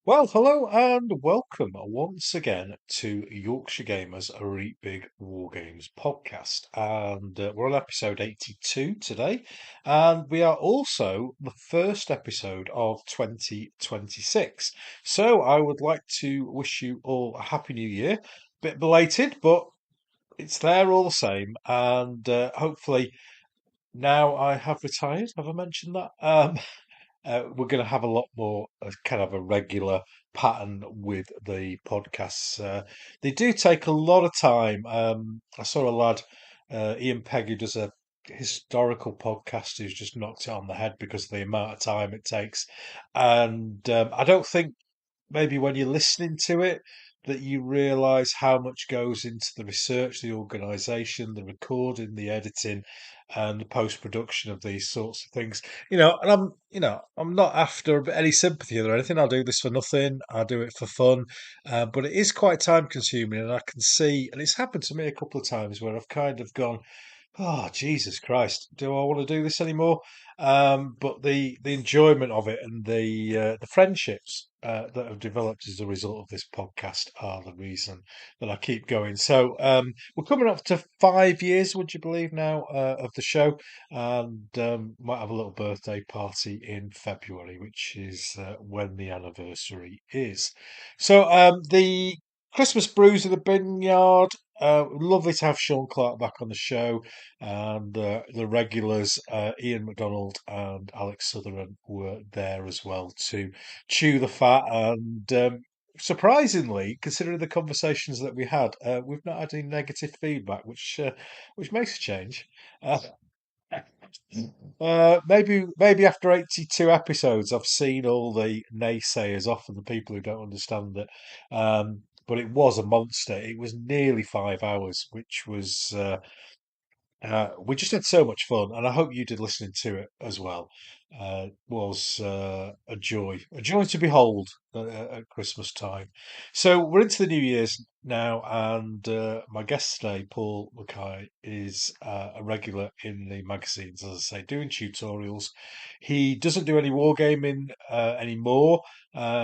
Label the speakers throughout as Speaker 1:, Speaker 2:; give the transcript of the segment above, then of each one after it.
Speaker 1: Well, hello and welcome once again to Yorkshire Gamer's Reet Big Wargames podcast. And we're on episode 82 today. And we are also the first episode of 2026. So I would like to wish you all a happy new year. Bit belated, but it's there all the same. And hopefully now I have retired. Have I mentioned that? We're going to have a lot more kind of a regular pattern with the podcasts. They do take a lot of time. I saw a lad, Ian Pegg, who does a historical podcast, who's just knocked it on the head because of the amount of time it takes. And I don't think maybe when you're listening to it that you realize how much goes into the research, the organization, the recording, the editing, and the post production of these sorts of things. And I'm not after any sympathy or anything. I'll do this for nothing. I do it for fun, but it is quite time consuming, and I can see, and it's happened to me a couple of times where I've kind of gone, "Oh, Jesus Christ, do I want to do this anymore?" But the enjoyment of it and the friendships that have developed as a result of this podcast are the reason that I keep going. So we're coming up to 5 years, would you believe now, of the show, and might have a little birthday party in February, which is when the anniversary is. So the Christmas brews of the Vineyard. Lovely to have Sean Clark back on the show, and the regulars Ian McDonald and Alex Sutherland were there as well to chew the fat. And surprisingly, considering the conversations that we had, we've not had any negative feedback, which makes a change. Uh, maybe after 82 episodes, I've seen all the naysayers off and the people who don't understand it. But it was a monster. It was nearly 5 hours, which was we just had so much fun, and I hope you did listening to it as well. Was a joy to behold at Christmas time. So we're into the New Year's now, and my guest today, Paul Mackay, is a regular in the magazines, as I say, doing tutorials. He doesn't do any wargaming anymore.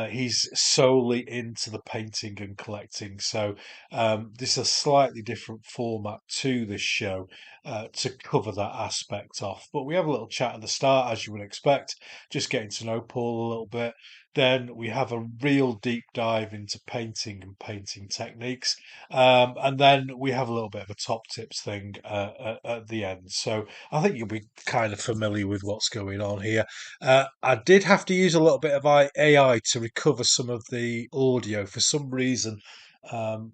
Speaker 1: He's solely into the painting and collecting. So this is a slightly different format to this show to cover that aspect off. But we have a little chat at the start, as you would expect, just getting to know Paul a little bit. Then we have a real deep dive into painting and painting techniques. And then we have a little bit of a top tips thing at the end. So I think you'll be kind of familiar with what's going on here. I did have to use a little bit of AI to recover some of the audio. For some reason,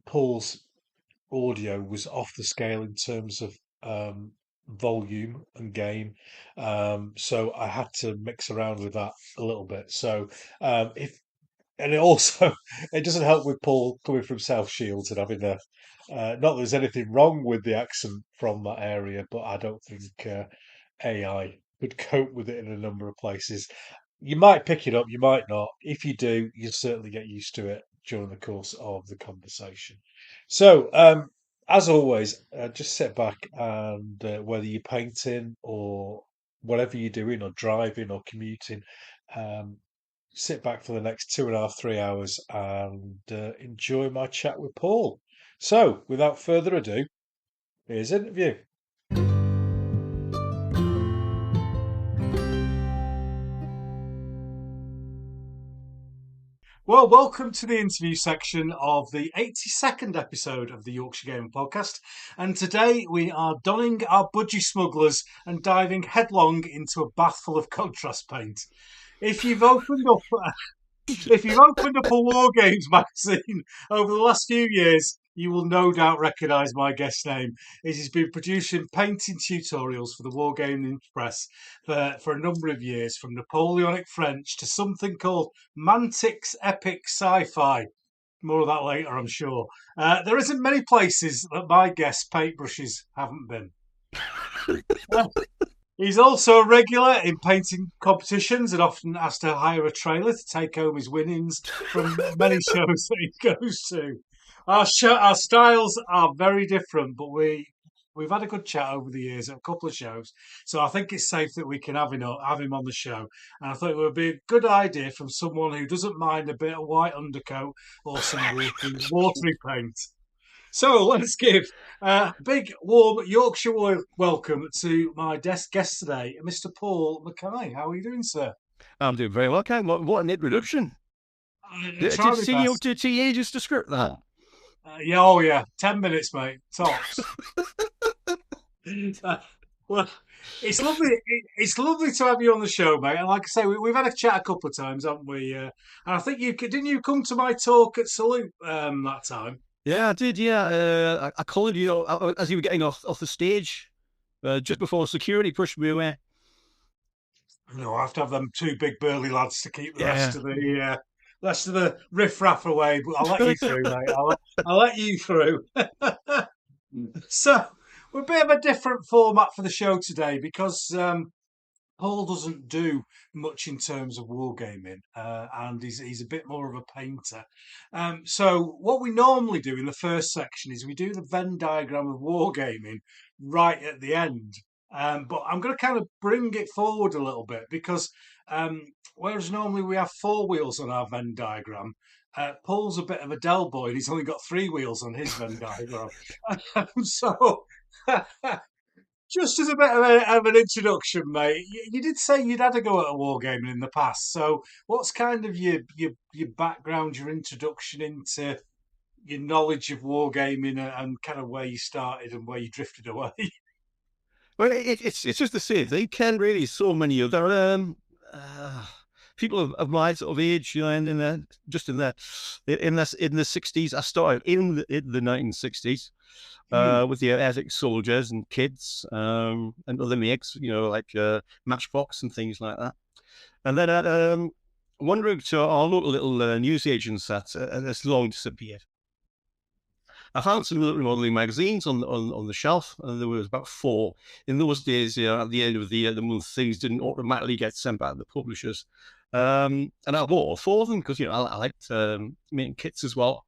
Speaker 1: Paul's audio was off the scale in terms of volume and gain. So I had to mix around with that a little bit. So if and it also it doesn't help with Paul coming from South Shields and having a not that there's anything wrong with the accent from that area, but I don't think AI could cope with it in a number of places. You might pick it up, you might not. If you do, you'll certainly get used to it during the course of the conversation. So, as always, just sit back and whether you're painting or whatever you're doing, or driving or commuting, um, sit back for the next 2.5, 3 hours and enjoy my chat with Paul. So, without further ado, here's the interview. Well, welcome to the interview section of the 82nd episode of the Yorkshire Gamer podcast. And today we are donning our budgie smugglers and diving headlong into a bath full of contrast paint. If you've opened up If you've opened up a Wargames magazine over the last few years, you will no doubt recognise my guest name. It has been producing painting tutorials for the Wargaming Press for a number of years, from Napoleonic French to something called Mantic's Epic Sci-Fi. More of that later, I'm sure. There isn't many places that my guest paintbrushes haven't been. He's also a regular in painting competitions and often has to hire a trailer to take home his winnings from many shows that he goes to. Our styles are very different, but we've had a good chat over the years at a couple of shows, so I think it's safe that we can have him on the show. And I thought it would be a good idea from someone who doesn't mind a bit of white undercoat or some watery paint. So let's give a big warm Yorkshire welcome to my desk guest today, Mr. Paul Mackay. How are you doing, sir?
Speaker 2: I'm doing very well, Ken. What an introduction.
Speaker 1: I
Speaker 2: Did,
Speaker 1: try
Speaker 2: did
Speaker 1: my
Speaker 2: see you
Speaker 1: best.
Speaker 2: did see ages to script that?
Speaker 1: Yeah, oh yeah, 10 minutes, mate, tops. Uh, well, It's lovely to have you on the show, mate. And like I say, we've had a chat a couple of times, haven't we? And I think didn't you come to my talk at Salute that time?
Speaker 2: Yeah, I did. Yeah, I called you as you were getting off the stage, just before security pushed me away.
Speaker 1: No, I have to have them two big burly lads to keep the
Speaker 2: Yeah.
Speaker 1: rest of the riff-raff away. But I'll let you through, mate. I'll let you through. So we're a bit of a different format for the show today because Paul doesn't do much in terms of wargaming, and he's a bit more of a painter. So what we normally do in the first section is we do the Venn diagram of wargaming right at the end. But I'm going to kind of bring it forward a little bit because whereas normally we have four wheels on our Venn diagram, Paul's a bit of a Del boy and he's only got three wheels on his Venn diagram. So just as a bit of an introduction, mate, you did say you'd had a go at a wargaming in the past. So, what's kind of your background, your introduction into your knowledge of wargaming, and kind of where you started and where you drifted away?
Speaker 2: Well, it's just the same thing. Ken, really, so many of there uh, people of my sort of age, in the just in the 60s. I started in the 1960s.
Speaker 1: Hmm.
Speaker 2: With the Attic soldiers and kids and other makes, like Matchbox and things like that. And then wandering to our local little news agents that's long disappeared. I found some little modelling magazines on the shelf, and there was about four. In those days, at the end of the month, things didn't automatically get sent back to the publishers. And I bought all four of them because, I liked making kits as well.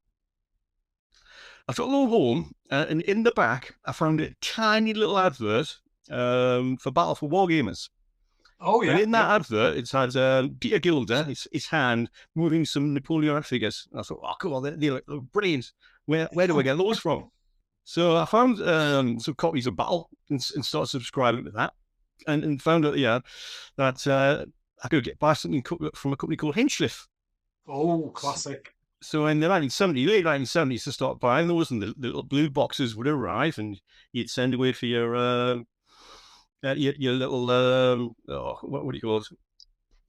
Speaker 2: I took them home, and in the back, I found a tiny little advert for Battle for Wargamers.
Speaker 1: Oh
Speaker 2: And
Speaker 1: yeah,
Speaker 2: in
Speaker 1: yeah.
Speaker 2: that advert, it had Peter Gilder, his hand, moving some Napoleonic figures. And I thought, oh, cool, they look brilliant. Where do I get those from? So I found some copies of Battle and started subscribing to that. And found out, that I could buy something from a company called Hinchliffe.
Speaker 1: Oh, classic.
Speaker 2: So in the late 1970s, to start buying those, and the little blue boxes would arrive, and you'd send away for your little what do you call it?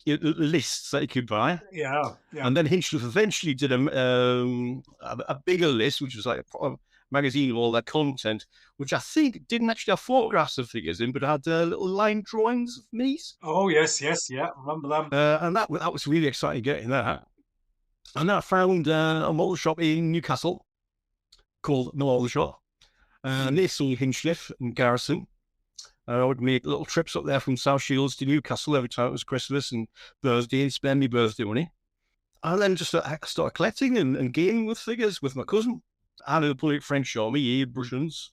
Speaker 2: Your lists that you could buy.
Speaker 1: Yeah, yeah.
Speaker 2: And then Hinchliffe eventually did a bigger list, which was like a magazine of all that content, which I think didn't actually have photographs of figures in, but had little line drawings of minis.
Speaker 1: Oh yes, yes, yeah. Remember them?
Speaker 2: And that was really exciting getting that. And I found a model shop in Newcastle called the Model Shop. And they sold Hinchliffe and Garrison. I would make little trips up there from South Shields to Newcastle every time it was Christmas and birthday, and spend my birthday money. And then just started collecting and gaming with figures with my cousin. I had a bloody French army, he had Prussians.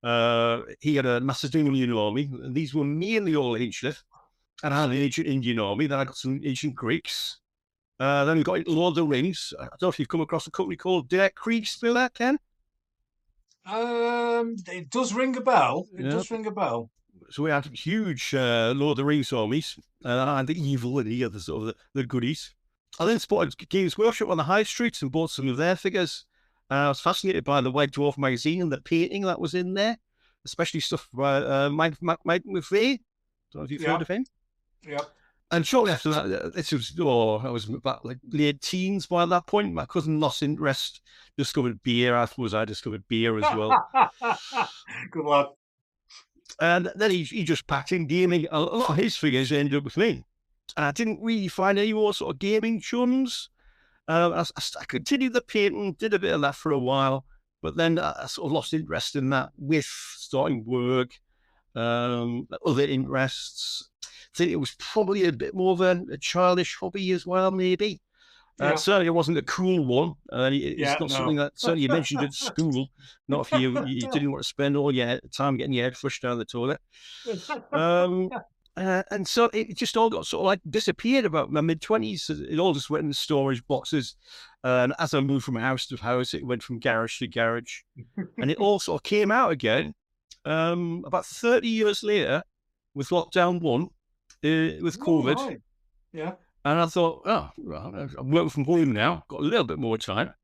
Speaker 2: He had a Macedonian army. And these were mainly all Hinchliffe. And I had an ancient Indian army. Then I got some ancient Greeks. Then we got into Lord of the Rings. I don't know if you've come across a company called Derek Creek, still there, Ken?
Speaker 1: It does ring a bell. It
Speaker 2: Yeah.
Speaker 1: does ring a bell.
Speaker 2: So we had huge Lord of the Rings armies, and the evil and the other sort of the goodies. I then spotted Games Workshop on the high streets and bought some of their figures. I was fascinated by the White Dwarf magazine and the painting that was in there, especially stuff by Mike McVeigh. Don't know if you've
Speaker 1: Yeah,
Speaker 2: heard of him.
Speaker 1: yeah.
Speaker 2: And shortly after that, I was about like late teens by that point. My cousin lost interest, discovered beer. I suppose I discovered beer as well.
Speaker 1: Good lad.
Speaker 2: And then he just packed in gaming. A lot of his figures ended up with me. And I didn't really find any more sort of gaming chums. I continued the painting, did a bit of that for a while, but then I sort of lost interest in that with starting work, other interests. I think it was probably a bit more of a childish hobby as well, maybe.
Speaker 1: Yeah.
Speaker 2: Certainly, it wasn't a cool one. It's
Speaker 1: Yeah.
Speaker 2: not something
Speaker 1: No.
Speaker 2: that certainly you mentioned at school. Not if you didn't want to spend all your time getting your head flushed down the toilet. Um, and so it just all got sort of like disappeared about my mid-20s. It all just went in storage boxes. And as I moved from house to house, it went from garage to garage. And it all sort of came out again about 30 years later with lockdown one, with
Speaker 1: All
Speaker 2: COVID.
Speaker 1: right. Yeah.
Speaker 2: And I thought, oh, well, I'm working from home now, got a little bit more time.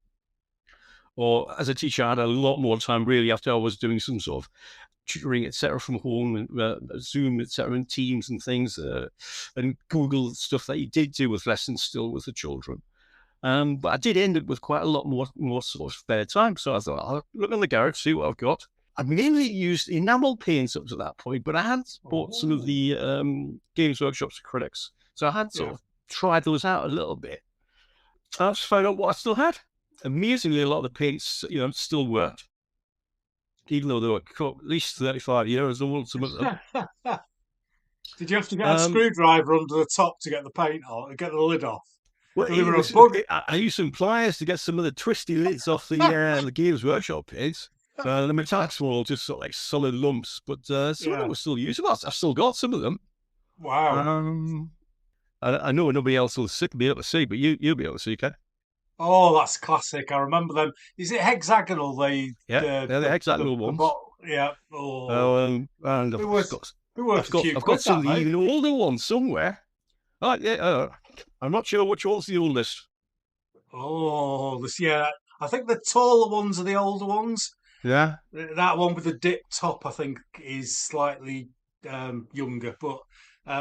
Speaker 2: Or as a teacher, I had a lot more time really after I was doing some sort of tutoring, etc., from home, and Zoom, etc., and Teams and things, and Google stuff that you did do with lessons still with the children. But I did end up with quite a lot more sort of spare time. So I thought, I'll look in the garage, see what I've got. I mainly used enamel paints up to that point, but I had bought some of the Games Workshop's acrylics. So I had sort of tried those out a little bit. I just found out what I still had. Amazingly, a lot of the paints, still worked, even though they were at least 35 years old, some of them.
Speaker 1: Did you have to get a screwdriver under the top to get the paint off, get the lid off?
Speaker 2: Well,
Speaker 1: They were a bug.
Speaker 2: I used some pliers to get some of the twisty lids off the Games Workshop paints. The metallics were all just sort of like solid lumps, but some of them were still usable. I've still got some of them.
Speaker 1: Wow.
Speaker 2: I know nobody else will be able to see, but you'll be able to see, Ken.
Speaker 1: Oh, that's classic. I remember them. Is it hexagonal?
Speaker 2: They're the hexagonal ones.
Speaker 1: Yeah. Oh.
Speaker 2: And
Speaker 1: Who worth a few
Speaker 2: I've got
Speaker 1: quid,
Speaker 2: some of the
Speaker 1: that,
Speaker 2: even older ones somewhere. I'm not sure which one's the oldest.
Speaker 1: Oh, yeah. I think the taller ones are the older ones.
Speaker 2: Yeah.
Speaker 1: That one with the dip top, I think, is slightly younger, but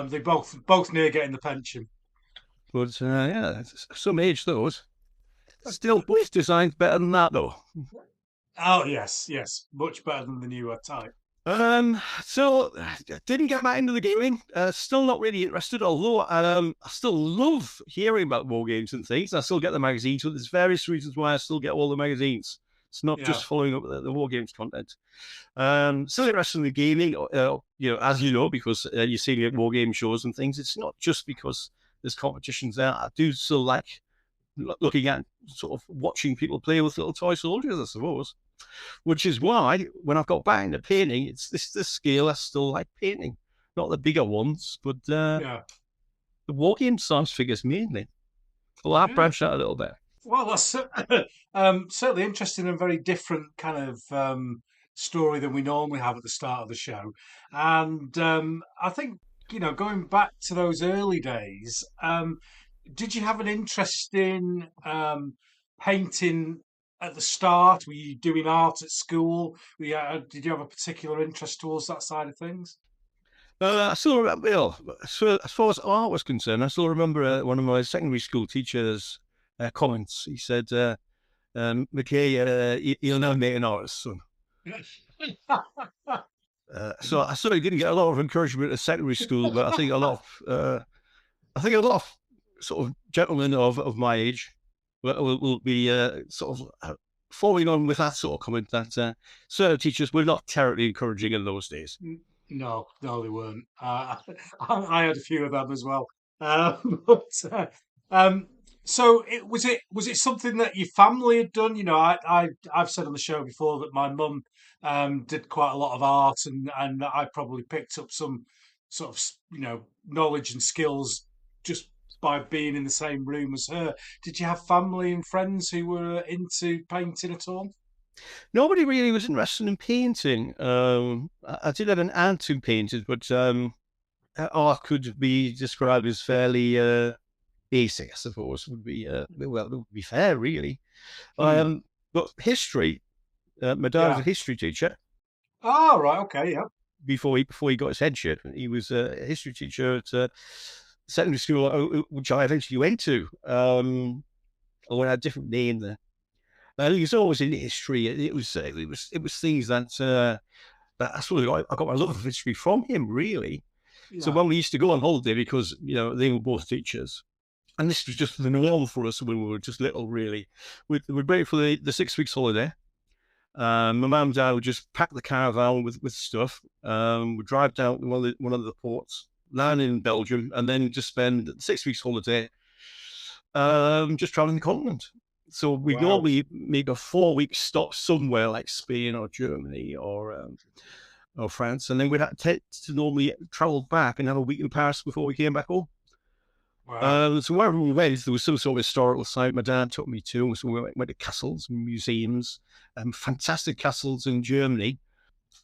Speaker 1: they both near getting the pension.
Speaker 2: But some age those. Still, voice design's better than that though.
Speaker 1: Oh yes, much better than the newer type.
Speaker 2: So didn't get back into the gaming. Still not really interested, although I still love hearing about war games and things. I still get the magazines, but there's various reasons why I still get all the magazines. It's not just following up the war games content. Still interested in the gaming, as you know, because you see me at war game shows and things. It's not just because there's competitions there. I do still like looking at sort of watching people play with little toy soldiers, I suppose. Which is why when I've got back into painting, it's the scale I still like painting, not the bigger ones, but the war game size figures mainly. Well, I've branched out a little bit.
Speaker 1: Well, that's certainly interesting and very different kind of story than we normally have at the start of the show. And I think, going back to those early days, did you have an interest in painting at the start? Were you doing art at school? Did you have a particular interest towards that side of things?
Speaker 2: I still remember, so as far as art was concerned, I still remember one of my secondary school teachers' comments. He said, Mackay, you'll never make an artist, son. So I certainly didn't get a lot of encouragement at secondary school, but I think a lot of sort of gentlemen of my age will be sort of following on with that sort of comment that certain teachers were not terribly encouraging in those days.
Speaker 1: No, they weren't. I had a few of them as well. So was it something that your family had done? I've said on the show before that my mum did quite a lot of art, and I probably picked up some sort of knowledge and skills just by being in the same room as her. Did you have family and friends who were into painting at all?
Speaker 2: Nobody really was interested in painting. I did have an aunt who painted, but art could be described as fairly basic, I suppose. Would be it would be fair, really. But history. My dad was a history teacher.
Speaker 1: Oh, right, okay, yeah.
Speaker 2: Before he got his headship, he was a history teacher at secondary school, which I eventually went to. Although I had a different name there. He was always in history. It was things that I sort of I got my love of history from him, really. Yeah. So when we used to go on holiday, because they were both teachers, and this was just the norm for us when we were just little, really. We'd wait for the 6 weeks holiday. My mum and dad would just pack the caravan with stuff. We'd drive down to one of the ports, land in Belgium, and then just spend 6 weeks holiday just traveling the continent. So we
Speaker 1: Wow.
Speaker 2: normally make a 4-week stop somewhere like Spain or Germany or France, and then we'd have to normally travel back and have a week in Paris before we came back home.
Speaker 1: Wow.
Speaker 2: So wherever we went, there was some sort of historical site my dad took me to. So we went to castles and museums, fantastic castles in Germany.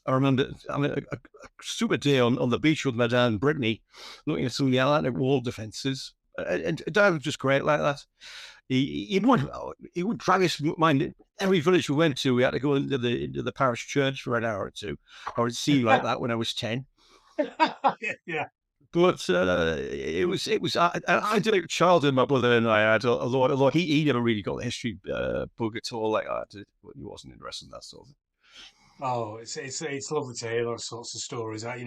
Speaker 2: I remember having a super day on the beach with my dad in Brittany, looking at some of the Atlantic wall defences. And Dad was just great like that. He would drag us, mind, every village we went to, we had to go into the parish church for an hour or two. I would see like that when I was 10.
Speaker 1: Yeah.
Speaker 2: But it was I did a childhood my brother and I had, although he never really got the history book at all like I did. He wasn't interested in that sort of thing.
Speaker 1: Oh, it's lovely to hear those sorts of stories. I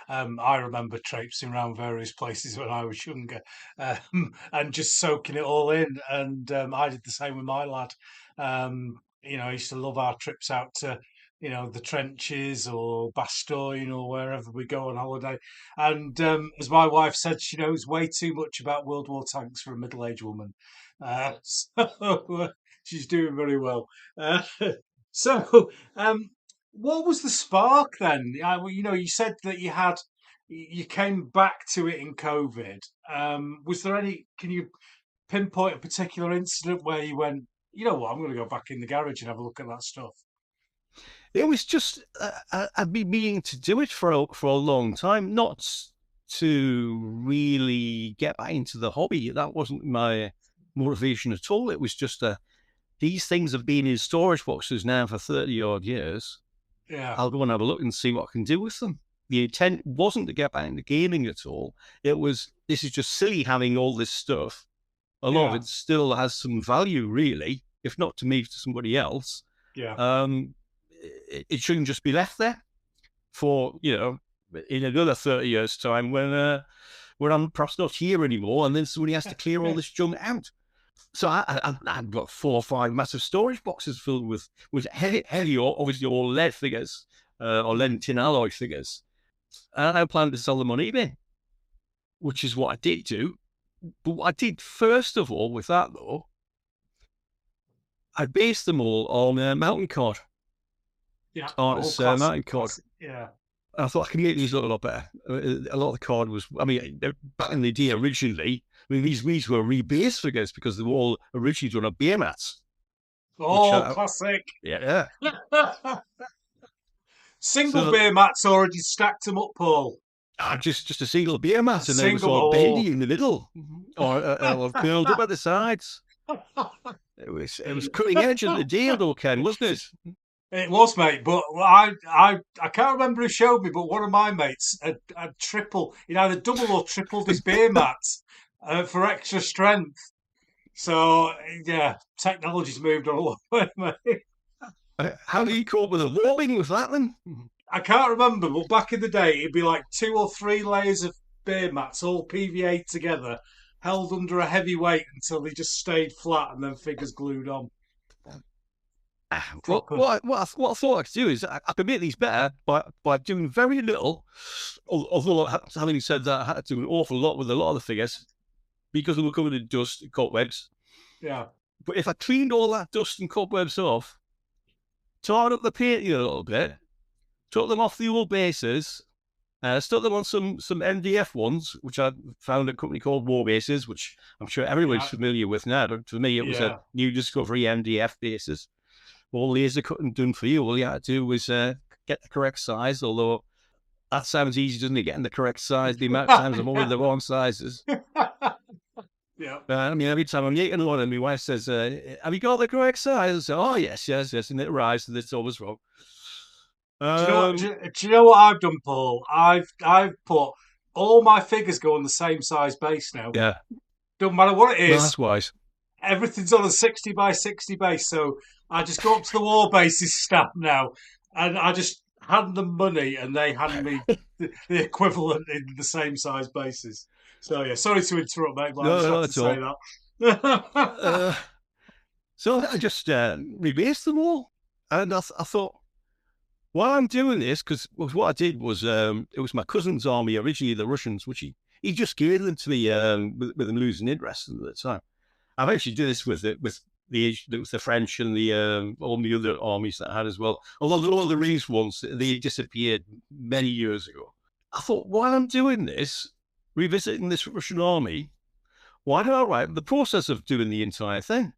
Speaker 1: remember traipsing around various places when I was younger, and just soaking it all in. And I did the same with my lad. I used to love our trips out to, the trenches or Bastogne or wherever we go on holiday. And as my wife said, she knows way too much about World War tanks for a middle-aged woman. So she's doing very well. So. What was the spark then? You said that you came back to it in COVID. Was there any? Can you pinpoint a particular incident where you went, you know what, I'm going to go back in the garage and have a look at that stuff?
Speaker 2: It was just I'd been meaning to do it for a long time, not to really get back into the hobby. That wasn't my motivation at all. It was just these things have been in storage boxes now for 30 odd years.
Speaker 1: Yeah,
Speaker 2: I'll go and have a look and see what I can do with them. The intent wasn't to get back into gaming at all. It was, this is just silly having all this stuff. A lot of
Speaker 1: yeah,
Speaker 2: it still has some value, really, if not to me, to somebody else.
Speaker 1: yeah,
Speaker 2: It shouldn't just be left there for, in another 30 years' time when I'm perhaps not here anymore, and then somebody has to clear all this junk out. So I've got 4 or 5 massive storage boxes filled with heavy, obviously all lead figures or lead and tin alloy figures. And I plan to sell them on eBay, which is what I did do. But what I did first of all with that, though, I based them all on mountain card.
Speaker 1: yeah. Oh,
Speaker 2: Artist's
Speaker 1: classic,
Speaker 2: mountain card.
Speaker 1: classic. Yeah,
Speaker 2: I thought I can get these a lot better. A lot of the card was, back in the day originally, these were rebased figures because they were all originally done on beer mats.
Speaker 1: oh, classic.
Speaker 2: Yeah.
Speaker 1: Single
Speaker 2: So
Speaker 1: beer mats already stacked them up, Paul.
Speaker 2: just a single beer
Speaker 1: A
Speaker 2: mat, and then it was
Speaker 1: single
Speaker 2: all
Speaker 1: hole.
Speaker 2: bendy in the middle, or curled up at the sides. It was cutting edge of the day, though, Ken, wasn't it?
Speaker 1: It was, mate, but I can't remember who showed me, but one of my mates had he'd either double or tripled his beer mats for extra strength. So yeah, technology's moved on a long way, mate.
Speaker 2: How do you cope with the warming with that then?
Speaker 1: I can't remember, but back in the day, it'd be like 2 or 3 layers of beer mats, all PVA together, held under a heavy weight until they just stayed flat, and then figures glued on.
Speaker 2: Well,
Speaker 1: Proper.
Speaker 2: what I thought I could do is I could make these better by doing very little. Although having said that, I had to do an awful lot with a lot of the figures because they were covered in dust and cobwebs.
Speaker 1: Yeah,
Speaker 2: But if I cleaned all that dust and cobwebs off, tarred up the painting a little bit, took them off the old bases, stuck them on some MDF ones, which I found at a company called Wargames, which I'm sure everyone's
Speaker 1: yeah,
Speaker 2: familiar with now. But for me, it was
Speaker 1: yeah.
Speaker 2: a new discovery MDF bases. All laser cutting done for you. All you had to do was get the correct size, although that sounds easy, doesn't it? Getting the correct size, the amount of times I'm always the wrong sizes.
Speaker 1: Yeah.
Speaker 2: Every time I'm eating one, and my wife says, have you got the correct size? I say, oh, yes. And it arrives, and it's always wrong.
Speaker 1: Do you know what? Do you know what I've done, Paul? I've put all my figures go on the same size base now.
Speaker 2: Yeah.
Speaker 1: Don't matter what it
Speaker 2: Well,
Speaker 1: is.
Speaker 2: that's wise.
Speaker 1: Everything's on a 60 by 60 base. So I just go up to the war bases staff now, and I just hand them money, and they hand me the equivalent in the same size bases. So yeah, sorry to interrupt, mate, but I just
Speaker 2: No,
Speaker 1: had to
Speaker 2: at
Speaker 1: say
Speaker 2: all.
Speaker 1: that.
Speaker 2: So I just rebased them all. And I thought, while I'm doing this, because what I did was, it was my cousin's army, originally the Russians, which he just gave them to me with them losing interest at the time. I've actually done this with the French and the all the other armies that I had as well. Although all the Rees ones, they disappeared many years ago. I thought, while I'm doing this, revisiting this Russian army, why don't I write the process of doing the entire thing?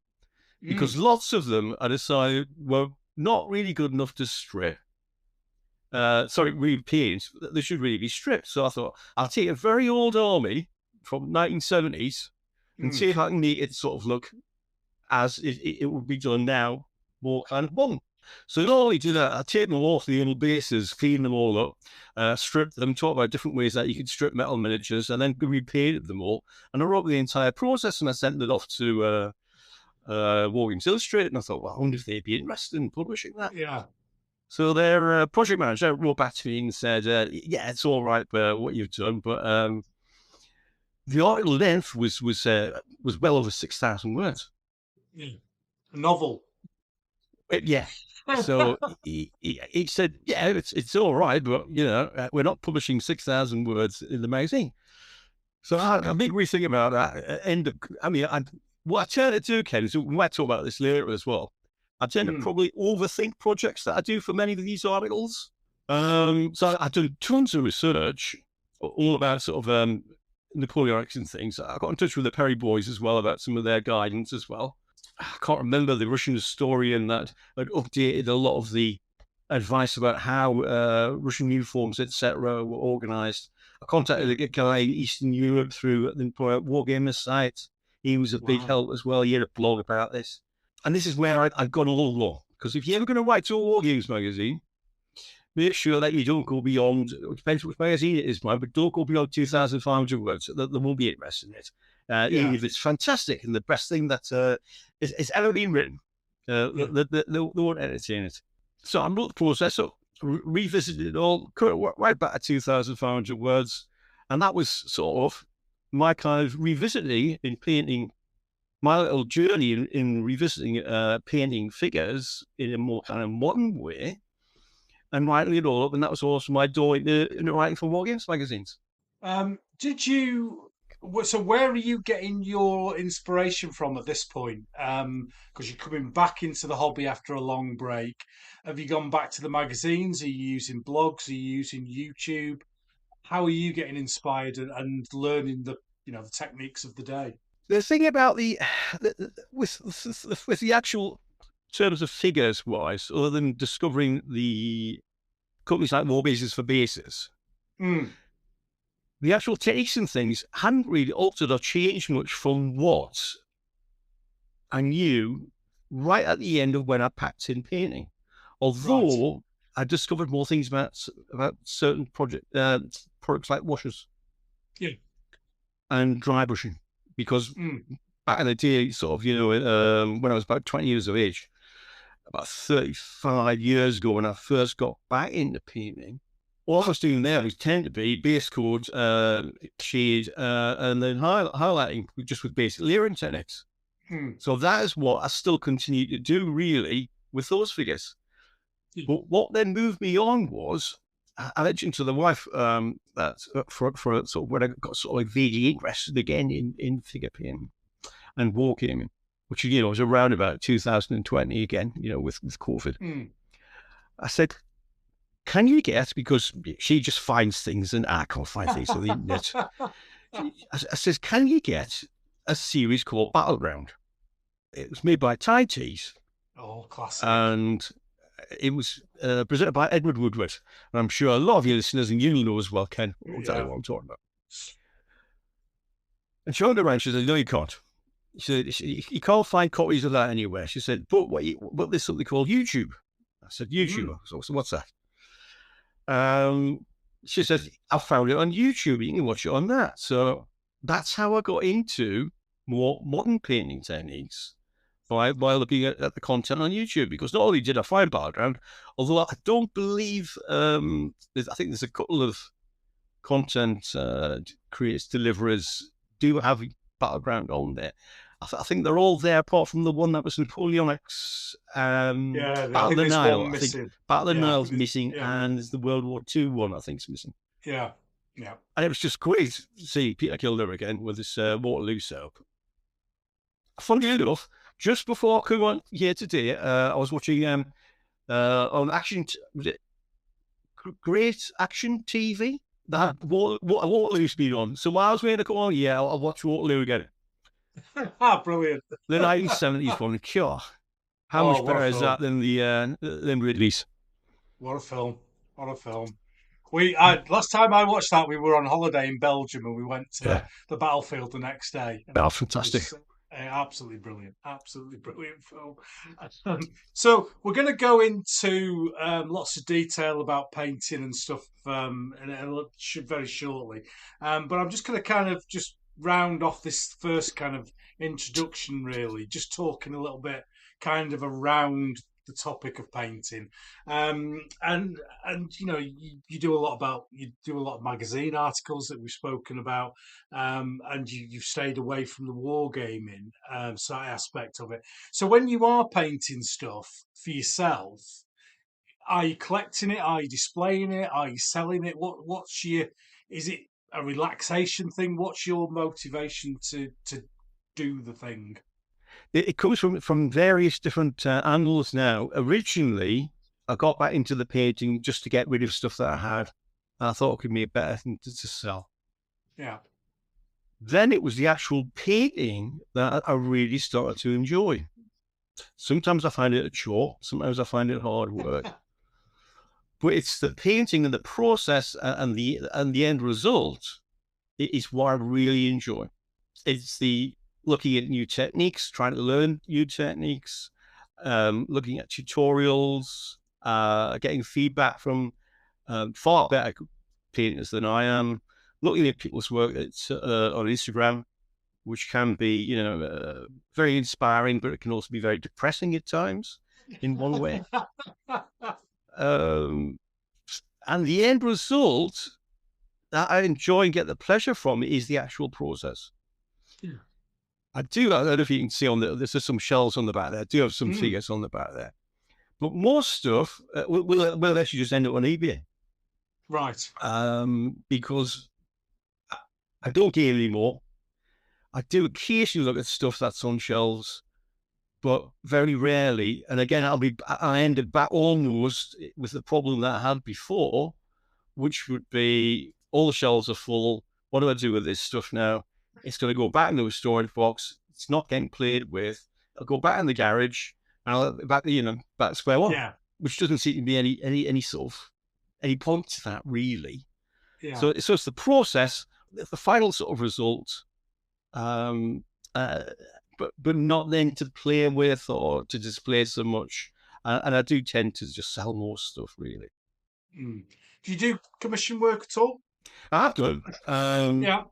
Speaker 2: Because lots of them, I decided, were not really good enough to strip. Repaint. They should really be stripped. So I thought, I'll take a very old army from 1970s and see if I can make it sort of look as it would be done now, more kind of modern. So not only did I take them off the old bases, clean them all up, strip them, talk about different ways that you could strip metal miniatures, and then repainted them all. And I wrote the entire process, and I sent it off to Wargames Illustrated, and I thought, well, I wonder if they'd be interested in publishing that.
Speaker 1: Yeah.
Speaker 2: So their project manager wrote back to me and said, yeah, it's all right, what you've done, but the article length was well over 6,000 words.
Speaker 1: Yeah. A novel.
Speaker 2: Yeah. So he said, yeah, it's all right, but, we're not publishing 6,000 words in the magazine. So I made me think about that. What I tend to do, Ken, is we might talk about this later as well. I tend to probably overthink projects that I do for many of these articles. So I've done tons of research all about sort of Napoleonics and things. I got in touch with the Perry boys as well about some of their guidance as well. I can't remember the Russian historian that had updated a lot of the advice about how Russian uniforms, etc., were organized. I contacted a guy in Eastern Europe through the Wargamer site. He was a big help as well. He had a blog about this. And this is where I've gone a little low. Because if you're ever going to write to a Wargames magazine, make sure that you don't go beyond, it depends which magazine it is, but don't go beyond 2,500 words. There won't be interest in it. Even if it's fantastic and the best thing that is ever been written, they won't entertain it. So I wrote the process up, revisited it all, right back at 2,500 words. And that was sort of my kind of revisiting in painting, my little journey in revisiting painting figures in a more kind of modern way and writing it all up. And that was also my door into writing for Wargames magazines.
Speaker 1: So where are you getting your inspiration from at this point? Because you're coming back into the hobby after a long break. Have you gone back to the magazines? Are you using blogs? Are you using YouTube? How are you getting inspired and learning the techniques of the day?
Speaker 2: The thing about with the actual terms of figures wise, other than discovering the companies like War Bases for Bases, the actual techniques and things hadn't really altered or changed much from what I knew right at the end of when I packed in painting. Although I discovered more things about certain products like washers and dry brushing. Because back in the day, sort of, when I was about 20 years of age, about 35 years ago, when I first got back into painting, all I was doing there was tend to be base coat, shade, and then highlighting just with basic layering techniques. So that is what I still continue to do, really, with those figures. But what then moved me on was, I mentioned to the wife that for sort of when I got sort of like vaguely interested again in figure painting and wargaming, which was around about 2020 again, with COVID. I said, "Can you get?" Because she just finds things and I can't find things on the internet. I says, "Can you get a series called Battleground?" It was made by Tide Tees.
Speaker 1: Oh, classic!
Speaker 2: And it was presented by Edward Woodward. And I'm sure a lot of your listeners, and you know as well, Ken, will tell you what I'm talking about. And she turned around, she said, "No, you can't." She said, "You can't find copies of that anywhere." She said, but there's something called YouTube. I said, "YouTube?" So what's that? She said, "I found it on YouTube. You can watch it on that." So that's how I got into more modern painting techniques. By looking at the content on YouTube, because not only did I find Battleground, although I don't believe I think there's a couple of content creators, deliverers do have Battleground on there. I think they're all there apart from the one that was Napoleonics. Battle of the Nile. I think Battle of the Nile's missing, and there's the World War II one I think is missing.
Speaker 1: Yeah.
Speaker 2: And it was just great to see Peter Kilder again with this Waterloo soap. funny enough, just before I came on here today, I was watching on was it Great Action TV? That Waterloo's been on. So while I was waiting to come on, yeah, I'll watch Waterloo again.
Speaker 1: Ah, brilliant.
Speaker 2: The 1970s one, cure. How
Speaker 1: Oh,
Speaker 2: much
Speaker 1: what a
Speaker 2: better is
Speaker 1: film.
Speaker 2: that than Ridley's?
Speaker 1: What a film. What a film. Last time I watched that, we were on holiday in Belgium and we went to
Speaker 2: Yeah,
Speaker 1: the battlefield the next day, and
Speaker 2: oh,
Speaker 1: it
Speaker 2: fantastic.
Speaker 1: was absolutely brilliant film. So we're going to go into lots of detail about painting and stuff very shortly, but I'm just going to kind of just round off this first kind of introduction, really, just talking a little bit kind of around the topic of painting. And you do a lot of magazine articles that we've spoken about, and you've stayed away from the wargaming side aspect of it. So when you are painting stuff for yourself, are you collecting it? Are you displaying it? Are you selling it? What's your is it a relaxation thing? What's your motivation to do the thing?
Speaker 2: It comes from various different angles now. Originally, I got back into the painting just to get rid of stuff that I had. I thought it could be a better thing to sell.
Speaker 1: Yeah.
Speaker 2: Then it was the actual painting that I really started to enjoy. Sometimes I find it a chore, sometimes I find it hard work. But it's the painting and the process and the end result is what I really enjoy. It's the looking at new techniques, trying to learn new techniques, looking at tutorials, getting feedback from far better painters than I am, looking at people's work on Instagram, which can be, very inspiring, but it can also be very depressing at times in one way. Um, and the end result that I enjoy and get the pleasure from is the actual process.
Speaker 1: Yeah.
Speaker 2: I don't know if you can see there's some shells on the back there. I do have some
Speaker 1: Mm,
Speaker 2: figures on the back there. But more stuff will actually just end up on eBay
Speaker 1: right.
Speaker 2: because I don't game anymore. I do occasionally look at stuff that's on shelves, but very rarely. And again, I ended back almost with the problem that I had before, which would be all the shelves are full. What do I do with this stuff now? It's going to go back into a storage box. It's not getting played with. I'll go back in the garage and back to square one,
Speaker 1: Yeah.
Speaker 2: which doesn't seem to be any sort of any point to that really.
Speaker 1: Yeah.
Speaker 2: So it's the process, the final sort of result, um, uh, but not then to play with or to display so much. And I do tend to just sell more stuff really.
Speaker 1: Mm. Do you do commission work at all?
Speaker 2: I have done.
Speaker 1: Yeah.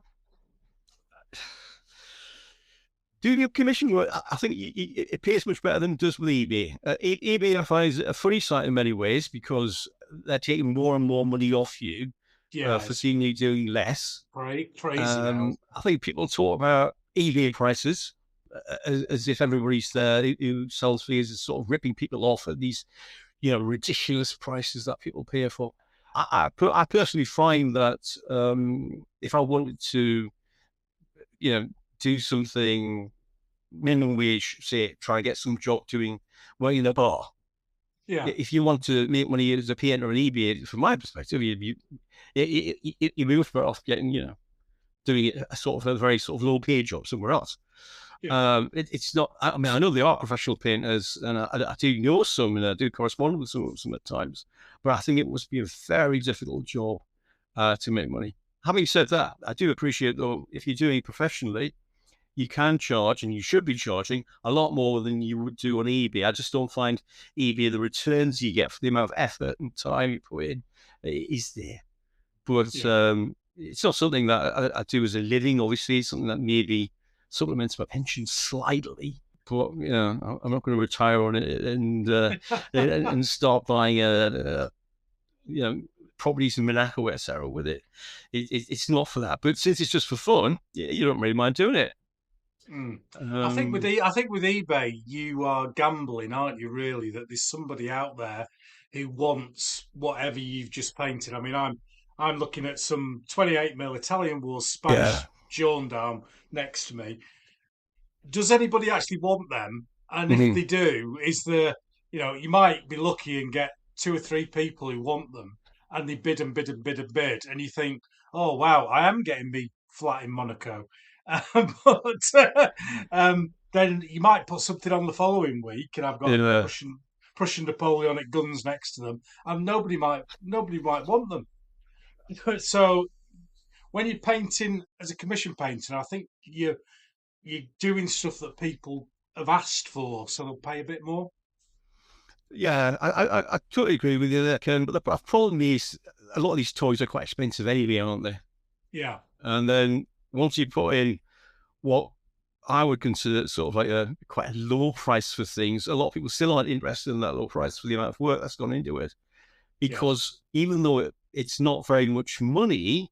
Speaker 2: Do you commission work? I think it pays much better than it does with eBay. eBay, I find, is a funny site in many ways because they're taking more and more money off you
Speaker 1: Yeah.
Speaker 2: for
Speaker 1: It's
Speaker 2: seeing you doing less.
Speaker 1: crazy now.
Speaker 2: I think people talk about eBay prices as if everybody's there who sells figures is sort of ripping people off at these, ridiculous prices that people pay for. I personally find that if I wanted to, do something minimum wage, say, try and get some job doing working in a bar.
Speaker 1: Yeah.
Speaker 2: If you want to make money as a painter on eBay, from my perspective, you'd be much better off getting, doing a sort of a very sort of low paid job somewhere else.
Speaker 1: Yeah.
Speaker 2: It's not. I mean, I know they are professional painters, and I do know some, and I do correspond with some of them at times. But I think it must be a very difficult job to make money. Having said that, I do appreciate though if you're doing it professionally, you can charge and you should be charging a lot more than you would do on eBay. I just don't find eBay the returns you get for the amount of effort and time you put in is there. But
Speaker 1: Yeah.
Speaker 2: it's not something that I do as a living. Obviously, it's something that maybe supplements my pension slightly. But I'm not going to retire on it and start buying properties in Monaco, etc. with it. It's not for that. But since it's just for fun, you don't really mind doing it.
Speaker 1: Mm.
Speaker 2: Um,
Speaker 1: I think with eBay, you are gambling, aren't you? Really, that there's somebody out there who wants whatever you've just painted. I mean, I'm looking at some 28 mil Italian wall
Speaker 2: yeah.
Speaker 1: Spanish gendarme next to me. does anybody actually want them? And if
Speaker 2: Mhm.
Speaker 1: they do, is there, you might be lucky and get two or three people who want them, and they bid and bid and bid and bid, and you think, oh wow, I am getting me flat in Monaco. But then you might put something on the following week, and I've got
Speaker 2: Yeah.
Speaker 1: Prussian Napoleonic guns next to them, and nobody might want them. So when you're painting as a commission painter, I think you're doing stuff that people have asked for, so they'll pay a bit more.
Speaker 2: Yeah, I totally agree with you there, Ken. But the problem is, a lot of these toys are quite expensive anyway, aren't they?
Speaker 1: Yeah,
Speaker 2: And then once you put in what I would consider sort of like a quite a low price for things, a lot of people still aren't interested in that low price for the amount of work that's gone into it.
Speaker 1: yeah,
Speaker 2: Because even though it's not very much money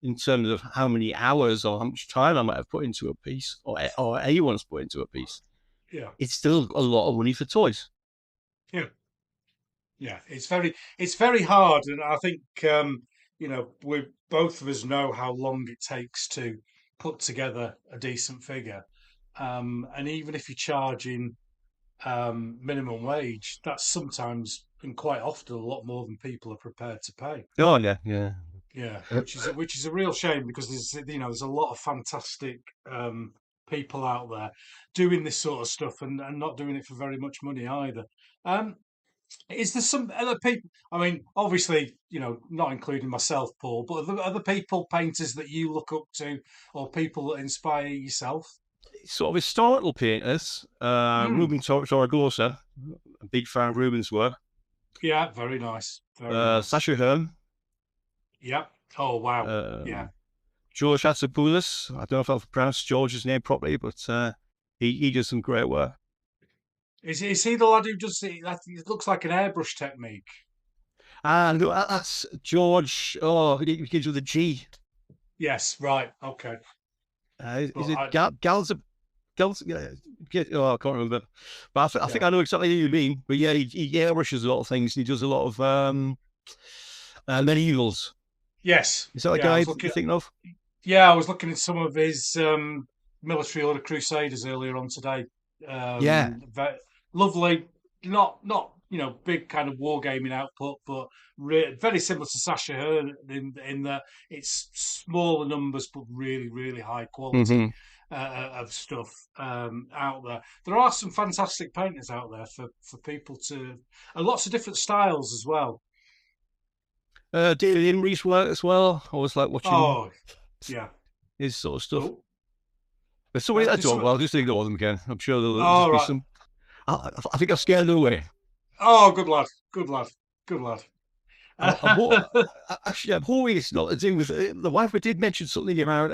Speaker 2: in terms of how many hours or how much time I might have put into a piece, or anyone's put into a piece,
Speaker 1: yeah,
Speaker 2: it's still a lot of money for toys.
Speaker 1: yeah, yeah. It's very hard, and I think we both of us know how long it takes to put together a decent figure. And even if you're charging minimum wage, that's sometimes and quite often a lot more than people are prepared to pay.
Speaker 2: Oh yeah, yeah.
Speaker 1: Yeah, which is a real shame because there's a lot of fantastic people out there doing this sort of stuff and not doing it for very much money either. Um, is there some other people? I mean, obviously, not including myself, Paul, but other people painters that you look up to or people that inspire yourself?
Speaker 2: Sort of historical painters,
Speaker 1: Mm,
Speaker 2: Ruben Torregrossa, a big fan of Ruben's work.
Speaker 1: yeah, very nice, very nice.
Speaker 2: Sasha Hearn,
Speaker 1: Yeah. Oh wow. Yeah.
Speaker 2: um, George Hatsopoulos. I don't know if I've pronounced George's name properly, but he does some great work.
Speaker 1: Is he the lad who does it? It looks like an airbrush technique.
Speaker 2: And that's George. Oh, he begins with a G.
Speaker 1: Yes. Right. Okay. But
Speaker 2: Is it Galza? Oh, I can't remember. But I think
Speaker 1: yeah.
Speaker 2: I know exactly who you mean. But yeah, he airbrushes a lot of things. He does a lot of medievals.
Speaker 1: Yes.
Speaker 2: Is that the
Speaker 1: Yeah. I
Speaker 2: guy
Speaker 1: was
Speaker 2: you're
Speaker 1: looking.
Speaker 2: thinking of?
Speaker 1: Yeah, I was looking at some of his military order crusaders earlier on today.
Speaker 2: Yeah.
Speaker 1: Lovely, not big kind of wargaming output, but very similar to Sasha Hearn in that it's smaller numbers but really really high quality
Speaker 2: Mm-hmm.
Speaker 1: of stuff out there. There are some fantastic painters out there for people to, and lots of different styles as well.
Speaker 2: David Imrie's work as well. I always like watching
Speaker 1: Oh yeah.
Speaker 2: his sort of stuff.
Speaker 1: Oh,
Speaker 2: But somebody I
Speaker 1: just
Speaker 2: don't,
Speaker 1: some.
Speaker 2: well, just ignore them again. I'm sure there'll
Speaker 1: All
Speaker 2: just be
Speaker 1: right.
Speaker 2: some. I think I've scared them away.
Speaker 1: Oh, good lad. Good lad. Good lad.
Speaker 2: Actually, I'm hoping it's not to do with the wife. We did mention something about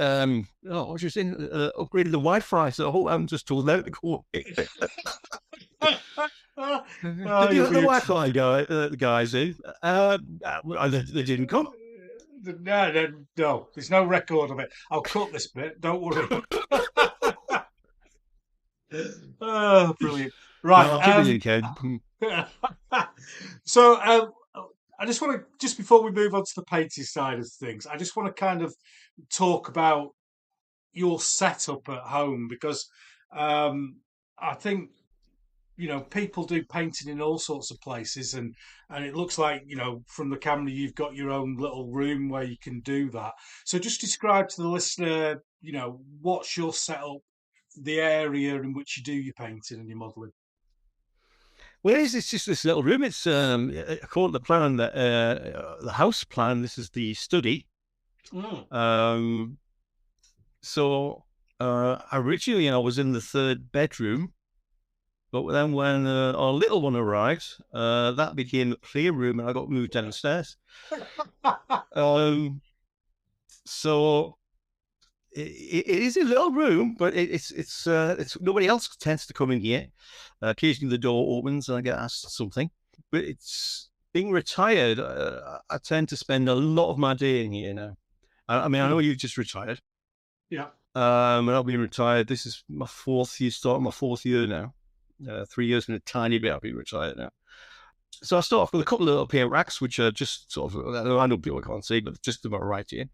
Speaker 2: what was you saying? Upgrading the Wi-Fi. So I hope I'm just told out to go.
Speaker 1: Oh,
Speaker 2: Did you
Speaker 1: you'll
Speaker 2: let the
Speaker 1: be.
Speaker 2: Wi-Fi guys in? They didn't come.
Speaker 1: No, no, no. There's no record of it. I'll cut this bit. Don't worry. Oh, brilliant.
Speaker 2: No,
Speaker 1: Right.
Speaker 2: I'll keep it in, Ken.
Speaker 1: So, I just want to, just before we move on to the painting side of things, I just want to kind of talk about your setup at home because I think people do painting in all sorts of places, and it looks like from the camera you've got your own little room where you can do that. So just describe to the listener, what's your setup, the area in which you do your painting and your modelling.
Speaker 2: Well, it's just this little room. It's according to the plan that the house plan. This is the study.
Speaker 1: Mm.
Speaker 2: Um, so originally I was in the third bedroom, but then when our little one arrived, that became the playroom, and I got moved downstairs. Um, so it is a little room, but it's nobody else tends to come in here. Occasionally the door opens and I get asked something, but it's being retired. I tend to spend a lot of my day in here now. I mean, I know
Speaker 1: Mm.
Speaker 2: you've just retired.
Speaker 1: Yeah.
Speaker 2: And I've been retired. This is my fourth year, starting my fourth year now. 3 years and a tiny bit I've been retired now. So I start off with a couple of little paint racks, which are just sort of, I know people can't see, but just about right here.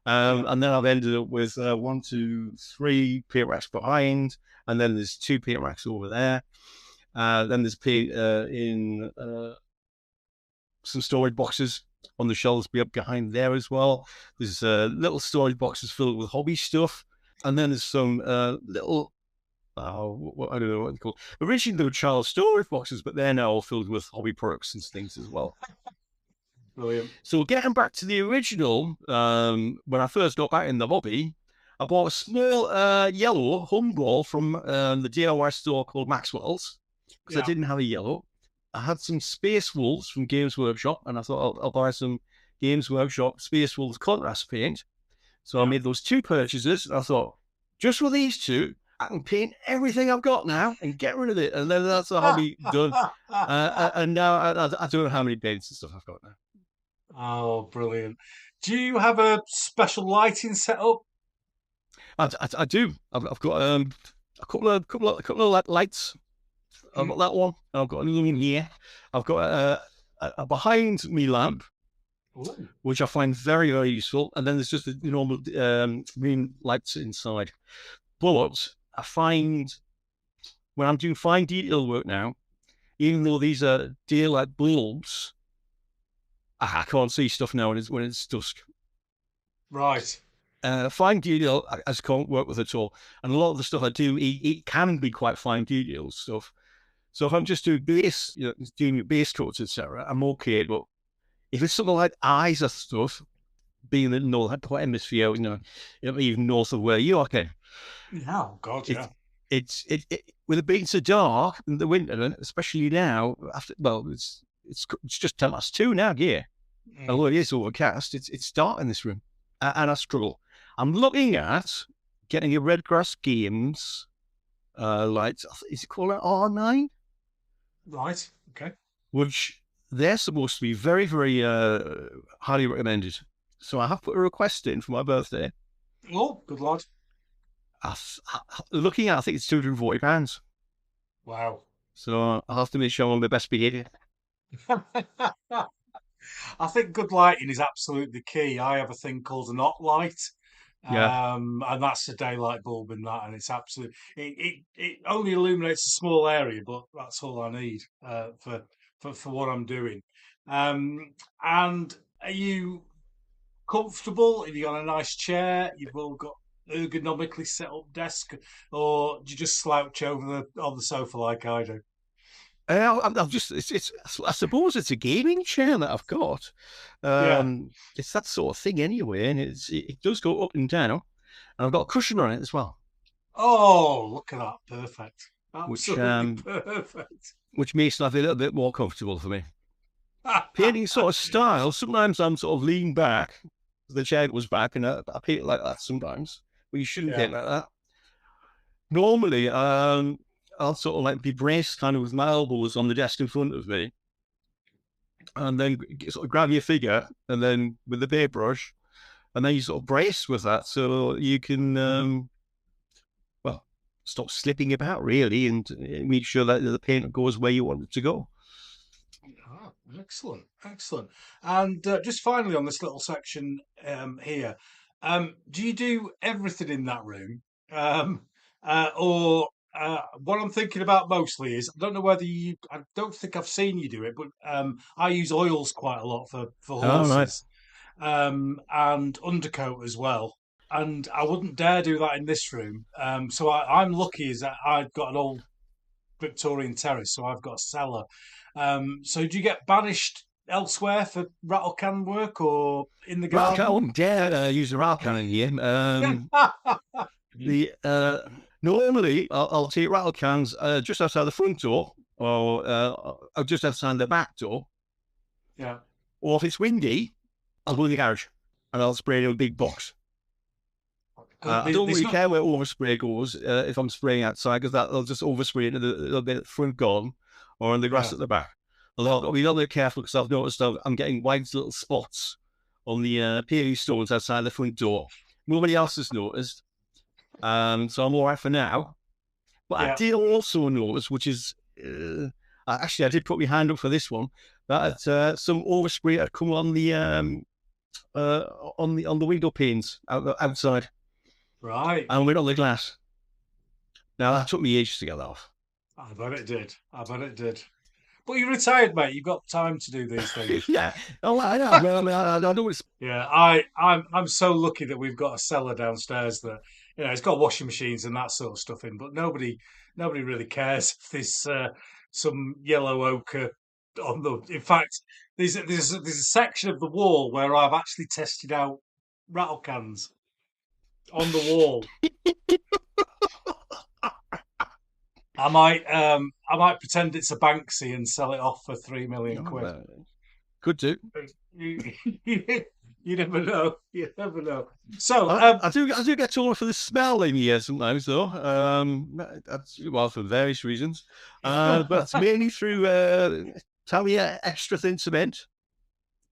Speaker 1: Yeah.
Speaker 2: And then I've ended up with one, two, three paint racks behind, and then there's two paint racks over there. Then there's paint in some storage boxes on the shelves behind there as well. There's little storage boxes filled with hobby stuff. And then there's some little, I don't know what they're called. Originally, they were child storage boxes, but they're now all filled with hobby products and things as well.
Speaker 1: Brilliant.
Speaker 2: So getting back to the original, when I first got back in the hobby, I bought a small yellow home ball from the DIY store called Maxwell's because I
Speaker 1: Yeah.
Speaker 2: didn't have a yellow. I had some Space Wolves from Games Workshop, and I thought I'll buy some Games Workshop Space Wolves contrast paint. So I
Speaker 1: Yeah.
Speaker 2: made those two purchases, and I thought, just with these two, I can paint everything I've got now and get rid of it. And then that's the hobby done. And now I don't know how many paints and stuff I've got now.
Speaker 1: Oh, brilliant. Do you have a special lighting setup?
Speaker 2: I do. I've got a couple of lights. I've got that one. I've got another one here. I've got a behind me lamp,
Speaker 1: Ooh.
Speaker 2: which I find very, very useful. And then there's just the normal green lights inside. But I find when I'm doing fine detail work now, even though these are daylight bulbs, I can't see stuff now when it's dusk.
Speaker 1: Right.
Speaker 2: Fine detail I just can't work with at all. And a lot of the stuff I do, it can be quite fine detail stuff. So if I'm just doing base, doing base coats, etc., I'm okay. But if it's something like eyes or stuff, being in the northern hemisphere, even north of where you are, okay,
Speaker 1: Yeah. Oh, God,
Speaker 2: it,
Speaker 1: yeah.
Speaker 2: it with it being so dark in the winter, especially now, it's just 2:10 now here.
Speaker 1: Mm.
Speaker 2: Although it is overcast, it's dark in this room, and I struggle. I'm looking at getting a Redgrass Games light. Is it called an R9?
Speaker 1: Right. Okay.
Speaker 2: Which they're supposed to be very, very highly recommended. So I have put a request in for my birthday.
Speaker 1: Oh, good lord.
Speaker 2: Looking at, I think it's £240.
Speaker 1: Wow.
Speaker 2: So I'll have to make sure I'm on my best behaviour.
Speaker 1: I think good lighting is absolutely key. I have a thing called an OT light,
Speaker 2: Yeah.
Speaker 1: and that's a daylight bulb in that, and it's absolute. It only illuminates a small area, but that's all I need for what I'm doing. And are you comfortable? Have you got a nice chair? You've all got ergonomically set up desk, or do you just slouch over on the sofa like I do?
Speaker 2: I'm just, I suppose it's a gaming chair that I've got.
Speaker 1: Yeah.
Speaker 2: It's that sort of thing anyway, and it does go up and down, and I've got a cushion on it as well,
Speaker 1: Oh, look at that. Perfect.
Speaker 2: which
Speaker 1: Absolutely
Speaker 2: um,
Speaker 1: perfect.
Speaker 2: which makes life a little bit more comfortable for me. Painting sort of style, sometimes I'm sort of leaning back, the chair goes back, and I paint it like that sometimes, but you shouldn't
Speaker 1: Yeah.
Speaker 2: paint like that. Normally, I'll sort of like be braced kind of with my elbows on the desk in front of me, and then sort of grab your figure, and then with the paintbrush, and then you sort of brace with that so you can, well, stop slipping about really, and make sure that the paint goes where you want it to go.
Speaker 1: Ah, excellent, excellent. And just finally on this little section here, do you do everything in that room? Um, or what I'm thinking about mostly is I don't know whether you, I don't think I've seen you do it, but I use oils quite a lot for
Speaker 2: All right.
Speaker 1: horses, and undercoat as well. And I wouldn't dare do that in this room. So I'm lucky is that I've got an old Victorian terrace, so I've got a cellar. So do you get banished elsewhere for rattle can work or in the
Speaker 2: Rattle can, I
Speaker 1: garden?
Speaker 2: wouldn't dare use a rattle can in here. The Normally I'll take rattle cans just outside the front door, or just outside the back door,
Speaker 1: Yeah.
Speaker 2: or if it's windy, I'll go in the garage and I'll spray it in a big box. I don't
Speaker 1: There's
Speaker 2: really
Speaker 1: not.
Speaker 2: care where overspray goes if I'm spraying outside, because that'll just overspray into the little bit at the front garden or in the grass
Speaker 1: Yeah.
Speaker 2: at the back. Although I'll be a little bit careful because I've noticed I'm getting white little spots on the paving stones outside the front door. Nobody else has noticed, so I'm all right for now. But I
Speaker 1: Yeah.
Speaker 2: did also notice, which is Actually, I did put my hand up for this one. That some overspray had come uh, on the window panes outside,
Speaker 1: Right.
Speaker 2: and went on the glass. Now that took me ages to get that off.
Speaker 1: I bet it did. I bet it did. But you're retired, mate. You've got time to do these things.
Speaker 2: Yeah, oh, I know. I know it's
Speaker 1: Yeah, I'm so lucky that we've got a cellar downstairs that it's got washing machines and that sort of stuff in, but nobody really cares if there's some yellow ochre on the. In fact, there's a section of the wall where I've actually tested out rattle cans on the wall. I might pretend it's a Banksy and sell it off for 3 million quid.
Speaker 2: could do.
Speaker 1: You, you never know. You never know. So,
Speaker 2: I do get torn for the smell in here sometimes, though. That's well for various reasons, but it's mainly through Talia extra thin cement.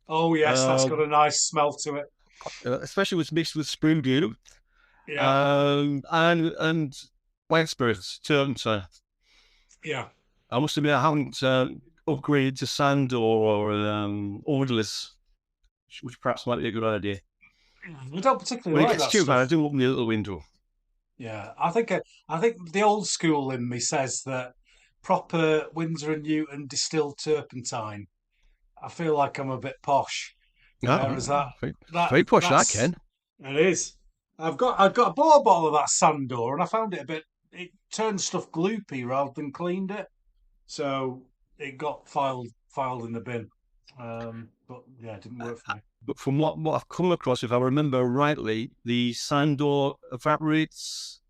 Speaker 1: Oh yes, that's got a nice smell to it.
Speaker 2: Especially when it's mixed with spoon glue,
Speaker 1: Yeah,
Speaker 2: and white spirits. Turn.
Speaker 1: yeah.
Speaker 2: I must admit, I haven't upgraded to sand or odorless, which perhaps might be a good idea.
Speaker 1: I don't particularly
Speaker 2: When it
Speaker 1: like
Speaker 2: gets
Speaker 1: that
Speaker 2: too bad, I
Speaker 1: stuff.
Speaker 2: do open the little window.
Speaker 1: Yeah, I think the old school in me says that proper Windsor and Newton distilled turpentine. I feel like I'm a bit posh, whereas that
Speaker 2: Oh, very,
Speaker 1: that
Speaker 2: very push that,
Speaker 1: that's
Speaker 2: Ken.
Speaker 1: it is. I bought a bottle of that Sandor and I found it a bit. It turned stuff gloopy rather than cleaned it, so it got filed in the bin. But yeah, it didn't work for me.
Speaker 2: But from what I've come across, if I remember rightly, the sandor evaporates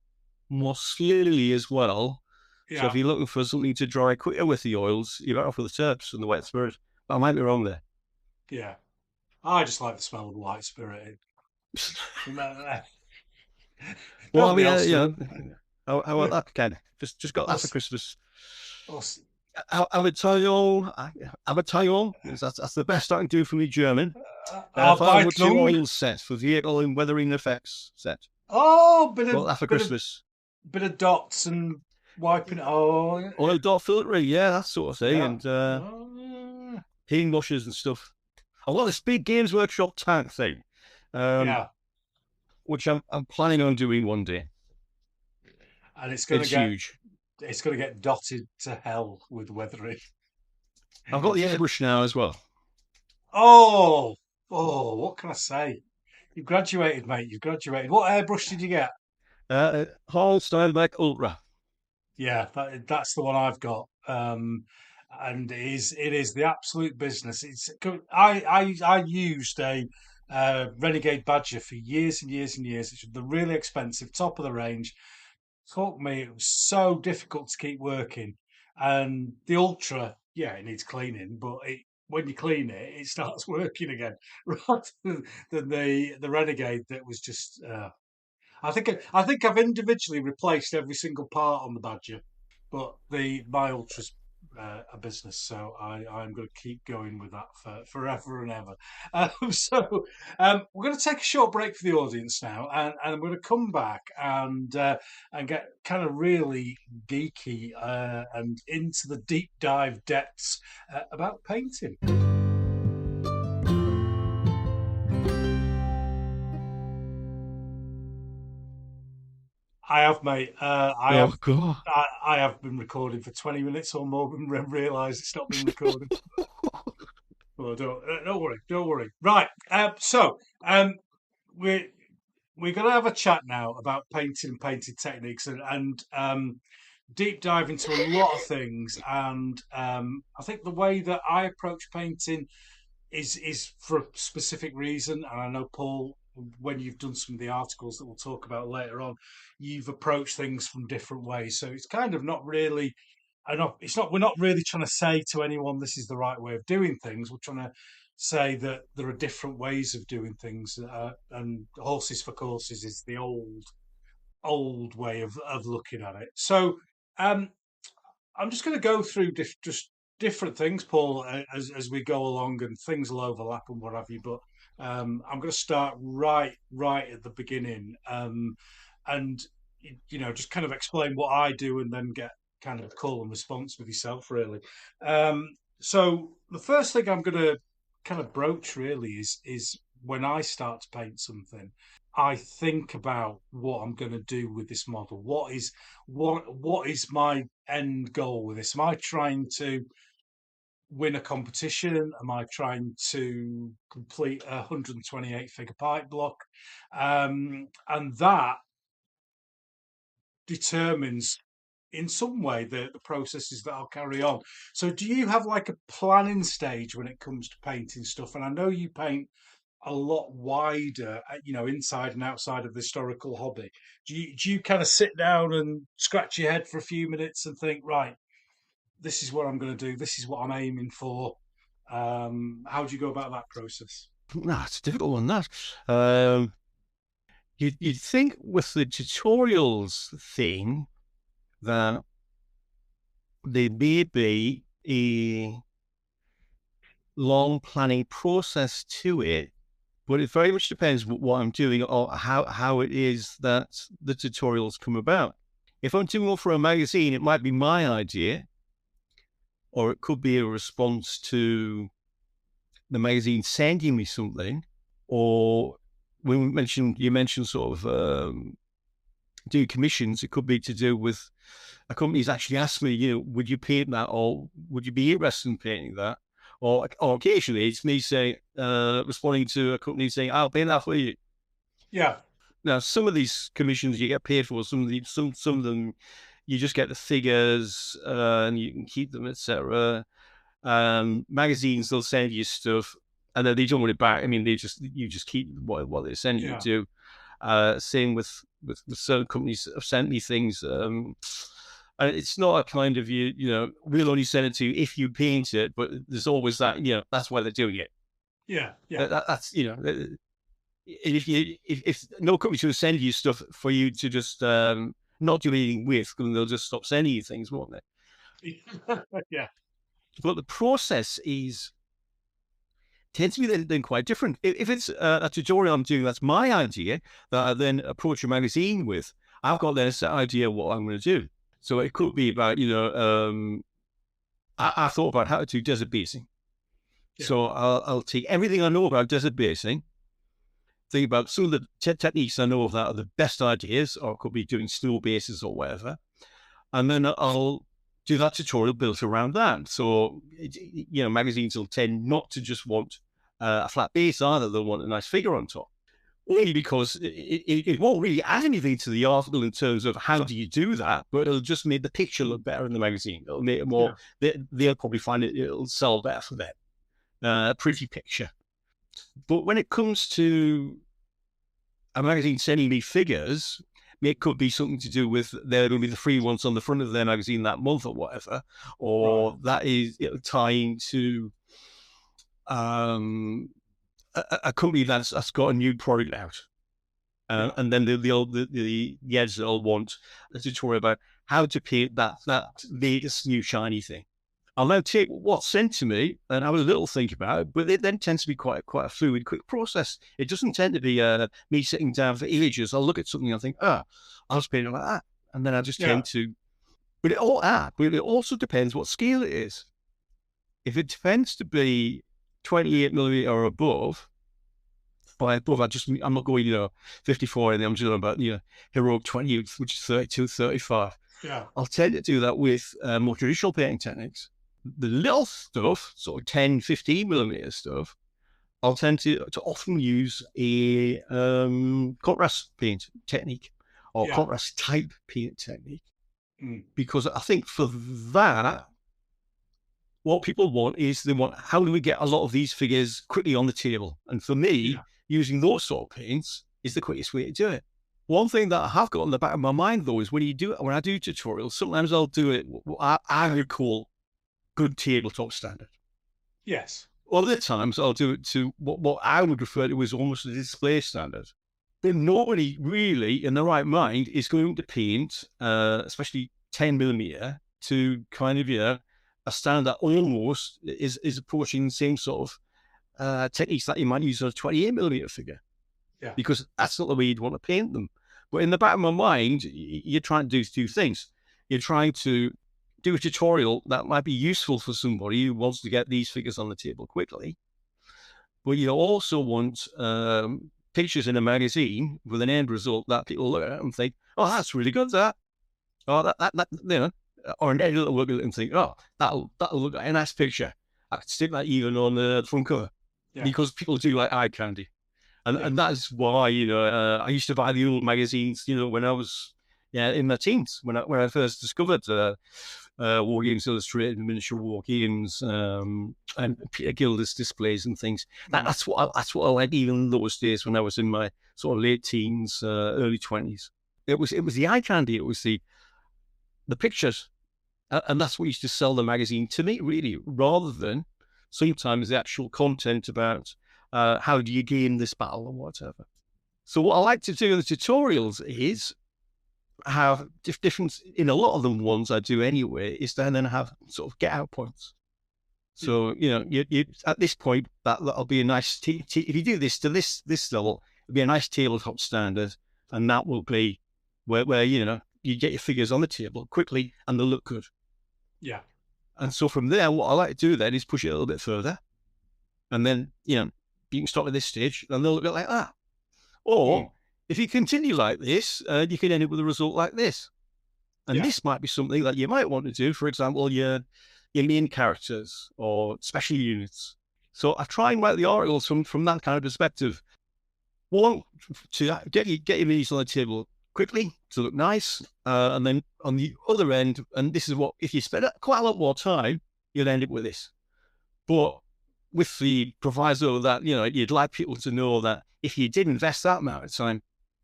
Speaker 2: more slowly as well. So if
Speaker 1: Yeah,
Speaker 2: you're looking for something to dry quicker with the oils, you're better off with the terps and the wet spirit. But I might be wrong there.
Speaker 1: yeah. I just like the smell of the white spirit.
Speaker 2: Well, I
Speaker 1: Nobody
Speaker 2: mean,
Speaker 1: else
Speaker 2: you
Speaker 1: does.
Speaker 2: know, how about that, Ken? Just got that for
Speaker 1: Us,
Speaker 2: Christmas.
Speaker 1: us.
Speaker 2: Avatayol. That's the best I can do for me German. Two
Speaker 1: Arbeitung.
Speaker 2: oil set for vehicle and weathering effects set.
Speaker 1: Oh,
Speaker 2: Got that for Christmas.
Speaker 1: bit of dots and wiping. Oh,
Speaker 2: Oil door filtering, yeah, that sort of thing,
Speaker 1: yeah.
Speaker 2: and
Speaker 1: Oh,
Speaker 2: heating washes and stuff. I've got this big Games Workshop tank thing, um,
Speaker 1: yeah.
Speaker 2: which I'm planning on doing one day.
Speaker 1: And
Speaker 2: It's huge.
Speaker 1: it's gonna get dotted to hell with weathering.
Speaker 2: I've got the airbrush now as well.
Speaker 1: Oh, what can I say? You've graduated, mate. You've graduated. What airbrush did you get?
Speaker 2: Hall Steinbeck Ultra.
Speaker 1: Yeah, that's the one I've got. And it is the absolute business. I used a Renegade Badger for years and years and years. It's the really expensive, top of the range. Took me. It was so difficult to keep working. And the Ultra, yeah, it needs cleaning, but when you clean it, it starts working again, rather than the Renegade that was just. I think I've individually replaced every single part on the Badger, but the my Ultra's a business, so I'm going to keep going with that for forever and ever. We're going to take a short break for the audience now, and I'm going to come back and get kind of really geeky and into the deep dive depths about painting. I have, mate.
Speaker 2: Oh god.
Speaker 1: I have been recording for 20 minutes or more and realised it's not been recording. Well, don't worry, don't worry. Right. We're we're going to have a chat now about painting and painting techniques and deep dive into a lot of things. And I think the way that I approach painting is for a specific reason. And I know, Paul, when you've done some of the articles that we'll talk about later on, you've approached things from different ways. So it's kind of not really. I know it's not. We're not really trying to say to anyone this is the right way of doing things. We're trying to say that there are different ways of doing things, and horses for courses is the old way of looking at it. So um, I'm just going to go through just different things, Paul, as we go along, and things will overlap and what have you. But I'm going to start right at the beginning, and just kind of explain what I do, and then get kind of call and response with yourself, really. So the first thing I'm going to kind of broach really is when I start to paint something, I think about what I'm going to do with this model. What is my end goal with this? Am I trying to win a competition? Am I trying to complete a 128 figure pipe block? And that determines in some way the processes that I'll carry on. So do you have like a planning stage when it comes to painting stuff? And I know you paint a lot wider, inside and outside of the historical hobby. Do you kind of sit down and scratch your head for a few minutes and think, right, this is what I'm going to do, this is what I'm aiming for? How do you go about that process?
Speaker 2: Nah, it's a difficult one, that. Um, you'd think with the tutorials thing that there may be a long planning process to it, but it very much depends what I'm doing or how it is that the tutorials come about. If I'm doing one for a magazine, it might be my idea, or it could be a response to the magazine sending me something, or when you mentioned sort of doing commissions, it could be to do with a company's actually asked me, would you paint that, or would you be interested in painting that? Or occasionally it's me saying, responding to a company saying, I'll paint that for you.
Speaker 1: Yeah,
Speaker 2: Now, some of these commissions you get paid for, some of them you just get the figures and you can keep them, etc. Magazines, they'll send you stuff and then they don't want it back. I mean, you just keep what they send you
Speaker 1: yeah,
Speaker 2: to. Same with certain companies that have sent me things. And it's not a kind of we'll only send it to you if you paint it, but there's always that, that's why they're doing it.
Speaker 1: yeah, yeah,
Speaker 2: That's if no company's going to send you stuff for you to just not do anything with, then they'll just stop sending you things, won't they?
Speaker 1: yeah,
Speaker 2: But the process tends to be then quite different. If it's a tutorial I'm doing, that's my idea that I then approach a magazine with. I've got then a set idea of what I'm going to do. So it could be about, I thought about how to do desert basing.
Speaker 1: yeah,
Speaker 2: So I'll take everything I know about desert basing, think about some of the techniques I know of that are the best ideas, or it could be doing snow bases or whatever. And then I'll do that tutorial built around that. So, magazines will tend not to just want a flat base either. They'll want a nice figure on top. Only because it won't really add anything to the article in terms of how do you do that, but it'll just make the picture look better in the magazine. It'll make it more,
Speaker 1: yeah,
Speaker 2: they'll probably find it'll sell better for them. A pretty picture. But when it comes to a magazine sending me figures, it could be something to do with they're going to be the free ones on the front of their magazine that month or whatever, or
Speaker 1: right,
Speaker 2: that is tying to a company that's got a new product out.
Speaker 1: yeah,
Speaker 2: And then the editor will want a tutorial about how to paint that latest new shiny thing. I'll now take what's sent to me and have a little think about it, but it then tends to be quite a fluid, quick process. It doesn't tend to be me sitting down for ages. I'll look at something and I think, I'll just paint it like that. And then I just
Speaker 1: yeah,
Speaker 2: tend to, but it also depends what scale it is. If it tends to be 28 millimeter or above, by above, I'm not going, 54, and I'm just about, heroic 20, which is 32, 35.
Speaker 1: yeah,
Speaker 2: I'll tend to do that with more traditional painting techniques. The little stuff, sort of 10, 15 millimeter stuff, I'll tend to often use a contrast paint technique or
Speaker 1: yeah,
Speaker 2: contrast type paint technique,
Speaker 1: mm,
Speaker 2: because I think for that, what people want is how do we get a lot of these figures quickly on the table? And for me,
Speaker 1: yeah,
Speaker 2: using those sort of paints is the quickest way to do it. One thing that I have got in the back of my mind though is when I do tutorials, sometimes I'll do it what I would call good tabletop standard.
Speaker 1: yes,
Speaker 2: Other times I'll do it to what I would refer to as almost a display standard. But nobody really in the right mind is going to paint, especially 10 millimeter, to kind of, a standard that almost is approaching the same sort of techniques that you might use on a 28 millimeter figure,
Speaker 1: yeah,
Speaker 2: because that's not the way you'd want to paint them. But in the back of my mind, you're trying to do two things. You're trying to do a tutorial that might be useful for somebody who wants to get these figures on the table quickly. But you also want pictures in a magazine with an end result that people look at and think, oh, that's really good, that. Oh, that you know, or an editor will look at it and think, oh, that'll look like a nice picture. I could stick that even on the front cover
Speaker 1: Yeah.
Speaker 2: because people do like eye candy.
Speaker 1: Yeah.
Speaker 2: And that's why, I used to buy the old magazines, when I was in my teens, when I first discovered Wargames Illustrated and Miniature War Games, and Peter Gilda's displays and things.
Speaker 1: Mm.
Speaker 2: That's what I liked even in those days when I was in my sort of late teens, early 20s. It was the eye candy, it was the pictures, and that's what used to sell the magazine to me, really, rather than sometimes the actual content about how do you game this battle or whatever. So what I like to do in the tutorials is have different, in a lot of the ones I do anyway, is to then have sort of get out points. So, you at this point, that'll be a nice, if you do this to this level, it'll be a nice tabletop standard, and that will be where you get your figures on the table quickly and they'll look good.
Speaker 1: Yeah.
Speaker 2: And so from there, what I like to do then is push it a little bit further. And then, you can start at this stage and they'll look like that. Or if you continue like this, you can end up with a result like this. And this might be something that you might want to do, for example, your main characters or special units. So I try and write the articles from that kind of perspective. One, to get your minis on the table quickly to look nice, and then on the other end, and this is what, if you spend quite a lot more time, you'll end up with this. But with the proviso that, you'd like people to know that if you did invest that amount of time,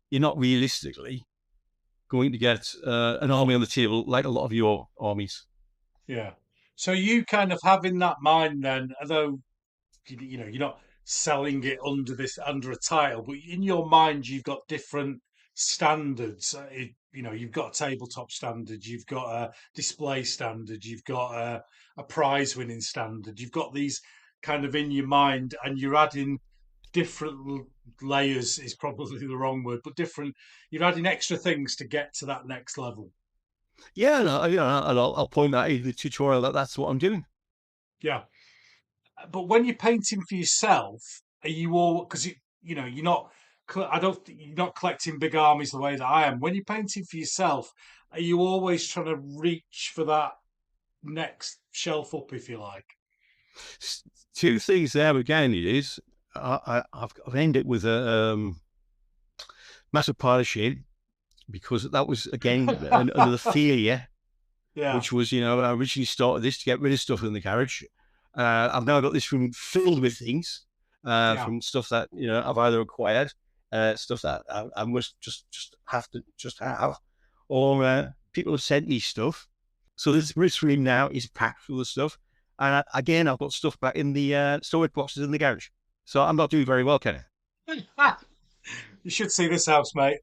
Speaker 2: you're not realistically going to get an army on the table like a lot of your armies.
Speaker 1: Yeah. So you kind of have in that mind then, although you're not selling it under a title, but in your mind you've got different standards. You've got a tabletop standard, you've got a display standard, you've got a prize winning standard. You've got these kind of in your mind, and you're adding different layers is probably the wrong word, but different. You're adding extra things to get to that next level.
Speaker 2: Yeah, and I'll point out in the tutorial that that's what I'm doing.
Speaker 1: Yeah. But when you're painting for yourself, are you all because you're not. I don't. You're not collecting big armies the way that I am. When you're painting for yourself, are you always trying to reach for that next shelf up, if you like?
Speaker 2: Two things there again is I've ended with a massive pile of shit because that was again another failure.
Speaker 1: Yeah.
Speaker 2: Which was, I originally started this to get rid of stuff in the garage. I've now got this room filled with things from stuff that I've either acquired, stuff that I must just have to have, or people have sent me stuff. So this room now is packed full of stuff, and again I've got stuff back in the storage boxes in the garage. So I'm not doing very well, Kenny.
Speaker 1: You should see this house, mate.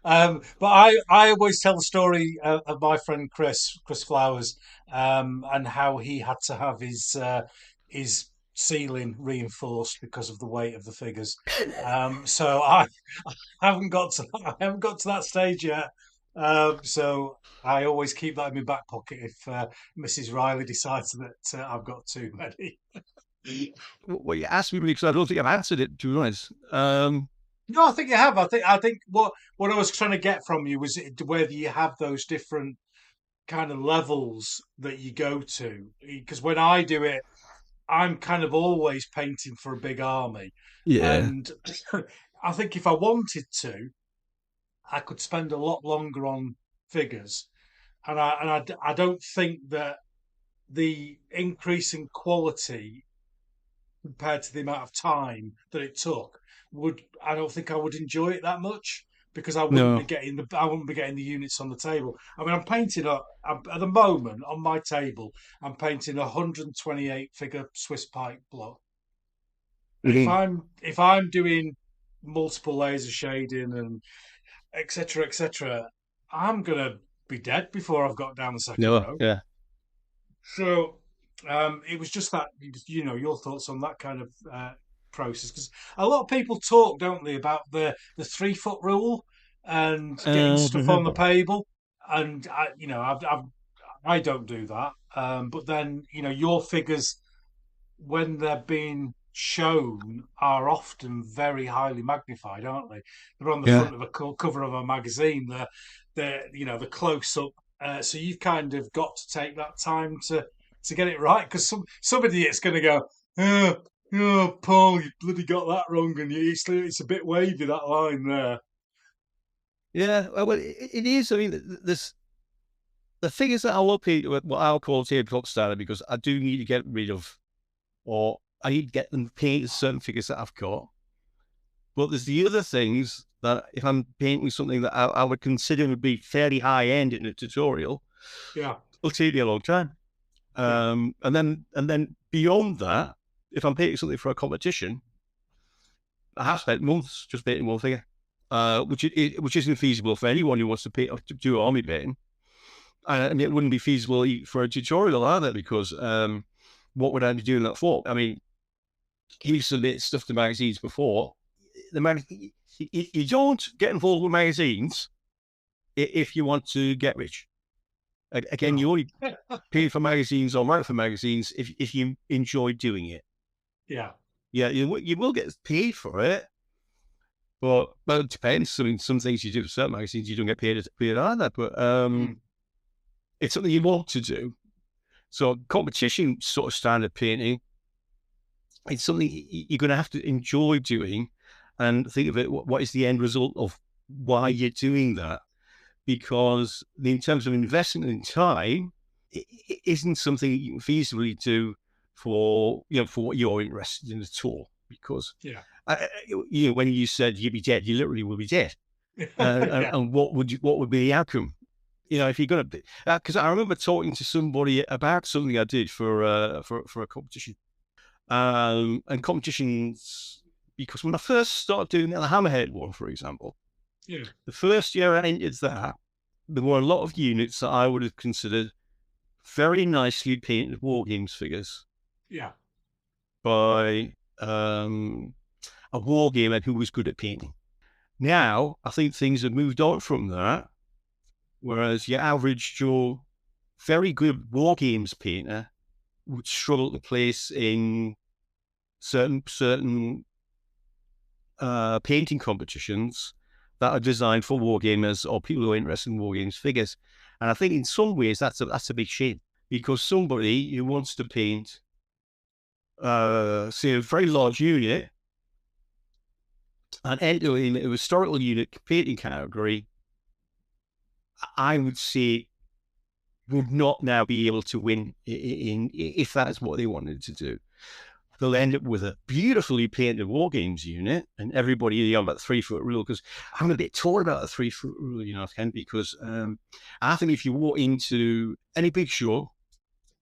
Speaker 1: But I always tell the story of my friend Chris Flowers, and how he had to have his ceiling reinforced because of the weight of the figures. So I haven't got to that stage yet. So I always keep that in my back pocket if Mrs. Riley decides that I've got too many.
Speaker 2: Well, you asked me because I don't think I've answered it, to be honest.
Speaker 1: No, I think you have. I think what I was trying to get from you was whether you have those different kind of levels that you go to. Because when I do it, I'm kind of always painting for a big army,
Speaker 2: Yeah.
Speaker 1: and I think if I wanted to, I could spend a lot longer on figures, and I don't think that the increase in quality compared to the amount of time that it took would I don't think I would enjoy it that much because
Speaker 2: No.
Speaker 1: I wouldn't be getting the units on the table. I mean, at the moment on my table, I'm painting a 128 figure Swiss pike block. And if
Speaker 2: Mhm.
Speaker 1: I'm doing multiple layers of shading and etc., I'm gonna be dead before I've got down the second
Speaker 2: No.
Speaker 1: row.
Speaker 2: Yeah.
Speaker 1: So it was just that, your thoughts on that kind of process, because a lot of people talk, don't they, about the 3 foot rule and getting stuff on the
Speaker 2: Mhm.
Speaker 1: table. And I I don't do that. But then, your figures, when they're being shown, are often very highly magnified, aren't they? They're on the
Speaker 2: Yeah.
Speaker 1: front of a cover of a magazine. The close up. So you've kind of got to take that time to get it right, because some idiot's going to go, oh, oh, Paul, you bloody got that wrong, and it's a bit wavy, that line there.
Speaker 2: Yeah, well, it is. I mean, there's the thing is that I'll update what I'll call tabletop standard because I do need to get rid of, or I need to get them painted certain figures that I've got. But there's the other things that if I'm painting something that I would consider would be fairly high end in a tutorial,
Speaker 1: Yeah,
Speaker 2: it'll take me a long time.
Speaker 1: yeah,
Speaker 2: And then beyond that, if I'm painting something for a competition, I have spent months just painting one figure, which isn't feasible for anyone who wants to paint to do army painting. And it wouldn't be feasible for a tutorial either because what would I be doing that for? I mean, you submit stuff to magazines before. You don't get involved with magazines if you want to get rich. Again,
Speaker 1: no,
Speaker 2: you only pay for magazines or write for magazines if you enjoy doing it.
Speaker 1: yeah,
Speaker 2: Yeah, you will get paid for it, but well, it depends. I mean, some things you do for certain magazines you don't get paid either. But
Speaker 1: mm,
Speaker 2: it's something you want to do. So competition sort of standard painting, it's something you're going to have to enjoy doing and think of it, what is the end result of why you're doing that? Because in terms of investment in time, it isn't something you can feasibly do for what you're interested in at all. Because
Speaker 1: yeah,
Speaker 2: when you said you'd be dead, you literally will be dead.
Speaker 1: yeah,
Speaker 2: And what would be the outcome? If you're going to, because I remember talking to somebody about something I did for a competition, and competitions. Because when I first started doing the Hammerhead one, for example,
Speaker 1: yeah,
Speaker 2: the first year I entered that, there were a lot of units that I would have considered very nicely painted Wargames figures
Speaker 1: yeah,
Speaker 2: by a Wargamer who was good at painting. Now, I think things have moved on from that, whereas your average Joe, very good Wargames painter, would struggle to place in certain painting competitions that are designed for wargamers or people who are interested in wargames figures. And I think in some ways that's a big shame because somebody who wants to paint, say, a very large unit and enter in a historical unit painting category, I would say would not now be able to win if that is what they wanted to do. They'll end up with a beautifully painted Wargames unit, and everybody on about the 3-foot rule, because I'm a bit torn about the 3-foot rule, Ken, because I think if you walk into any big show,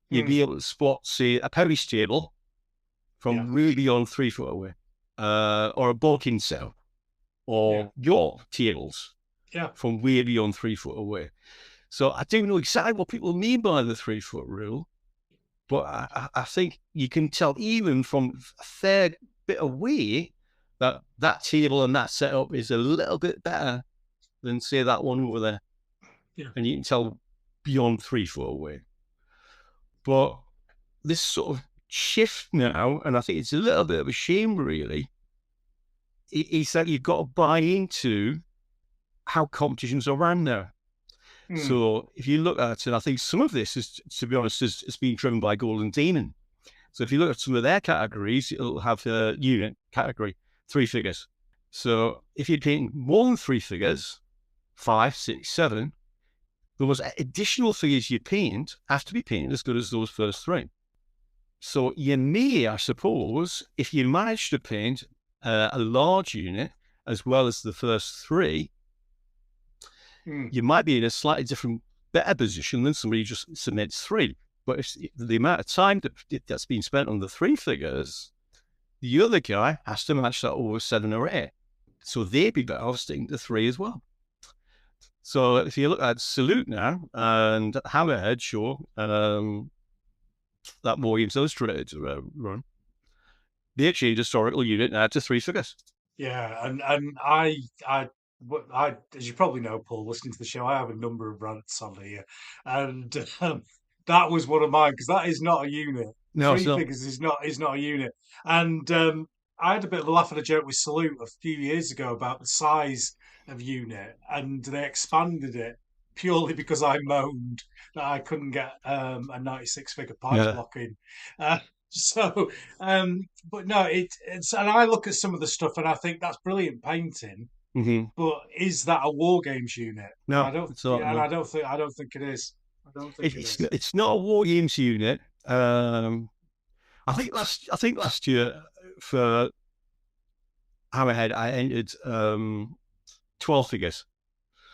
Speaker 2: you'd
Speaker 1: mm,
Speaker 2: be able to spot, say, a Parish table
Speaker 1: yeah,
Speaker 2: from really beyond 3 foot away, or a bulking cell,
Speaker 1: yeah,
Speaker 2: or your tables
Speaker 1: yeah,
Speaker 2: from way beyond 3 foot away. So I do know exactly what people mean by the 3-foot rule. But I think you can tell even from a fair bit away that table and that setup is a little bit better than, say, that one over there.
Speaker 1: yeah,
Speaker 2: And you can tell beyond 3 foot away. But this sort of shift now, and I think it's a little bit of a shame, really, is that you've got to buy into how competitions are run now.
Speaker 1: mm,
Speaker 2: So if you look at it, I think some of this is, to be honest, is being driven by Golden Demon. So if you look at some of their categories, it'll have a unit category, 3 figures. So if you're painting more than 3 figures, 5, 6, 7, those additional figures you paint have to be painted as good as those first 3. So you may, I suppose, if you manage to paint a large unit as well as the first 3,
Speaker 1: mm,
Speaker 2: you might be in a slightly different, better position than somebody who just submits 3. But if the amount of time that's been spent on the 3 figures, the other guy has to match that over 7 or 8. So they'd be better off sticking to 3 as well. So if you look at Salute now and Hammerhead, sure, that Wargames Illustrated run, they changed historical unit now to 3 figures.
Speaker 1: yeah. And I but as you probably know, Paul, listening to the show, I have a number of rants on here, and that was one of mine because that is not a unit.
Speaker 2: No, it's
Speaker 1: Three
Speaker 2: not.
Speaker 1: figures is not a unit, and I had a bit of a laugh and a joke with Salute a few years ago about the size of unit, and they expanded it purely because I moaned that I couldn't get a 96 figure pipes
Speaker 2: Yeah.
Speaker 1: block in. Uh, so, but no, it's and I look at some of the stuff and I think that's brilliant painting,
Speaker 2: Hmm.
Speaker 1: but is that a war games unit? And I
Speaker 2: No,
Speaker 1: don't,
Speaker 2: it's not.
Speaker 1: yeah, and
Speaker 2: No,
Speaker 1: I don't think it is. I don't think it is.
Speaker 2: it's not a war games unit. I think last year for Hammerhead I entered 12 figures,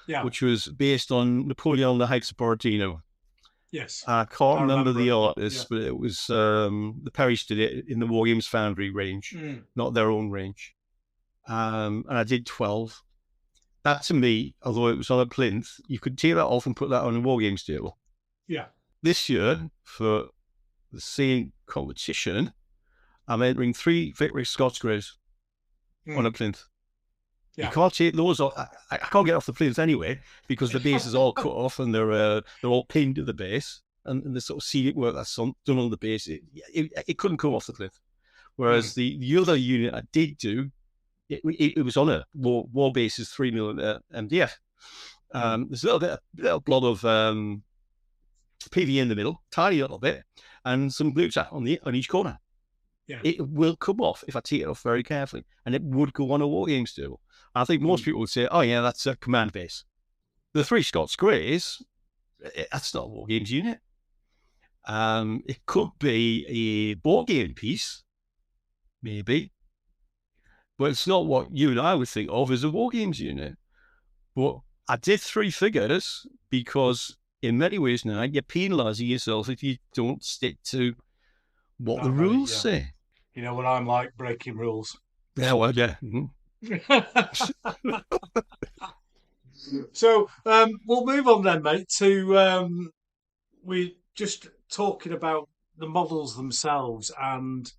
Speaker 1: Yeah.
Speaker 2: which was based on Napoleon the Heights of Borodino.
Speaker 1: Yes.
Speaker 2: I can't
Speaker 1: I
Speaker 2: remember
Speaker 1: remember
Speaker 2: the
Speaker 1: it.
Speaker 2: artist,
Speaker 1: Yeah.
Speaker 2: but it was the Perrys did it in the Wargames Foundry range,
Speaker 1: Mm.
Speaker 2: not their own range. And I did 12. That to me, although it was on a plinth, you could take that off and put that on a Wargames table.
Speaker 1: Yeah.
Speaker 2: This year, for the same competition, I'm entering 3 Victory Scots Greys on a
Speaker 1: Mm.
Speaker 2: plinth. You
Speaker 1: Yeah.
Speaker 2: can't take those off. I can't get off the plinth anyway because the base is all cut off and they're all pinned to the base, and the sort of seating work that's done on the base, it couldn't come off the plinth. Whereas
Speaker 1: Mm.
Speaker 2: the other unit I did do, it was on a war base's 3mm MDF.
Speaker 1: Mm.
Speaker 2: There's a little blob of PV in the middle, tiny little bit, and some blue tack on each corner.
Speaker 1: Yeah.
Speaker 2: It will come off if I take it off very carefully, and it would go on a war games table. I think most people would say, "Oh yeah, that's a command base." The 3 Scots Greys, that's not a war games unit. It could be a board game piece, maybe, but it's not what you and I would think of as a war games unit. But I did 3 figures because, in many ways now, you're penalising yourself if you don't stick to what the
Speaker 1: That very,
Speaker 2: rules
Speaker 1: yeah.
Speaker 2: say.
Speaker 1: You know what I'm like breaking rules.
Speaker 2: Yeah, well, yeah. Mm-hmm.
Speaker 1: So we'll move on then, mate, to we just talking about the models themselves, and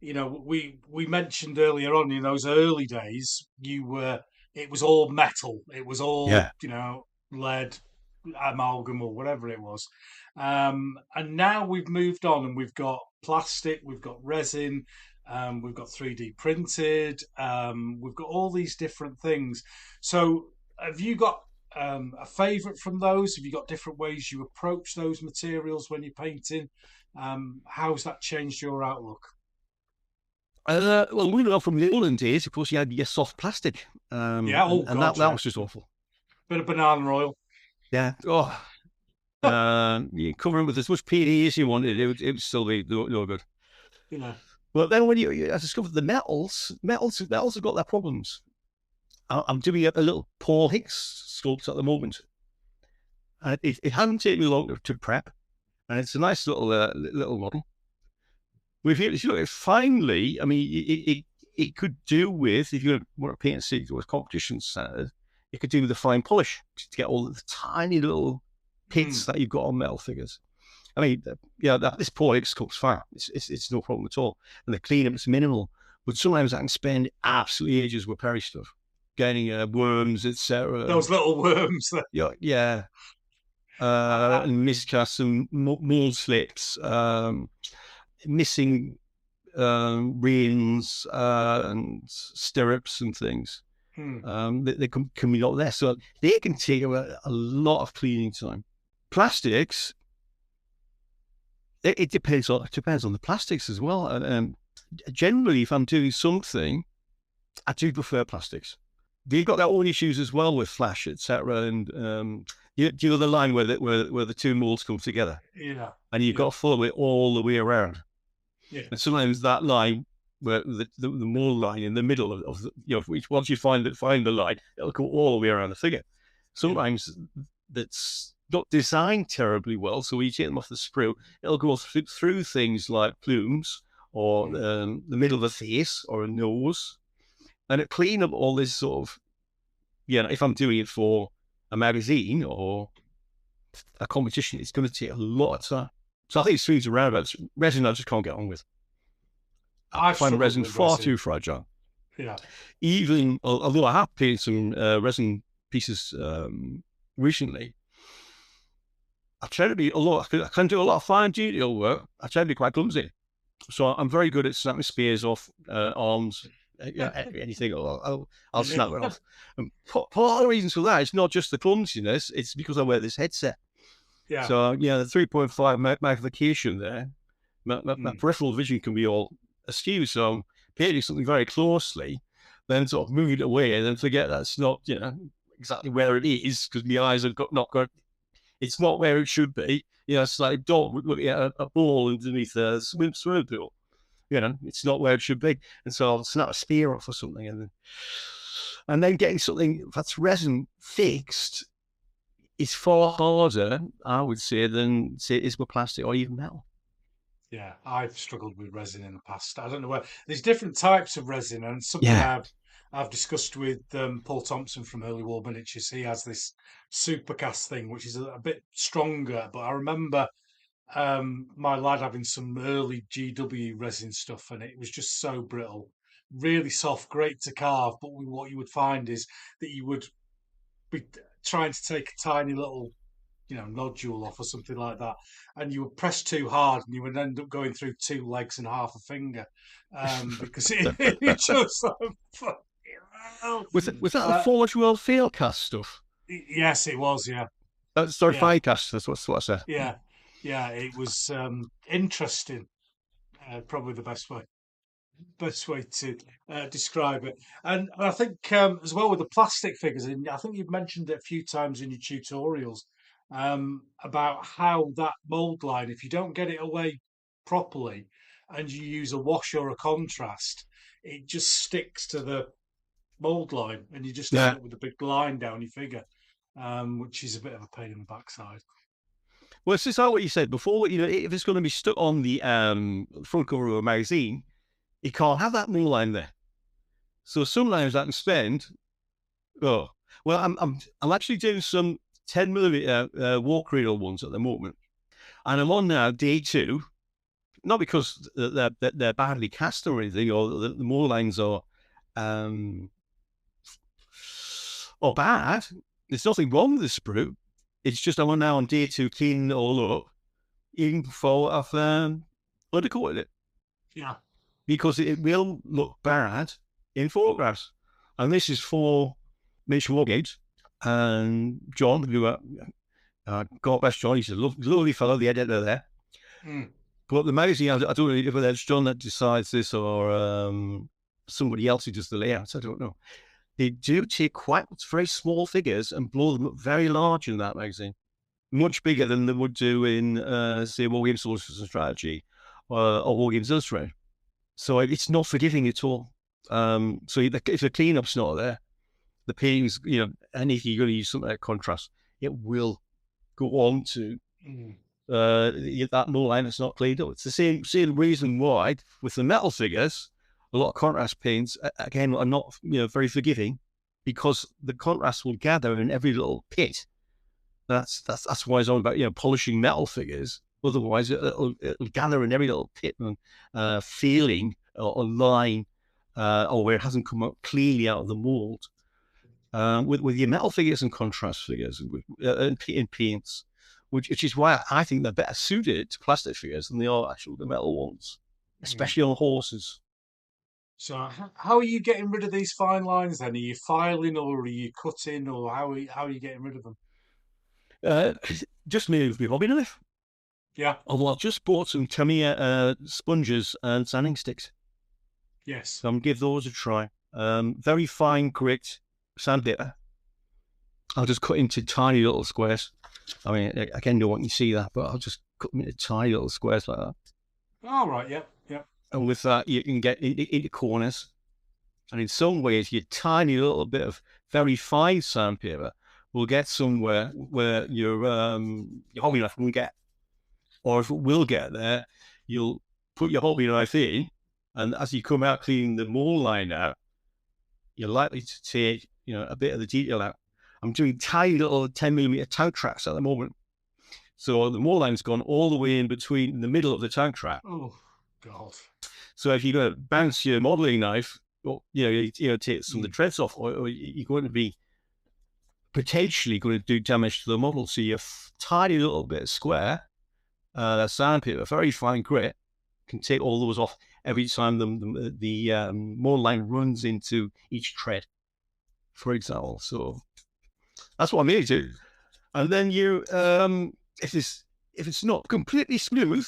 Speaker 1: we mentioned earlier on in those early days, it was all metal, it was all
Speaker 2: Yeah.
Speaker 1: lead, amalgam, or whatever it was, and now we've moved on and we've got plastic, we've got resin, we've got 3D printed, we've got all these different things. So have you got a favourite from those? Have you got different ways you approach those materials when you're painting? How's that changed your outlook?
Speaker 2: Well, we know from the olden days, of course, you had your soft plastic,
Speaker 1: Yeah, oh
Speaker 2: and
Speaker 1: God,
Speaker 2: that
Speaker 1: yeah.
Speaker 2: was just awful.
Speaker 1: Bit of banana oil.
Speaker 2: Yeah. Oh, you cover it with as much PE as you wanted, it would still be no good.
Speaker 1: Yeah.
Speaker 2: But then when I discovered the metals have got their problems. I'm doing a little Paul Hicks sculpt at the moment, and it hasn't taken me long to prep, and it's a nice little model. We've finally, I mean, it could do with, if you want to paint a city with competition centered, it could do with the fine polish to get all the tiny little pits that you've got on metal figures. I mean, this Paul Hicks sculpt's fine. It's no problem at all, and the cleanup's minimal. But sometimes I can spend absolutely ages with Perry stuff, getting worms, etc.
Speaker 1: Those little worms.
Speaker 2: Yeah. And miscasts and mold slips, missing reins and stirrups and things. They can be not there, so they can take a lot of cleaning time. Plastics, it depends on the plastics as well. And generally, if I'm doing something, I do prefer plastics. They've got their own issues as well with flash, etc. And you know the line where the two molds come together.
Speaker 1: Yeah.
Speaker 2: And you've got to follow it all the way around.
Speaker 1: Yeah.
Speaker 2: And sometimes that line, where the mold line in the middle of once you find the line, it'll go all the way around the figure. Sometimes that's not designed terribly well, so when you take them off the sprue, it'll go through things like plumes or the middle of a face or a nose, and it clean up all this sort of, if I'm doing it for a magazine or a competition, it's going to take a lot of time. So I think it's swings around, but resin I just can't get on with. I find resin far too fragile.
Speaker 1: Yeah.
Speaker 2: Even although I have painted some resin pieces recently, I try to be I can do a lot of fine detail work. I try to be quite clumsy. So I'm very good at snapping spears off arms, anything. I'll snap it off. And part of the reasons for that is not just the clumsiness; it's because I wear this headset.
Speaker 1: Yeah.
Speaker 2: So the 3.5 magnification there, my
Speaker 1: Mm.
Speaker 2: peripheral vision can be all askew. So I'm painting something very closely, then sort of move it away, and then forget that's not exactly where it is because my eyes have not got. It's not where it should be. It's like a dog looking at a ball underneath a swimming pool. It's not where it should be. And so I'll snap a spear off or something, and then getting something that's resin fixed is far harder, I would say, than say it is with plastic or even metal.
Speaker 1: Yeah, I've struggled with resin in the past. I don't know where there's different types of resin, and something
Speaker 2: Yeah,
Speaker 1: I've discussed with Paul Thompson from Early War Miniatures. He has this supercast thing, which is a bit stronger. But I remember my lad having some early GW resin stuff, and it was just so brittle, really soft, great to carve. But what you would find is that you would be trying to take a tiny little nodule off or something like that, and you would press too hard, and you would end up going through two legs and half a finger, because it just like, fucking hell.
Speaker 2: was that the
Speaker 1: Uh,
Speaker 2: Forge World Fieldcast stuff?
Speaker 1: yes, it was. Yeah,
Speaker 2: Sorry,
Speaker 1: yeah,
Speaker 2: Firecast. That's what I said.
Speaker 1: yeah, yeah. It was interesting. Probably the best way to describe it. And I think as well with the plastic figures, and I think you've mentioned it a few times in your tutorials about how that mold line, if you don't get it away properly and you use a wash or a contrast, it just sticks to the mold line and you just end
Speaker 2: Yeah.
Speaker 1: up with a big line down your figure, which is a bit of a pain in the backside.
Speaker 2: Well, it's just like what you said before. If it's going to be stuck on the front cover of a magazine, you can't have that new line there. So sometimes I can spend. Oh, well, I'm actually doing some 10mm war cradle ones at the moment, and I'm on now day 2. Not because they're badly cast or anything, or the mold lines are um, or bad. There's nothing wrong with the sprue. It's just I'm now on day 2 cleaning it all up, even before I've undercoated it,
Speaker 1: Yeah.
Speaker 2: because it will look bad in photographs. And this is for Mitch Wargames and John, who God bless John, he's a lovely fellow, the editor there.
Speaker 1: Mm.
Speaker 2: But the magazine, I don't know if it's John that decides this or somebody else who does the layouts. I don't know. They do take quite very small figures and blow them up very large in that magazine, much bigger than they would do in, say, Wargames Solutions and Strategy or Wargames Illustrated. So it's not forgiving at all. So if the cleanup's not there, the paintings, and if you're going to use something like contrast, it will go on to
Speaker 1: Mm.
Speaker 2: that null line that's not cleaned up. It's the same reason why with the metal figures, a lot of contrast paints again are not very forgiving, because the contrast will gather in every little pit. That's why it's all about polishing metal figures. Otherwise, it'll gather in every little pit and feeling or line or where it hasn't come out cleanly out of the mold. With your metal figures and contrast figures in paints, which is why I think they're better suited to plastic figures than they are actually the metal ones,
Speaker 1: Mm.
Speaker 2: especially on horses.
Speaker 1: So how are you getting rid of these fine lines then? Are you filing or are you cutting or how are you getting rid of them?
Speaker 2: Uh, just move my hobby knife.
Speaker 1: Yeah.
Speaker 2: Although I've just bought some Tamiya sponges and sanding sticks.
Speaker 1: Yes.
Speaker 2: So I'm going to give those a try. Very fine grit sandpaper. I'll just cut into tiny little squares. I mean, again, don't want you to see that, but I'll just cut them into tiny little squares like that.
Speaker 1: All right. Yep. Yep.
Speaker 2: And with that, you can get into corners. And in some ways, your tiny little bit of very fine sandpaper will get somewhere where your hobby knife won't get. Or if it will get there, you'll put your hobby knife in, and as you come out cleaning the mold line out, you're likely to take a bit of the detail out. I'm doing tiny little 10mm tank tracks at the moment. So the mold line's gone all the way in between the middle of the tank track.
Speaker 1: Oh God.
Speaker 2: So if you're going to bounce your modeling knife or take some of the
Speaker 1: Mm.
Speaker 2: treads off, or you're going to be potentially going to do damage to the model. So your tiny little bit of square sandpaper, very fine grit, can take all those off every time the mold line runs into each tread, for example. So that's what I'm here to. And then if it's not completely smooth,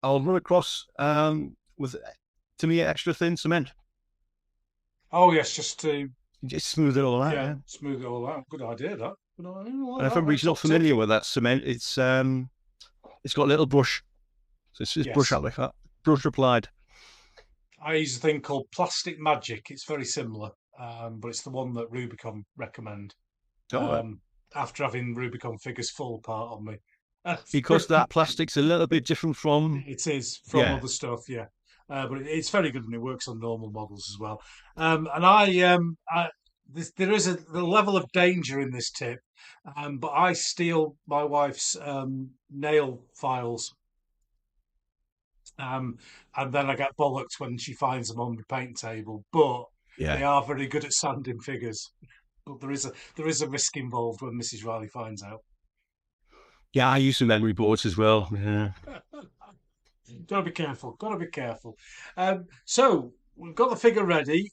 Speaker 2: I'll run across with, to me, extra thin cement.
Speaker 1: Oh yes, just to
Speaker 2: Just smooth it all out,
Speaker 1: yeah,
Speaker 2: yeah.
Speaker 1: smooth it all out. Good idea, that. Good idea. Well,
Speaker 2: And if everybody's not
Speaker 1: top tip.
Speaker 2: familiar with that cement, it's got a little brush. So it's just brush
Speaker 1: Yes,
Speaker 2: out like that. Brush applied.
Speaker 1: I use a thing called Plastic Magic. It's very similar, but it's the one that Rubicon recommend.
Speaker 2: All right.
Speaker 1: Um, After having Rubicon figures fall apart on me,
Speaker 2: Because that plastic's a little bit different from,
Speaker 1: it is from
Speaker 2: yeah.
Speaker 1: other stuff, yeah. But it's very good and it works on normal models as well. There is the level of danger in this tip, but I steal my wife's nail files, um, and then I get bollocked when she finds them on the paint table. But
Speaker 2: Yeah.
Speaker 1: they are very good at sanding figures. But there is a risk involved when Mrs. Riley finds out.
Speaker 2: Yeah, I use some memory boards as well. Yeah.
Speaker 1: Gotta be careful. Gotta be careful. So we've got the figure ready.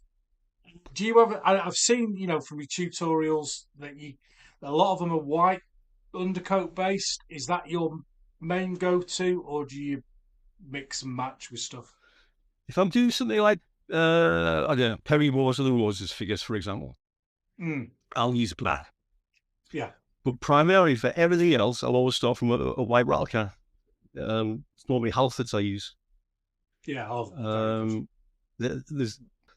Speaker 1: Do you ever? I've seen, from your tutorials that a lot of them are white undercoat based. Is that your main go-to, or do you mix and match with stuff?
Speaker 2: If I'm doing something like, I don't know, Perry Wars of the Roses figures, for example,
Speaker 1: Mm,
Speaker 2: I'll use black.
Speaker 1: yeah,
Speaker 2: But primarily for everything else, I'll always start from a white rattle can. It's normally Halfords I use.
Speaker 1: yeah. Oh, very good.
Speaker 2: Um,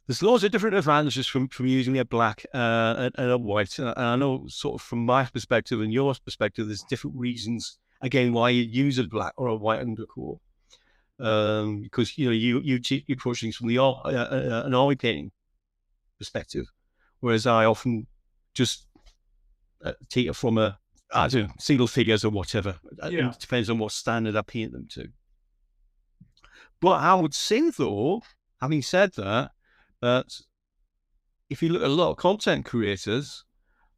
Speaker 2: there's lots of different advantages from using a black and a white. And I know, sort of from my perspective and yours perspective, there's different reasons again why you use a black or a white undercoat. Because you approach things from an oil painting perspective, whereas I often just take it from I don't know, single figures or whatever.
Speaker 1: Yeah,
Speaker 2: It depends on what standard I paint them to. But I would say, though, having said that, that if you look at a lot of content creators,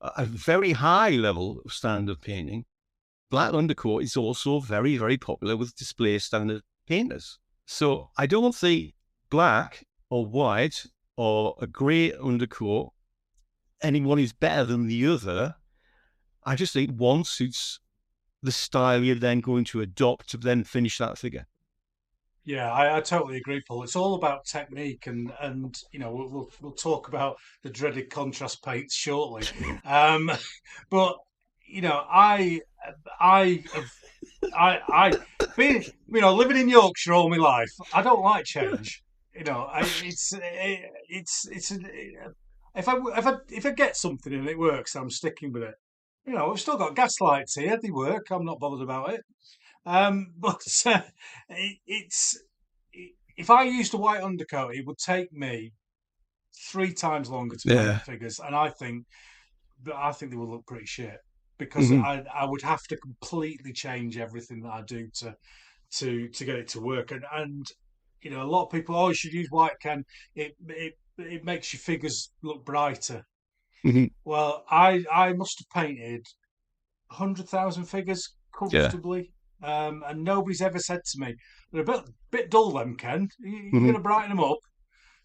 Speaker 2: a very high level of standard painting, black undercoat is also very, very popular with display standard painters. So I don't think black or white or a grey undercoat, anyone is better than the other. I just think one suits the style you're then going to adopt to then finish that figure.
Speaker 1: yeah. I totally agree, Paul. It's all about technique, and we'll talk about the dreaded contrast paints shortly. Um, but I have I been living in Yorkshire all my life. I don't like change. If I get something and it works, I'm sticking with it. We've still got gas lights here. They work. I'm not bothered about it. But it's if I used a white undercoat, it would take me 3 times longer to paint the
Speaker 2: Yeah.
Speaker 1: figures, and I think they would look pretty shit because
Speaker 2: Mm-hmm.
Speaker 1: I would have to completely change everything that I do to get it to work. And a lot of people, oh, you should use white can. It makes your figures look brighter.
Speaker 2: Mm-hmm.
Speaker 1: Well, I must have painted 100,000 figures
Speaker 2: Yeah.
Speaker 1: comfortably, and nobody's ever said to me, "They're a bit dull, them, Ken. You're
Speaker 2: Mm-hmm.
Speaker 1: going to brighten them up."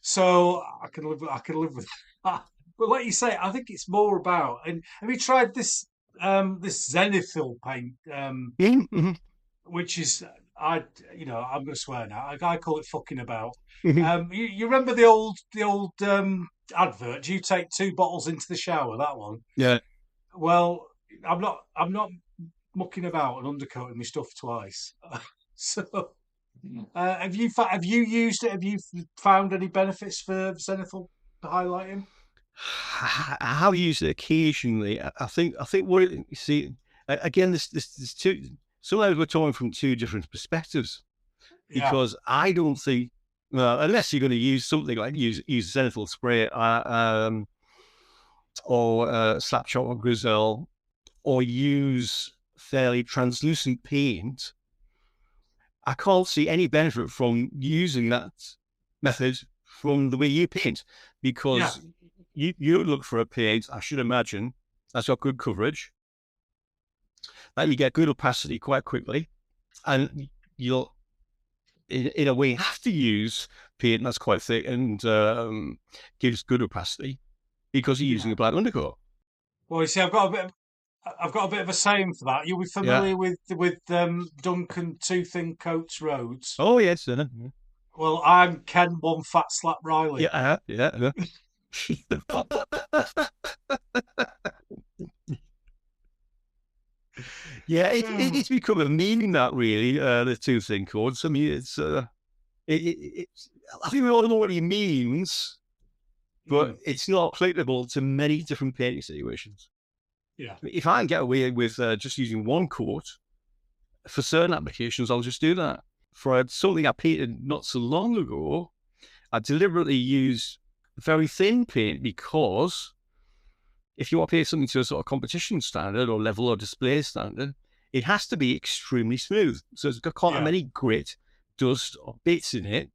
Speaker 1: So I can live with that. But like you say, I think it's more about. And have you tried this zenithal paint,
Speaker 2: Mm-hmm.
Speaker 1: which is I'm going to swear now. I call it fucking about.
Speaker 2: Mm-hmm.
Speaker 1: You remember the old advert? Do you take 2 bottles into the shower? That one.
Speaker 2: Yeah.
Speaker 1: Well, I'm not mucking about and undercoating my stuff twice. So, have you used it? Have you found any benefits for Zenithal highlighting?
Speaker 2: I have used it occasionally. I think what you see, again, this two. Sometimes we're talking from two different perspectives,
Speaker 1: Yeah,
Speaker 2: because I don't think, unless you're going to use something like use zenithal spray, or slap shot or grizzle, or use fairly translucent paint, I can't see any benefit from using that method from the way you paint,
Speaker 1: Yeah.
Speaker 2: because you look for a paint, I should imagine, that's got good coverage, that you get good opacity quite quickly, and you'll, in a way, have to use paint that's quite thick and gives good opacity because you're using
Speaker 1: Yeah.
Speaker 2: a black undercoat.
Speaker 1: Well, you see, I've got a bit of a saying for that. You'll be
Speaker 2: Yeah.
Speaker 1: familiar with Duncan Two Thin Coats Roads.
Speaker 2: Oh yes.
Speaker 1: Well, I'm Ken One Fat Slap Riley.
Speaker 2: Yeah. Yeah. Yeah, it's become a meaning, that really, the two thing chords. I mean, it's, I think we all know what he means, but
Speaker 1: Mm,
Speaker 2: it's not applicable to many different painting situations.
Speaker 1: yeah.
Speaker 2: If I can get away with just using one coat for certain applications, I'll just do that. For something I painted not so long ago, I deliberately used very thin paint because if you want to paint something to a sort of competition standard or level or display standard, it has to be extremely smooth. So it's got quite a
Speaker 1: Yeah.
Speaker 2: many grit, dust, or bits in it.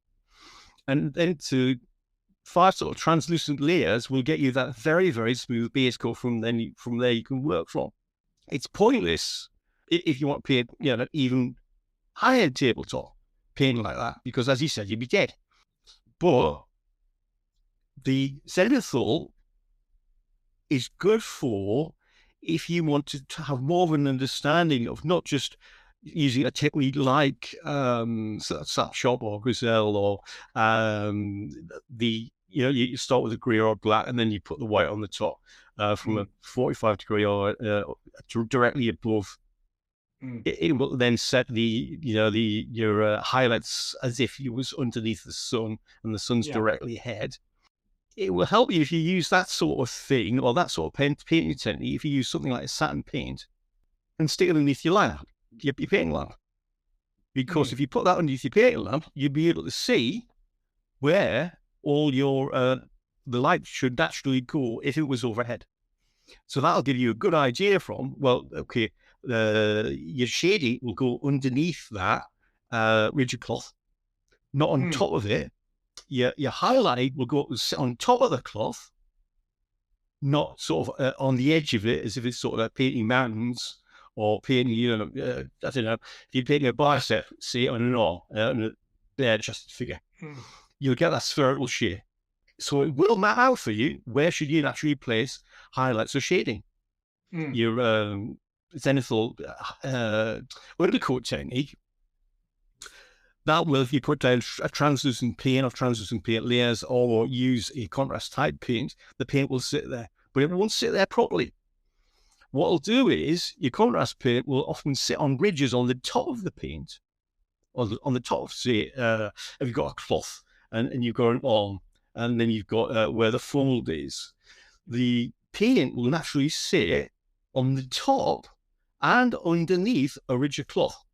Speaker 2: And then to 5 sort of translucent layers will get you that very, very smooth base coat. From there you can work from. It's pointless if you want to paint, even high-end tabletop painting like that, because as you said, you'd be dead. But the zenithal is good for if you want to have more of an understanding of not just using a technique like Sap Shop or Griselle, or you start with a grey or black and then you put the white on the top from a
Speaker 1: Mm,
Speaker 2: 45 degree or directly above.
Speaker 1: mm,
Speaker 2: It will then set your highlights as if you was underneath the sun and the sun's
Speaker 1: yeah.
Speaker 2: directly ahead. It will help you if you use that sort of thing, or that sort of painting technique. If you use something like a satin paint and stick it underneath your lamp, your painting lamp, because
Speaker 1: Mm,
Speaker 2: if you put that underneath your painting lamp, you'll be able to see where all your the light should naturally go if it was overhead. So that'll give you a good idea from, well, okay, your shading will go underneath that rigid cloth, not on
Speaker 1: mm,
Speaker 2: top of it. Your highlight will go sit on top of the cloth, not sort of on the edge of it, as if it's sort of like painting mountains or painting, I don't know, if you're painting a bicep, see, on an arm, bare chested figure,
Speaker 1: mm,
Speaker 2: you'll get that spherical shape. So it will map out for you where should you naturally place highlights or shading.
Speaker 1: mm,
Speaker 2: Your zenithal undercoat technique, that will, if you put down a translucent paint or translucent paint layers or use a contrast type paint, the paint will sit there, but it won't sit there properly. What it'll do is your contrast paint will often sit on ridges on the top of the paint, on the top, say, if you've got a cloth and you've got an arm, and then you've got where the fold is, the paint will naturally sit on the top and underneath a rigid cloth.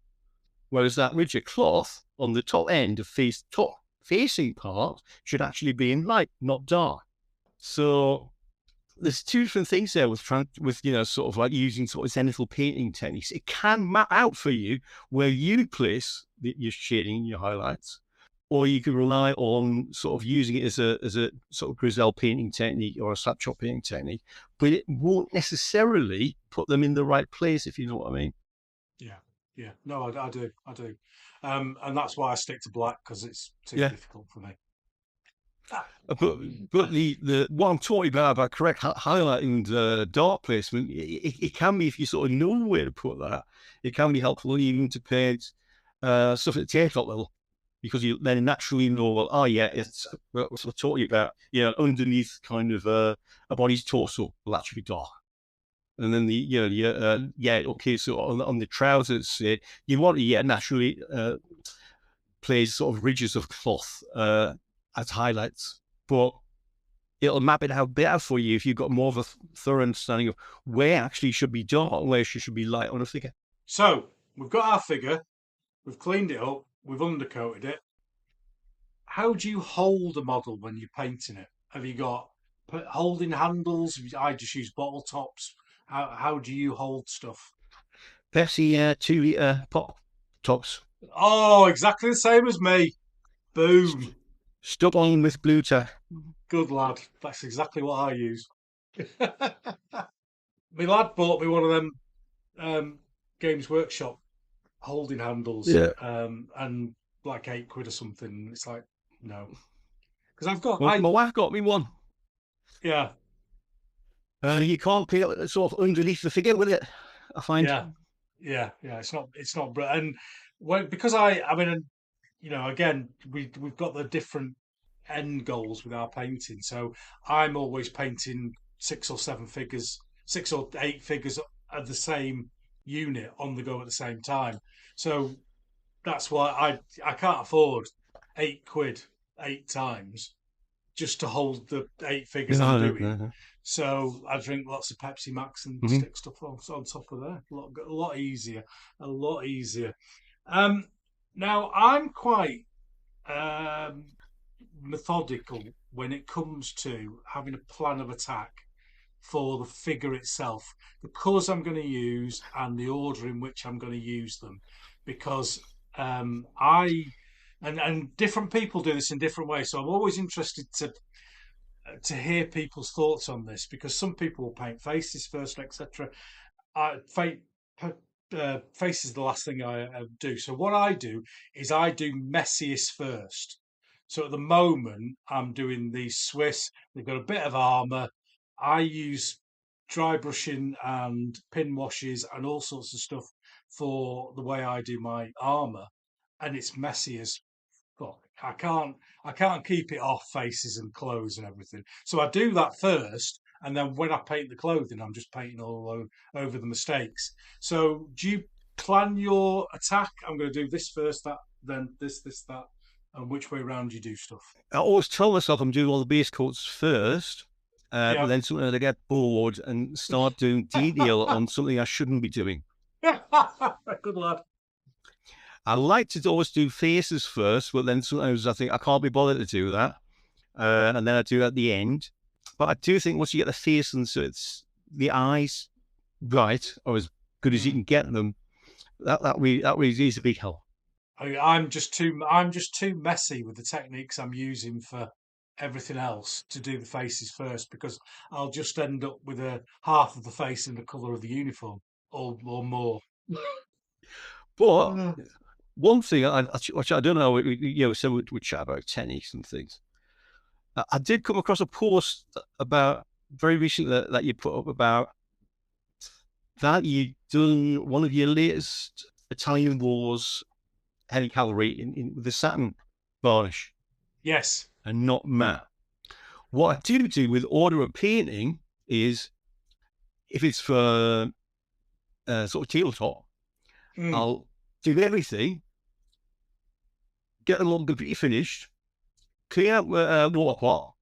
Speaker 2: Whereas that rigid cloth on the top end of top facing part should actually be in light, not dark. So there's two different things there with sort of like using sort of zenithal painting techniques. It can map out for you where you place your shading, your highlights, or you can rely on sort of using it as a sort of Griselle painting technique or a Sap Shop painting technique, but it won't necessarily put them in the right place, if you know what I mean.
Speaker 1: yeah. Yeah. No, I do. I do. And that's why I stick to black because it's too
Speaker 2: Yeah.
Speaker 1: difficult for me. Ah,
Speaker 2: But the what I'm talking about correct highlighting the dark placement, it can be, if you sort of know where to put that, it can be helpful even to paint stuff at the tabletop level, because you then naturally know, well, oh yeah, it's what we're talking about, underneath kind of a body's torso will actually be dark. And then okay, so on the trousers, you want to naturally place sort of ridges of cloth as highlights, but it'll map it out better for you if you've got more of a thorough understanding of where actually should be dark and where should be light on a figure.
Speaker 1: so we've got our figure. We've cleaned it up. We've undercoated it. How do you hold a model when you're painting it? Have you got holding handles? I just use bottle tops. How do you hold stuff?
Speaker 2: Pepsi 2 litre pop tops.
Speaker 1: Oh, exactly the same as me. Boom.
Speaker 2: Stuck on with blue tack.
Speaker 1: Good lad. That's exactly what I use. My lad bought me one of them Games Workshop holding handles,
Speaker 2: Yeah.
Speaker 1: and like £8 or something. And it's like, no, because I've got
Speaker 2: Well, my wife got me one.
Speaker 1: yeah,
Speaker 2: You can't peel it sort of underneath the figure with it, I find.
Speaker 1: yeah, yeah. It's not, and when because I mean, and, again, we've got the different end goals with our painting. So I'm always painting 6 or 7 figures, 6 or 8 figures of the same unit on the go at the same time. So that's why I can't afford £8 8 times just to hold the 8 figures I'm
Speaker 2: No, no,
Speaker 1: doing.
Speaker 2: no.
Speaker 1: So I drink lots of Pepsi Max and
Speaker 2: Mm-hmm.
Speaker 1: stick stuff on top of there. A lot easier, a lot easier. Um, Now I'm quite um, methodical when it comes to having a plan of attack for the figure itself, the colours I'm going to use, and the order in which I'm going to use them, because I and different people do this in different ways. So I'm always interested to hear people's thoughts on this, because some people will paint faces first, etc. Face is the last thing I do. So what I do is I do messiest first. So at the moment, I'm doing these Swiss. They've got a bit of armor. I use dry brushing and pin washes and all sorts of stuff for the way I do my armor, and it's messy as fuck. I can't keep it off faces and clothes and everything. So I do that first, and then when I paint the clothing, I'm just painting all over the mistakes. So do you plan your attack? I'm going to do this first, that, then this, that, and which way around you do stuff.
Speaker 2: I always tell myself I'm doing all the base coats first, but
Speaker 1: Yeah.
Speaker 2: then sometimes I get bored and start doing detail on something I shouldn't be doing.
Speaker 1: Good lad.
Speaker 2: I like to always do faces first, but then sometimes I think I can't be bothered to do that. And then I do it at the end. But I do think once you get the face and so it's the eyes right, or as good as you
Speaker 1: Mm.
Speaker 2: can get them, that really is a big help.
Speaker 1: I'm just too messy with the techniques I'm using for everything else to do the faces first, because I'll just end up with a half of the face in the colour of the uniform, or more.
Speaker 2: But
Speaker 1: Mm.
Speaker 2: one thing, which I don't know, so we chat about tennis and things. I did come across a post about very recently that you put up about that you done one of your latest Italian Wars heavy cavalry in with the satin varnish
Speaker 1: Yes.
Speaker 2: and not matte. What I do with order of painting is if it's for sort of tabletop,
Speaker 1: Mm.
Speaker 2: I'll do everything, get them all completely finished, clean out water pot,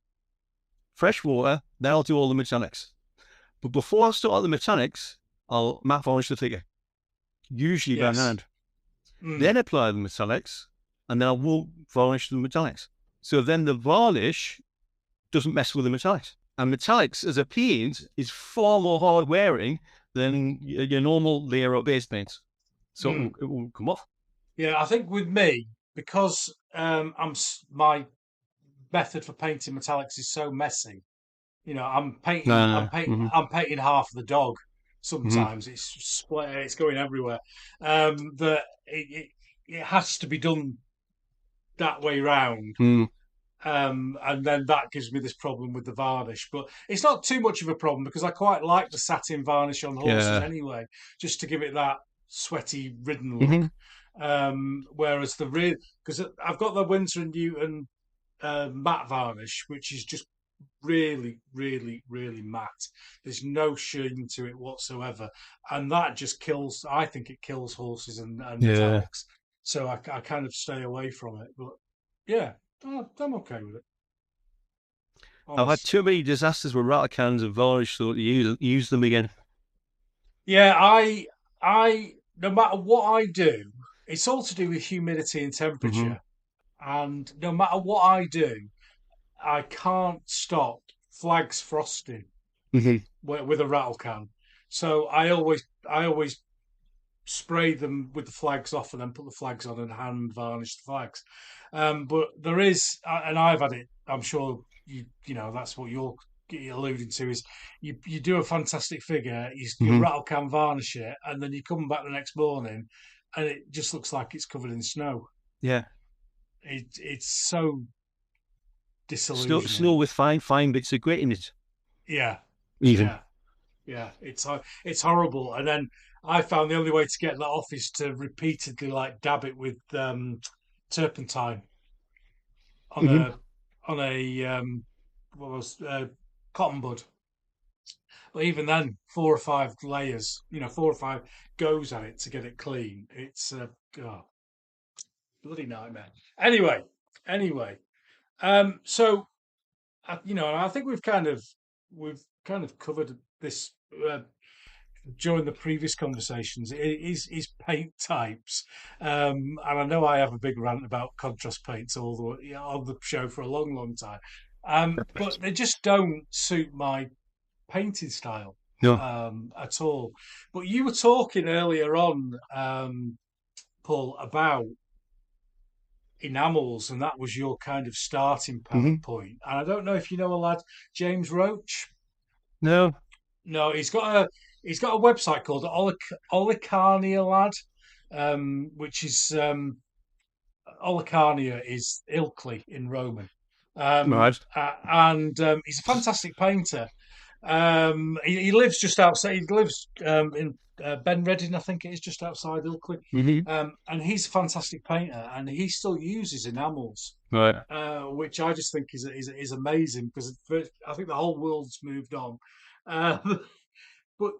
Speaker 2: fresh water, then I'll do all the metallics. But before I start the metallics, I'll matte varnish the figure, usually by
Speaker 1: Yes.
Speaker 2: hand.
Speaker 1: Mm.
Speaker 2: Then apply the metallics, and then I will varnish the metallics. So then the varnish doesn't mess with the metallics. And metallics as a paint is far more hard wearing than your normal layer of base paints. So
Speaker 1: Mm.
Speaker 2: it will come off.
Speaker 1: Yeah, I think with me, because my method for painting metallics is so messy. I'm painting, I'm painting,
Speaker 2: Mm-hmm.
Speaker 1: I'm painting half the dog.
Speaker 2: Mm-hmm.
Speaker 1: Sometimes it's split, it's going everywhere. That it has to be done that way round.
Speaker 2: Mm,
Speaker 1: And then that gives me this problem with the varnish. But it's not too much of a problem, because I quite like the satin varnish on horses
Speaker 2: yeah.
Speaker 1: anyway, just to give it that sweaty, ridden look.
Speaker 2: Mm-hmm.
Speaker 1: Whereas because I've got the Windsor and Newton matte varnish, which is just really, really, really matte. There's no sheen to it whatsoever, and that just kills. I think it kills horses and
Speaker 2: Yeah.
Speaker 1: metallics. So I kind of stay away from it. But yeah, I'm okay with it.
Speaker 2: I've had
Speaker 1: Honest.
Speaker 2: too many disasters with rattle cans of varnish, so to use them again.
Speaker 1: Yeah, I no matter what I do, it's all to do with humidity and
Speaker 2: Mm-hmm.
Speaker 1: temperature. And no matter what I do, I can't stop flags frosting
Speaker 2: Mm-hmm.
Speaker 1: with a rattle can. So I always spray them with the flags off and then put the flags on and hand varnish the flags. But there is, and I've had it. I'm sure you know that's what you're alluding to is you do a fantastic figure, you
Speaker 2: Hmm.
Speaker 1: rattle can varnish it, and then you come back the next morning, and it just looks like it's covered in snow.
Speaker 2: Yeah.
Speaker 1: It's so
Speaker 2: Snow
Speaker 1: disillusioning.
Speaker 2: with fine bits of grit in it,
Speaker 1: Yeah,
Speaker 2: even.
Speaker 1: yeah, yeah. It's horrible. And then I found the only way to get that off is to repeatedly like dab it with turpentine on
Speaker 2: Hmm.
Speaker 1: a what was cotton bud. But even then, 4 or 5 layers, 4 or 5 goes at it to get it clean. It's a oh, bloody nightmare. Anyway, so I think we've kind of covered this uh, during the previous conversations. Is paint types, and I know I have a big rant about contrast paints on the show for a long, long time, but they just don't suit my painting style
Speaker 2: No.
Speaker 1: at all. But you were talking earlier on, Paul, about enamels, and that was your kind of starting
Speaker 2: Hmm.
Speaker 1: point. And I don't know if you know a lad, James Roach.
Speaker 2: No.
Speaker 1: No, he's got a website called Olicarnia Lad, which is Olicarnia is Ilkley in Roman,
Speaker 2: Right.
Speaker 1: and he's a fantastic painter. He lives just outside. He lives in Ben Redding, I think it is, just outside Ilkley.
Speaker 2: Hmm.
Speaker 1: And he's a fantastic painter, and he still uses enamels,
Speaker 2: Right.
Speaker 1: which I just think is amazing because I think the whole world's moved on. Uh, but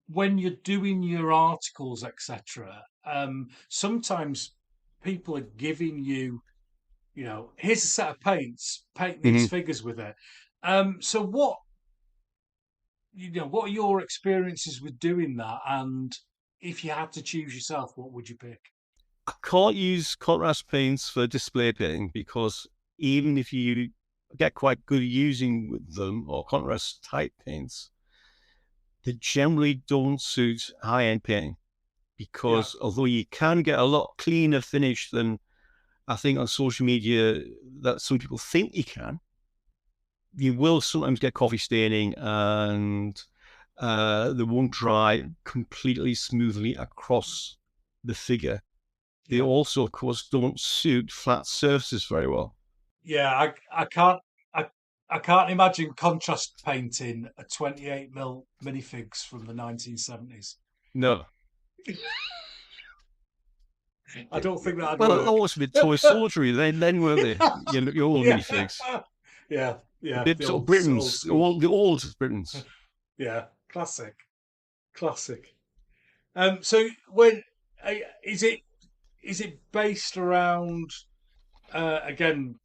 Speaker 1: when you're doing your articles, etc., sometimes people are giving you, here's a set of paints, paint these
Speaker 2: Hmm.
Speaker 1: figures with it. So what are your experiences with doing that? And if you had to choose yourself, what would you pick?
Speaker 2: I can't use contrast paints for display painting because even if you get quite good at using with them or contrast type paints, they generally don't suit high-end painting
Speaker 1: Yeah,
Speaker 2: because although you can get a lot cleaner finish than I think on social media that some people think you can, you will sometimes get coffee staining and they won't dry completely smoothly across the figure. They
Speaker 1: yeah,
Speaker 2: also, of course, don't suit flat surfaces very well.
Speaker 1: yeah. I can't imagine contrast painting a 28 mm minifigs from the 1970s.
Speaker 2: No.
Speaker 1: I don't think that'd
Speaker 2: Well, it
Speaker 1: work.
Speaker 2: always been Toy Soldier. Then were they? Your old
Speaker 1: Yeah,
Speaker 2: minifigs.
Speaker 1: yeah,
Speaker 2: The
Speaker 1: yeah.
Speaker 2: bit
Speaker 1: The
Speaker 2: sort of
Speaker 1: old
Speaker 2: Britons,
Speaker 1: school.
Speaker 2: the old Britons.
Speaker 1: Yeah, classic. So when uh, is it is it based around again?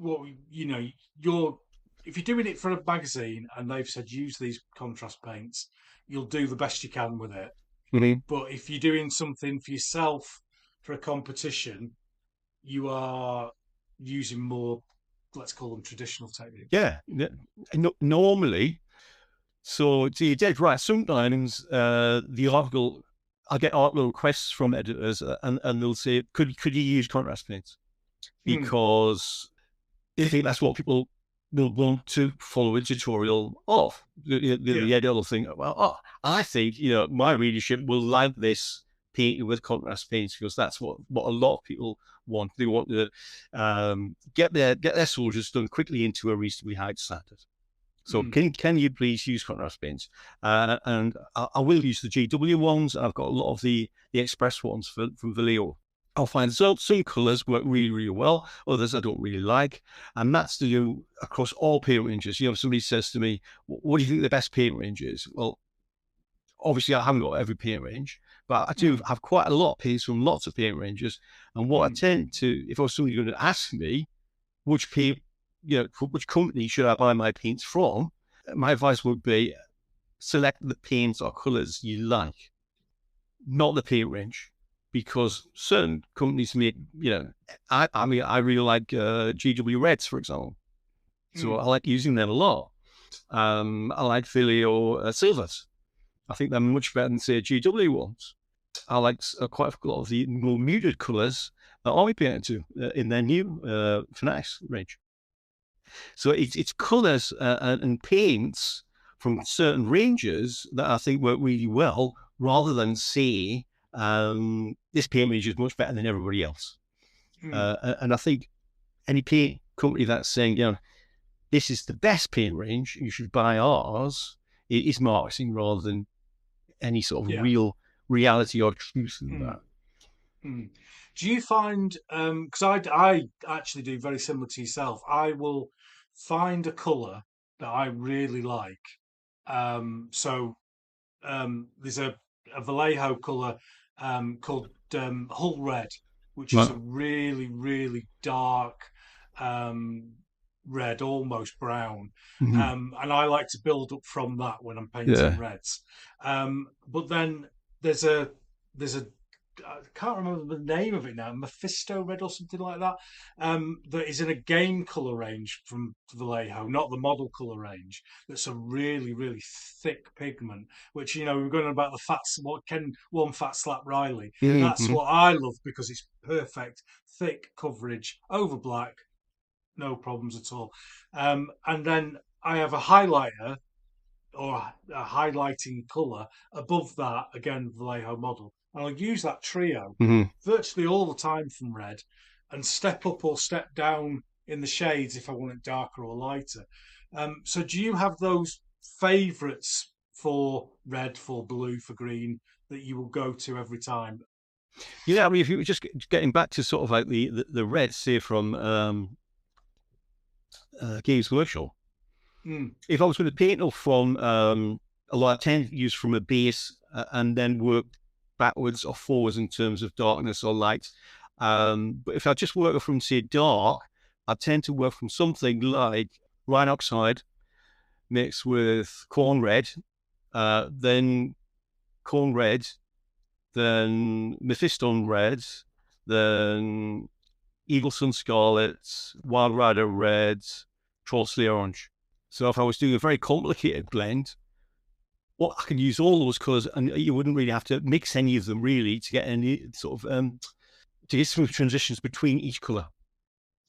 Speaker 1: What you're if you're doing it for a magazine and they've said use these contrast paints, you'll do the best you can with it.
Speaker 2: Mhm.
Speaker 1: But if you're doing something for yourself for a competition, you are using more, let's call them traditional techniques.
Speaker 2: Yeah. Normally, so you're dead right. Sometimes the article, I get article requests from editors, and they'll say, "Could you use contrast paints?"
Speaker 1: Hmm.
Speaker 2: Because I think that's what people will want to follow a tutorial of.
Speaker 1: Yeah.
Speaker 2: The editor will think, well, I think my readership will like this painting with contrast paints because that's what a lot of people want. They want to get their soldiers done quickly into a reasonably high standard. So
Speaker 1: Hmm.
Speaker 2: can you please use contrast paints? And I will use the GW ones. I've got a lot of the Express ones from Vallejo. I'll find some colours work really, really well. Others I don't really like. And that's to do across all paint ranges. If somebody says to me, what do you think the best paint range is? Well, obviously I haven't got every paint range, but I do
Speaker 1: Hmm.
Speaker 2: have quite a lot of paints from lots of paint ranges. And what I
Speaker 1: Hmm.
Speaker 2: tend to, if I was somebody going to ask me which paint, which company should I buy my paints from, my advice would be select the paints or colours you like, not the paint range, because certain companies make, I mean, I really like GW Reds, for example. So
Speaker 1: Hmm.
Speaker 2: I like using them a lot. I like Filio Silvers. I think they're much better than, say, GW ones. I like quite a lot of the more muted colours that Army painted to in their new Fanatics range. So it's colours and paints from certain ranges that I think work really well, rather than say this paint range is much better than everybody else. And I think any paint company that's saying, this is the best paint range, you should buy ours, it is marketing rather than any sort of real reality or truth in that.
Speaker 1: Do you find, because I actually do very similar to yourself, I will find a colour that I really like. There's a Vallejo colour called Hull Red, which is
Speaker 2: Right.
Speaker 1: a really, really dark red, almost brown.
Speaker 2: Mhm.
Speaker 1: And I like to build up from that when I'm painting
Speaker 2: Yeah.
Speaker 1: reds. But then there's a I can't remember the name of it now, Mephisto Red or something like that. That is in a game color range from Vallejo, not the model color range. That's a really, really thick pigment. Which we're going on about the fats. What can one fat slap Riley? That's
Speaker 2: Mhm.
Speaker 1: what I love because it's perfect, thick coverage over black, no problems at all. And then I have a highlighter or a highlighting colour above that, again, Vallejo model. And I'll use that trio
Speaker 2: Mhm.
Speaker 1: virtually all the time from red and step up or step down in the shades if I want it darker or lighter. So do you have those favourites for red, for blue, for green that you will go to every time?
Speaker 2: Yeah, I mean, if you were just getting back to sort of like the red, say from Games Workshop,
Speaker 1: Mm,
Speaker 2: if I was going to paint off from a lot, I tend to use from a base and then work backwards or forwards in terms of darkness or light. But if I just work from, say, dark, I tend to work from something like Rhine Oxide mixed with Corn Red, then Corn Red, then Mephiston Red, then Eagle Sun Scarlet, Wild Rider Red, Trollsley Orange. So if I was doing a very complicated blend, well, I can use all those colours, and you wouldn't really have to mix any of them really to get any sort of to get smooth transitions between each colour.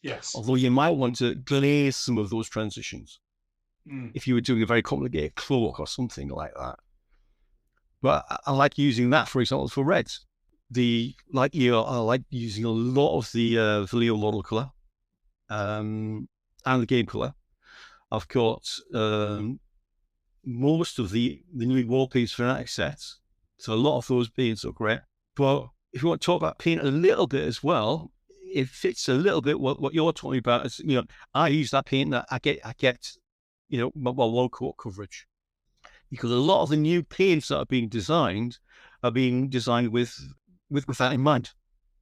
Speaker 1: yes.
Speaker 2: Although you might want to glaze some of those transitions
Speaker 1: Mm,
Speaker 2: if you were doing a very complicated cloak or something like that. But I like using that, for example, for reds. I like using a lot of the Vallejo model colour and the game colour. I've got most of the new Wargames Fanatic sets, so a lot of those paints are great. But if you want to talk about paint a little bit as well, it fits a little bit what you're talking about. Is, I use that paint that I get, my low coat coverage, because a lot of the new paints that are being designed with that in mind,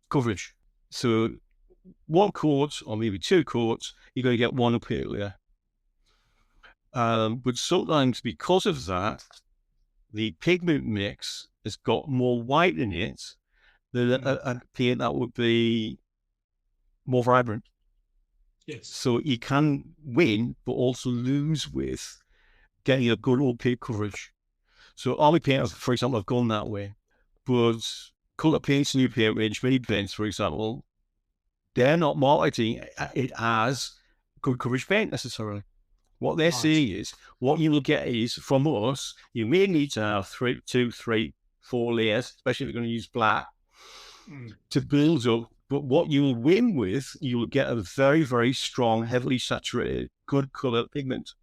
Speaker 2: coverage. So one coat or maybe two coats, you're going to get one appeal layer. But sometimes because of that, the pigment mix has got more white in it than
Speaker 1: mm,
Speaker 2: a paint that would be more vibrant.
Speaker 1: yes.
Speaker 2: So you can win, but also lose with getting a good opaque coverage. So army painters, for example, have gone that way. But colour paints, new paint range, mini paints, for example, they're not marketing it as good coverage paint necessarily. What they're
Speaker 1: Right.
Speaker 2: saying is, what you will get is from us, you may need to have 2, 3, 4 layers, especially if you're going to use black,
Speaker 1: Mm,
Speaker 2: to build up. But what you will win with, you will get a very, very strong, heavily saturated, good colour pigment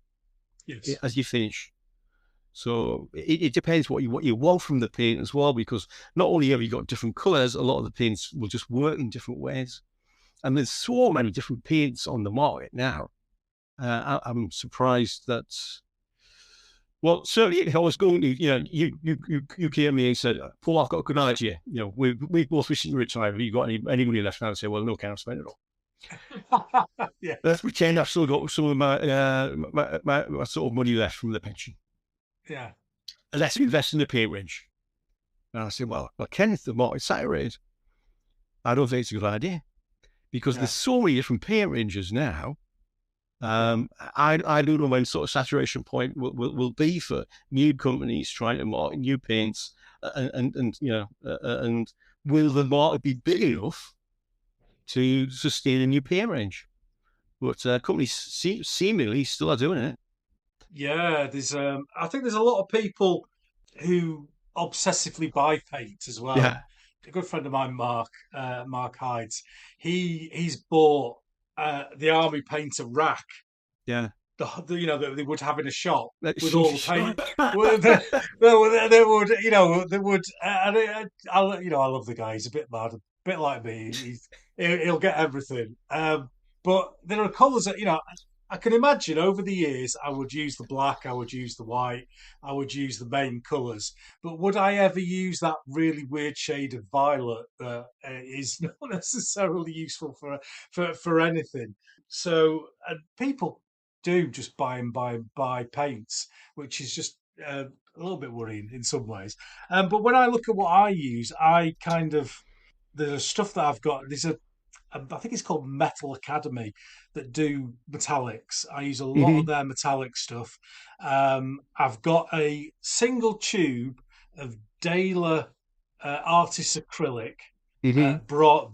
Speaker 1: yes.
Speaker 2: as you finish. So it depends what you want from the paint as well, because not only have you got different colours, a lot of the paints will just work in different ways. And there's so many different paints on the market now. I'm surprised that. Well, certainly, if I was going to, you came to me and said, "Paul, I've got a good idea. We both recently retired. Have you got any money left?" And I'd say, "Well, no, can't spend it all.
Speaker 1: Yeah.
Speaker 2: Let's pretend I've still got some of my sort of money left from the pension.
Speaker 1: Yeah.
Speaker 2: And let's invest in the paint range." And I said, "Well, Kenneth, the market's saturated. I don't think it's a good idea because there's
Speaker 1: Yeah.
Speaker 2: so many different paint ranges now.
Speaker 1: Yeah.
Speaker 2: I don't know when sort of saturation point will be for new companies trying to market new paints and and will the market be big enough to sustain a new paint range? But companies seemingly still are doing it.
Speaker 1: Yeah, there's I think there's a lot of people who obsessively buy paint as well.
Speaker 2: Yeah,
Speaker 1: A good friend of mine, Mark Hydes, he's bought the army painter rack,
Speaker 2: yeah.
Speaker 1: that they would have in a shop with all the
Speaker 2: Sheesh.
Speaker 1: paint. Well, they would, they would, I love the guy. He's a bit mad, a bit like me. He'll get everything. But there are colours that I can imagine over the years. I would use the black, I would use the white, I would use the main colours. But would I ever use that really weird shade of violet that is not necessarily useful for anything? So people do just buy paints, which is just a little bit worrying in some ways. But when I look at what I use, I kind of there's stuff that I've got. I think it's called Metal Academy that do metallics. I use a lot of
Speaker 2: Hmm.
Speaker 1: their metallic stuff. I've got a single tube of Dahlia Artist Acrylic
Speaker 2: Hmm.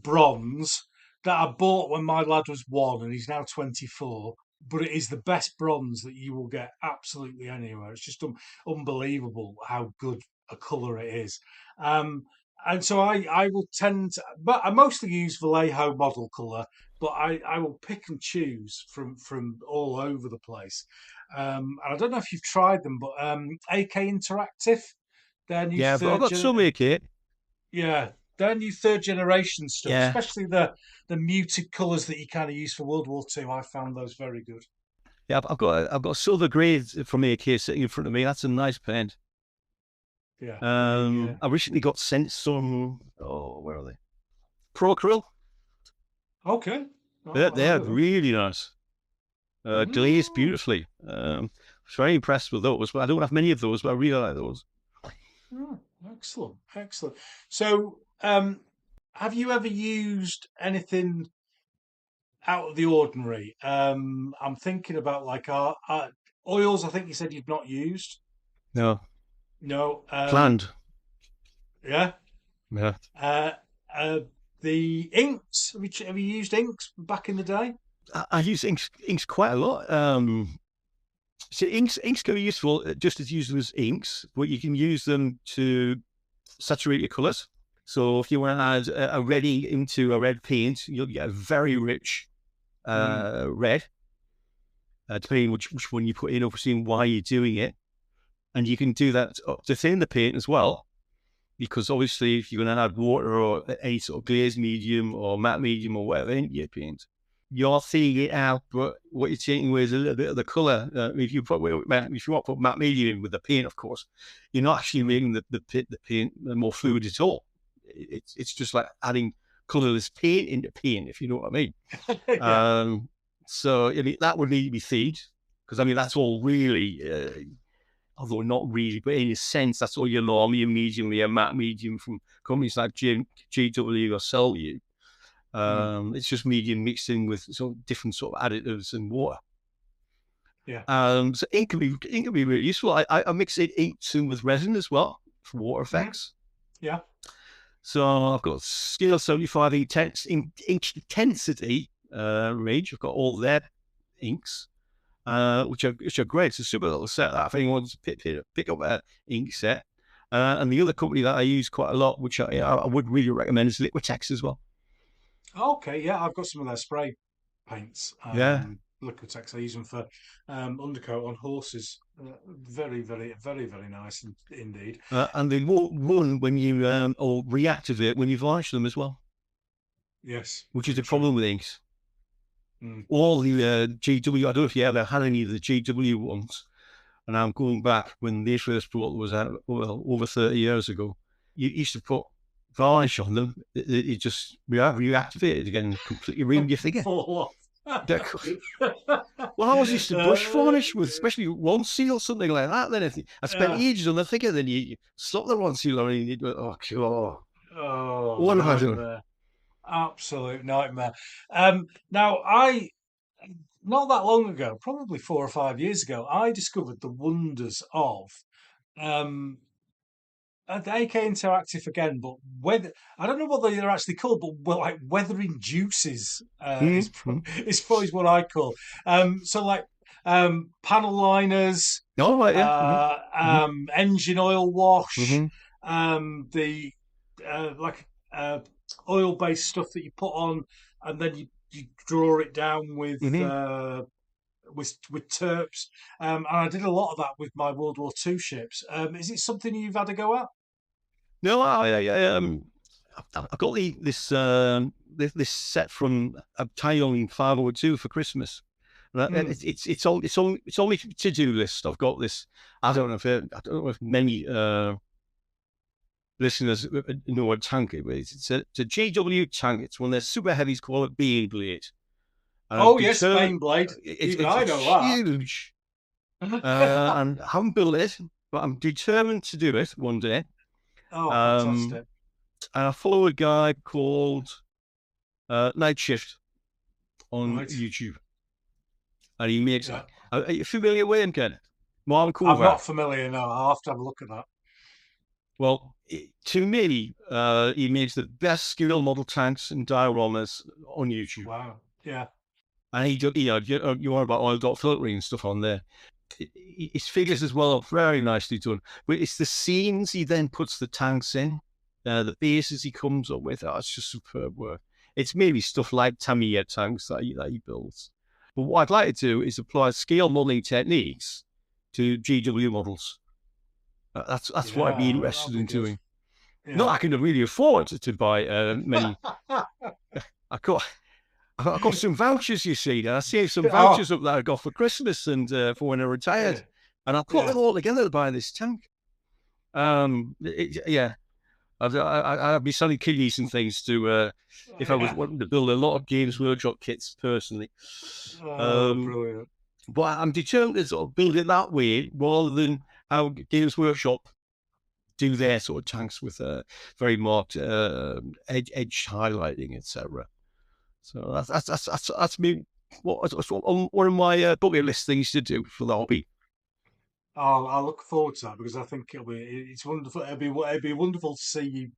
Speaker 1: bronze that I bought when my lad was 1 and he's now 24. But it is the best bronze that you will get absolutely anywhere. It's just unbelievable how good a colour it is. Um, and so I will tend to, but I mostly use Vallejo model colour, but I will pick and choose from all over the place. And I don't know if you've tried them, but AK Interactive, their new
Speaker 2: Yeah, but I've
Speaker 1: third
Speaker 2: got
Speaker 1: gen,
Speaker 2: some here, Kate.
Speaker 1: yeah, their new third generation stuff,
Speaker 2: Yeah,
Speaker 1: especially the muted colours that you kind of use for World War II. I found those very good.
Speaker 2: yeah. I've got silver grey from AK sitting in front of me. That's a nice pen.
Speaker 1: Yeah, the
Speaker 2: I recently got sent some. Oh, where are they? Procryl.
Speaker 1: okay.
Speaker 2: They're,
Speaker 1: Oh, I
Speaker 2: they're
Speaker 1: heard of them.
Speaker 2: really nice. Glazed
Speaker 1: Mm,
Speaker 2: beautifully. I was very impressed with those, but I don't have many of those, but I really like those.
Speaker 1: oh, excellent, excellent. So, have you ever used anything out of the ordinary? I'm thinking about like our oils. I think you said you've not used.
Speaker 2: No,
Speaker 1: No.
Speaker 2: planned.
Speaker 1: Yeah.
Speaker 2: Yeah.
Speaker 1: Uh, uh, the inks. Have you used inks back in the day?
Speaker 2: I use inks quite a lot. So inks can be useful just as useful as inks, but you can use them to saturate your colours. So if you want to add a reddy into a red paint, you'll get a very rich
Speaker 1: Mm,
Speaker 2: red, depending which one you put in, obviously, and why you're doing it. And you can do that to thin the paint as well, because obviously if you're going to add water or any sort of glaze medium or matte medium or whatever into your paint, you're thinning it out, but what you're taking away is a little bit of the colour. If you want to put matte medium in with the paint, of course, you're not actually
Speaker 1: mm.
Speaker 2: making the paint more fluid at all. It's just like adding colourless paint into paint, if you know what I mean.
Speaker 1: Yeah,
Speaker 2: Um, so I mean, that would need to be feed, because I mean that's all really, although not really, but in a sense that's all your normal, your medium, your matte medium from companies like GW or Cellu.
Speaker 1: mm,
Speaker 2: It's just medium mixed in with sort of different sort of additives and water.
Speaker 1: yeah.
Speaker 2: So ink can be really useful. I mix it ink too with resin as well for water
Speaker 1: Mm,
Speaker 2: effects.
Speaker 1: yeah.
Speaker 2: So I've got scale 75 ink intensity range. I've got all their inks, which are great. It's a super little set. If anyone wants to pick up an ink set. And the other company that I use quite a lot, which I would really recommend, is Liquitex as well.
Speaker 1: Okay, yeah. I've got some of their spray paints.
Speaker 2: Yeah.
Speaker 1: Liquitex. I use them for undercoat on horses. Very, very, very, very nice indeed.
Speaker 2: And they won't run when you or reactivate when you varnish them as well,
Speaker 1: Yes,
Speaker 2: which is
Speaker 1: very
Speaker 2: the
Speaker 1: true.
Speaker 2: problem with inks.
Speaker 1: Mm.
Speaker 2: All the GW, I don't know if you ever had any of the GW ones, and I'm going back when they first brought was out, well, over 30 years ago. You used to put varnish on them, it just reactivated again, completely ruined your figure.
Speaker 1: Fall off.
Speaker 2: Well, I was used to brush
Speaker 1: Uh,
Speaker 2: varnish with, especially one seal, something like that. Then if I spent
Speaker 1: yeah.
Speaker 2: ages on the figure, then you slap the one seal on and you go, oh, God.
Speaker 1: Oh,
Speaker 2: What have I done?
Speaker 1: nightmare. Absolute nightmare. Now, not that long ago, probably 4 or 5 years ago, I discovered the wonders of um, the AK Interactive again, but weather. I don't know what they're actually called, but well, like weathering juices
Speaker 2: Mm-hmm.
Speaker 1: is probably what I call. So like panel liners,
Speaker 2: Oh, right, yeah. Mm-hmm.
Speaker 1: engine oil wash,
Speaker 2: Mm-hmm.
Speaker 1: the like oil based stuff that you put on, and then you draw it down
Speaker 2: Mm-hmm.
Speaker 1: with terps. And I did a lot of that with my World War Two ships. Is it something you've had a go at?
Speaker 2: No, I got this set from a Taiwan 502 for Christmas.
Speaker 1: Mm.
Speaker 2: It's only to do list. I've got this. I don't know if many listeners know what tank it is. It's a GW tank. It's one of their super heavies called a Being Blade, and I'm
Speaker 1: Oh yes,
Speaker 2: determined.
Speaker 1: Baneblade. Even
Speaker 2: It's
Speaker 1: I know
Speaker 2: huge,
Speaker 1: that.
Speaker 2: and I haven't built it, but I'm determined to do it one day.
Speaker 1: Oh,
Speaker 2: Um,
Speaker 1: fantastic!
Speaker 2: and I follow a guy called Night Shift on
Speaker 1: Right.
Speaker 2: YouTube, and he makes.
Speaker 1: Yeah.
Speaker 2: Are you familiar with him, Ken? Marlon
Speaker 1: I'm not
Speaker 2: Coolback.
Speaker 1: familiar. No, I'll have to have a look at that.
Speaker 2: Well, to me, he makes the best skill model tanks and dioramas on YouTube.
Speaker 1: Wow. Yeah.
Speaker 2: And he does, you are about oil dot filtering and stuff on there. His figures as well are very nicely done. But it's the scenes he then puts the tanks in, the bases he comes up with. Oh, it's just superb work. It's maybe stuff like Tamiya tanks that he builds. But what I'd like to do is apply scale modeling techniques to GW models. That's what I'd be
Speaker 1: Yeah, that'll
Speaker 2: interested
Speaker 1: be
Speaker 2: in
Speaker 1: good.
Speaker 2: doing. Not
Speaker 1: Yeah.
Speaker 2: I can really afford to buy many. I got I got some vouchers, you see. I saved some
Speaker 1: Oh,
Speaker 2: vouchers up that I got for Christmas and for when I
Speaker 1: yeah.
Speaker 2: retired, and I put
Speaker 1: Yeah.
Speaker 2: them all together to buy this tank. Yeah, I'd be selling kidneys and things to if I was
Speaker 1: Yeah.
Speaker 2: wanting to build a lot of Games Workshop kits personally.
Speaker 1: Oh,
Speaker 2: Um,
Speaker 1: brilliant.
Speaker 2: but I'm determined to sort of build it that way rather than how Games Workshop do their sort of tanks with very marked edge highlighting, etc. So that's me. That's one of my bucket list things to do for the hobby.
Speaker 1: I'll look forward to that because I think it's wonderful. It'd be wonderful to see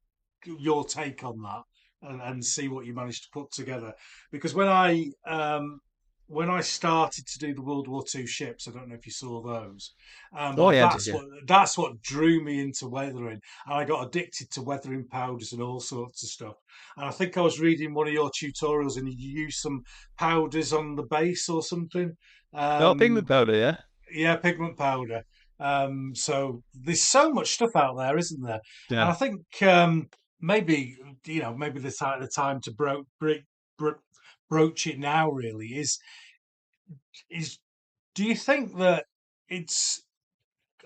Speaker 1: your take on that and see what you managed to put together. Because when I started to do the World War Two ships, I don't know if you saw those,
Speaker 2: Oh
Speaker 1: but
Speaker 2: yeah, I did, yeah.
Speaker 1: that's what drew me into weathering, and I got addicted to weathering powders and all sorts of stuff. And I think I was reading one of your tutorials, and you used some powders on the base or something.
Speaker 2: Oh,
Speaker 1: Um,
Speaker 2: pigment powder, yeah,
Speaker 1: yeah, pigment powder. So there's so much stuff out there, isn't there? And
Speaker 2: yeah.
Speaker 1: I think maybe maybe the time to broach it now really is. Do you think that it's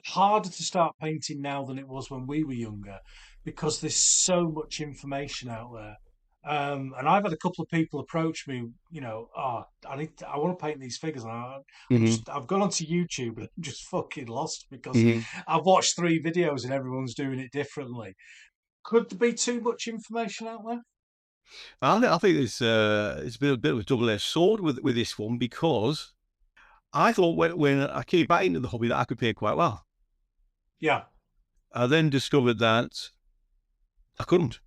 Speaker 1: harder to start painting now than it was when we were younger because there's so much information out there. And I've had a couple of people approach me, I want to paint these figures, and
Speaker 2: Mm-hmm.
Speaker 1: I've gone onto YouTube and I'm just fucking lost because
Speaker 2: Mm-hmm.
Speaker 1: I've watched three videos and everyone's doing it differently. Could there be too much information out there?
Speaker 2: I think it's been a bit of a double-edged sword with this one because I thought when I came back into the hobby that I could paint quite well.
Speaker 1: Yeah,
Speaker 2: I then discovered that I couldn't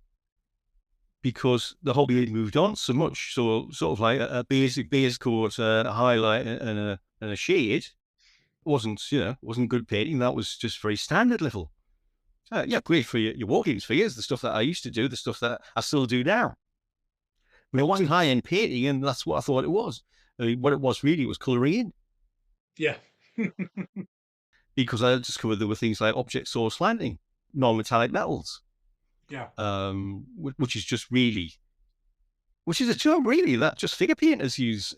Speaker 2: because the hobby had moved on so much. So sort of like a basic base coat, a highlight, and a shade wasn't good painting. That was just very standard level. Yeah, great for your Wargames figures, the stuff that I used to do, the stuff that I still do now. I mean, it wasn't high-end painting, and that's what I thought it was. I mean, what it was really was colouring in,
Speaker 1: yeah,
Speaker 2: because I discovered there were things like object source landing, non-metallic metals,
Speaker 1: yeah,
Speaker 2: which is just really, which is a term really that just figure painters use,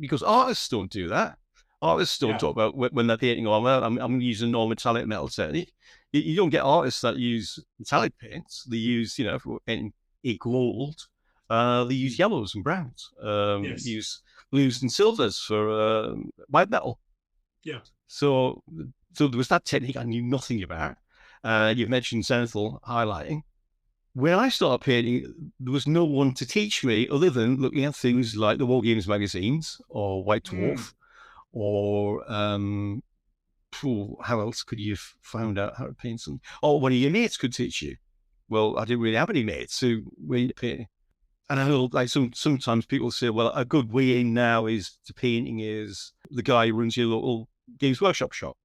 Speaker 2: because artists don't do that. Artists don't
Speaker 1: yeah.
Speaker 2: talk about when they're painting on, well, I'm using non-metallic metal technique. You don't get artists that use metallic paints. They use, if we're painting a gold, they use yellows and browns,
Speaker 1: Yes,
Speaker 2: use blues and silvers for white metal.
Speaker 1: yeah,
Speaker 2: So, so there was that technique I knew nothing about. You've mentioned zenithal highlighting. When I started painting, there was no one to teach me other than looking at things like the Wargames magazines or White
Speaker 1: mm,
Speaker 2: Dwarf or how else could you have found out how to paint something? Or one of your mates could teach you. Well, I didn't really have any mates who were into painting. And I know, like, sometimes people say, well, a good way in now is to painting is the guy who runs your local Games Workshop shop.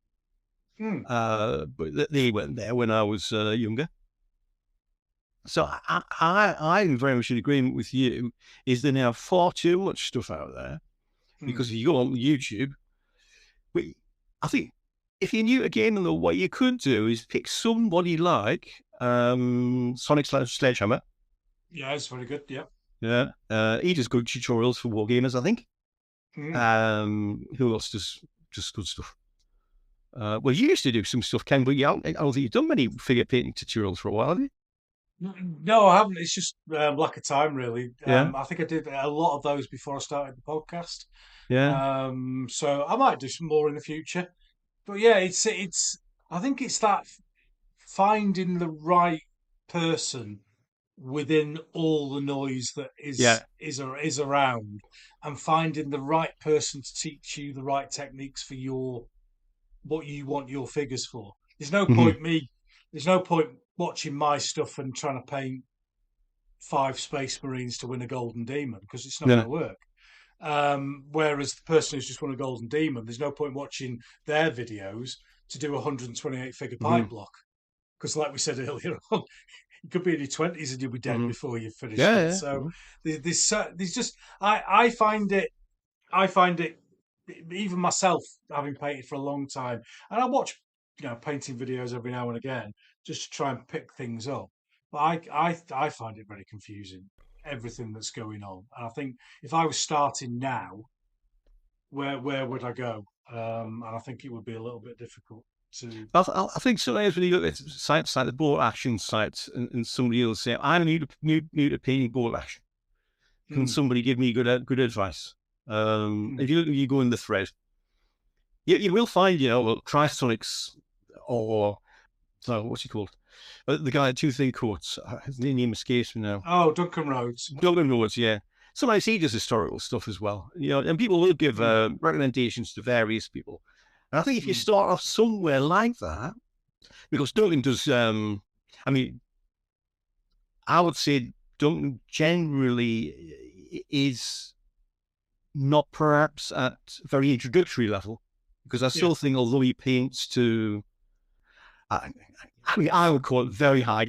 Speaker 1: Hmm.
Speaker 2: But they weren't there when I was younger. So I'm very much in agreement with you. Is there now far too much stuff out there?
Speaker 1: Hmm.
Speaker 2: Because if you go on YouTube, but I think if you're new again, what you could do is pick somebody like Sonic Sledgehammer.
Speaker 1: Yeah, it's very good. Yeah.
Speaker 2: Yeah, he does good tutorials for Wargamers, I think.
Speaker 1: Hmm.
Speaker 2: Who else does just good stuff? Well, you used to do some stuff, Ken, but I don't think you've done many figure painting tutorials for a while, have you?
Speaker 1: No, I haven't. It's just lack of time, really.
Speaker 2: Yeah,
Speaker 1: I think I did a lot of those before I started the podcast.
Speaker 2: yeah,
Speaker 1: So I might do some more in the future. But yeah, it's. I think it's that finding the right person within all the noise that
Speaker 2: yeah.
Speaker 1: is around, and finding the right person to teach you the right techniques for your what you want your figures for.
Speaker 2: Mm-hmm.
Speaker 1: There's no point watching my stuff and trying to paint five Space Marines to win a Golden Demon because it's not going
Speaker 2: Yeah.
Speaker 1: to work. Whereas the person who's just won a Golden Demon, there's no point watching their videos to do a 128 figure
Speaker 2: Mm-hmm.
Speaker 1: pipe block because, like we said earlier on, you could be in your 20s and you'll be dead
Speaker 2: Mm-hmm.
Speaker 1: before you've finished
Speaker 2: Yeah,
Speaker 1: it.
Speaker 2: yeah.
Speaker 1: So
Speaker 2: Mm-hmm.
Speaker 1: there's just I find it even myself having painted for a long time, and I watch painting videos every now and again just to try and pick things up. But I find it very confusing everything that's going on, and I think if I was starting now, where would I go? And I think it would be a little bit difficult to.
Speaker 2: I think sometimes when you look at sites like the board action sites, and somebody will say, "I need to paint board action. Can
Speaker 1: Hmm,
Speaker 2: somebody give me good advice?"
Speaker 1: hmm,
Speaker 2: If you go in the thread, you will find, well, Trisonics or so what's he called? The guy at Two Thin Coats. His name escapes me now.
Speaker 1: oh, Duncan Rhodes.
Speaker 2: Dublin Roads, yeah. Sometimes he does historical stuff as well, and people will give
Speaker 1: Hmm,
Speaker 2: recommendations to various people. And I think if you
Speaker 1: hmm,
Speaker 2: start off somewhere like that, because Duncan does, I mean, I would say Duncan generally is not perhaps at very introductory level, because I
Speaker 1: yeah.
Speaker 2: still think although he paints to, I, I mean, I would call it very high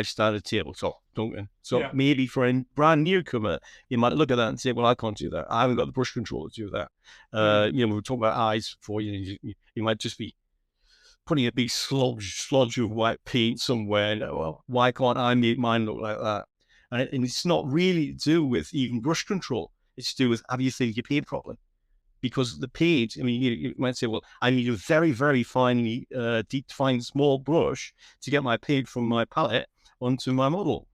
Speaker 2: standard tabletop, Duncan. So
Speaker 1: Yeah.
Speaker 2: maybe for a brand newcomer, you might look at that and say, well, I can't do that. I haven't got the brush control to do that.
Speaker 1: Hmm,
Speaker 2: We were talking about eyes before, you might just be putting a big sludge of white paint somewhere. And, well, why can't I make mine look like that? And it's not really to do with even brush control. It's to do with have you think you paint properly? Because the paint, I mean, you might say, well, I need a very, very finely defined small brush to get my paint from my palette onto my model.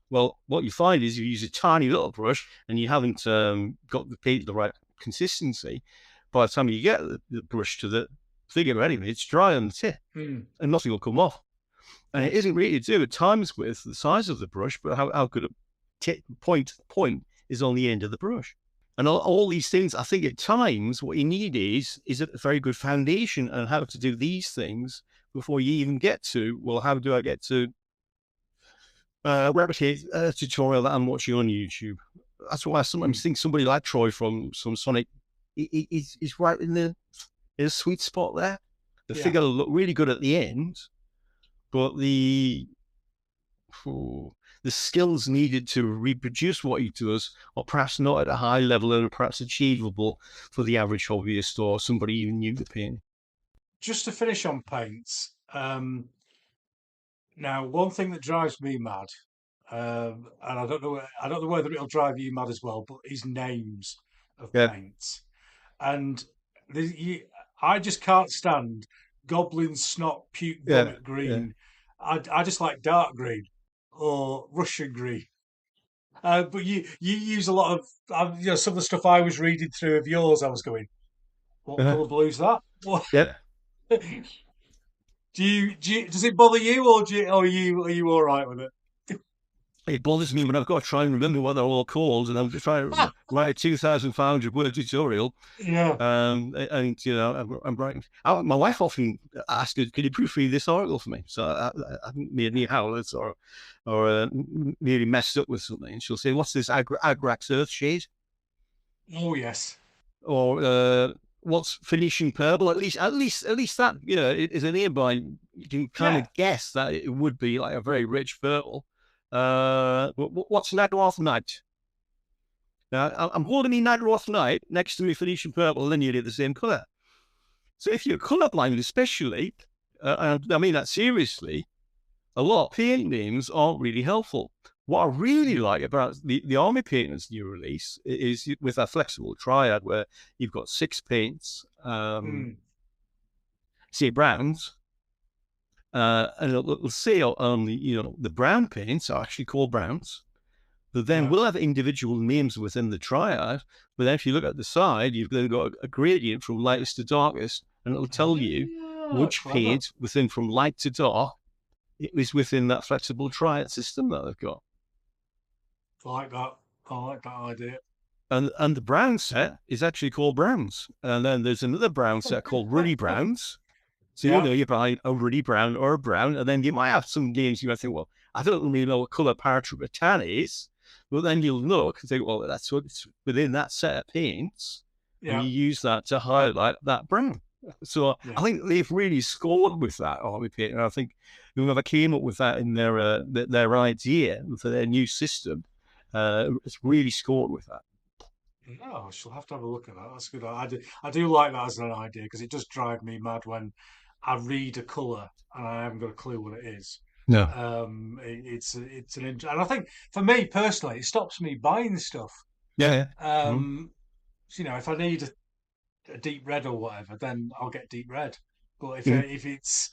Speaker 2: Well, what you find is you use a tiny little brush and you haven't got the paint the right consistency. By the time you get the brush to the figure anyway, it's dry on the tip
Speaker 1: hmm,
Speaker 2: and nothing will come off. And it
Speaker 1: yes.
Speaker 2: isn't really to do at times with the size of the brush, but how good a point is on the end of the brush. And all these things, I think at times what you need is a very good foundation on how to do these things before you even get to, well, how do I get to replicate a tutorial that I'm watching on YouTube? That's why I
Speaker 1: Hmm,
Speaker 2: sometimes think somebody like Troy from some Sonic is right in a sweet spot there. The
Speaker 1: yeah.
Speaker 2: figure will look really good at the end, but the skills needed to reproduce what he does are perhaps not at a high level and perhaps achievable for the average hobbyist or somebody even new to painting.
Speaker 1: Just to finish on paints. Now, one thing that drives me mad, and I don't know whether it'll drive you mad as well, but is names of
Speaker 2: Yeah,
Speaker 1: paints. And I just can't stand goblin snot puke
Speaker 2: yeah,
Speaker 1: vomit
Speaker 2: yeah.
Speaker 1: green. I just like dark green or Russian green. But you use a lot of some of the stuff I was reading through of yours. I was going, what
Speaker 2: Uh-huh.
Speaker 1: colour blue is that? What?
Speaker 2: Yeah.
Speaker 1: Does it bother you, or are you all right with it?
Speaker 2: it bothers me when I've got to try and remember what they're all called, and I'm trying to write a 2,500 word tutorial.
Speaker 1: Yeah.
Speaker 2: And I'm writing. My wife often asks, "Can you proofread this article for me?" So I haven't made any howlers or nearly messed up with something. And she'll say, "What's this Agrax Earthshade?"
Speaker 1: Oh yes.
Speaker 2: Or what's Phoenician purple? At least that is a nearby. You can kind
Speaker 1: Yeah.
Speaker 2: of guess that it would be like a very rich purple. What's Nadroth Night? Now I'm holding me Nadroth Night next to me Phoenician purple, then you're the same color. So if you're colorblind, especially, and I mean that seriously, a lot of paint names aren't really helpful. What I really like about the Army Painters new release is with a flexible triad where you've got 6 paints, say browns, and it'll say on the brown paints are actually called browns. But then we'll have individual names within the triad. But then if you look at the side, you've then got a gradient from lightest to darkest, and it'll tell you which
Speaker 1: Clever.
Speaker 2: paint within from light to dark it was within that flexible triad system that they've got.
Speaker 1: I like that. I like that idea.
Speaker 2: And the brown set is actually called browns. And then there's another brown set called ruddy browns. So you buy a ruddy brown or a brown, and then you might have some games you might think, well, I don't really know what colour Paratrooper is. But then you'll look and think, well, that's what's within that set of paints. And you use that to highlight that brown. So I think they've really scored with that Army paint. And I think whoever came up with that in their idea for their new system, it's really scored with that.
Speaker 1: No, I shall have to have a look at that. That's good. I do like that as an idea because it does drive me mad when I read a colour and I haven't got a clue what it is.
Speaker 2: No.
Speaker 1: It's and I think for me personally, it stops me buying stuff.
Speaker 2: Yeah.
Speaker 1: If I need a deep red or whatever, then I'll get deep red. But if it's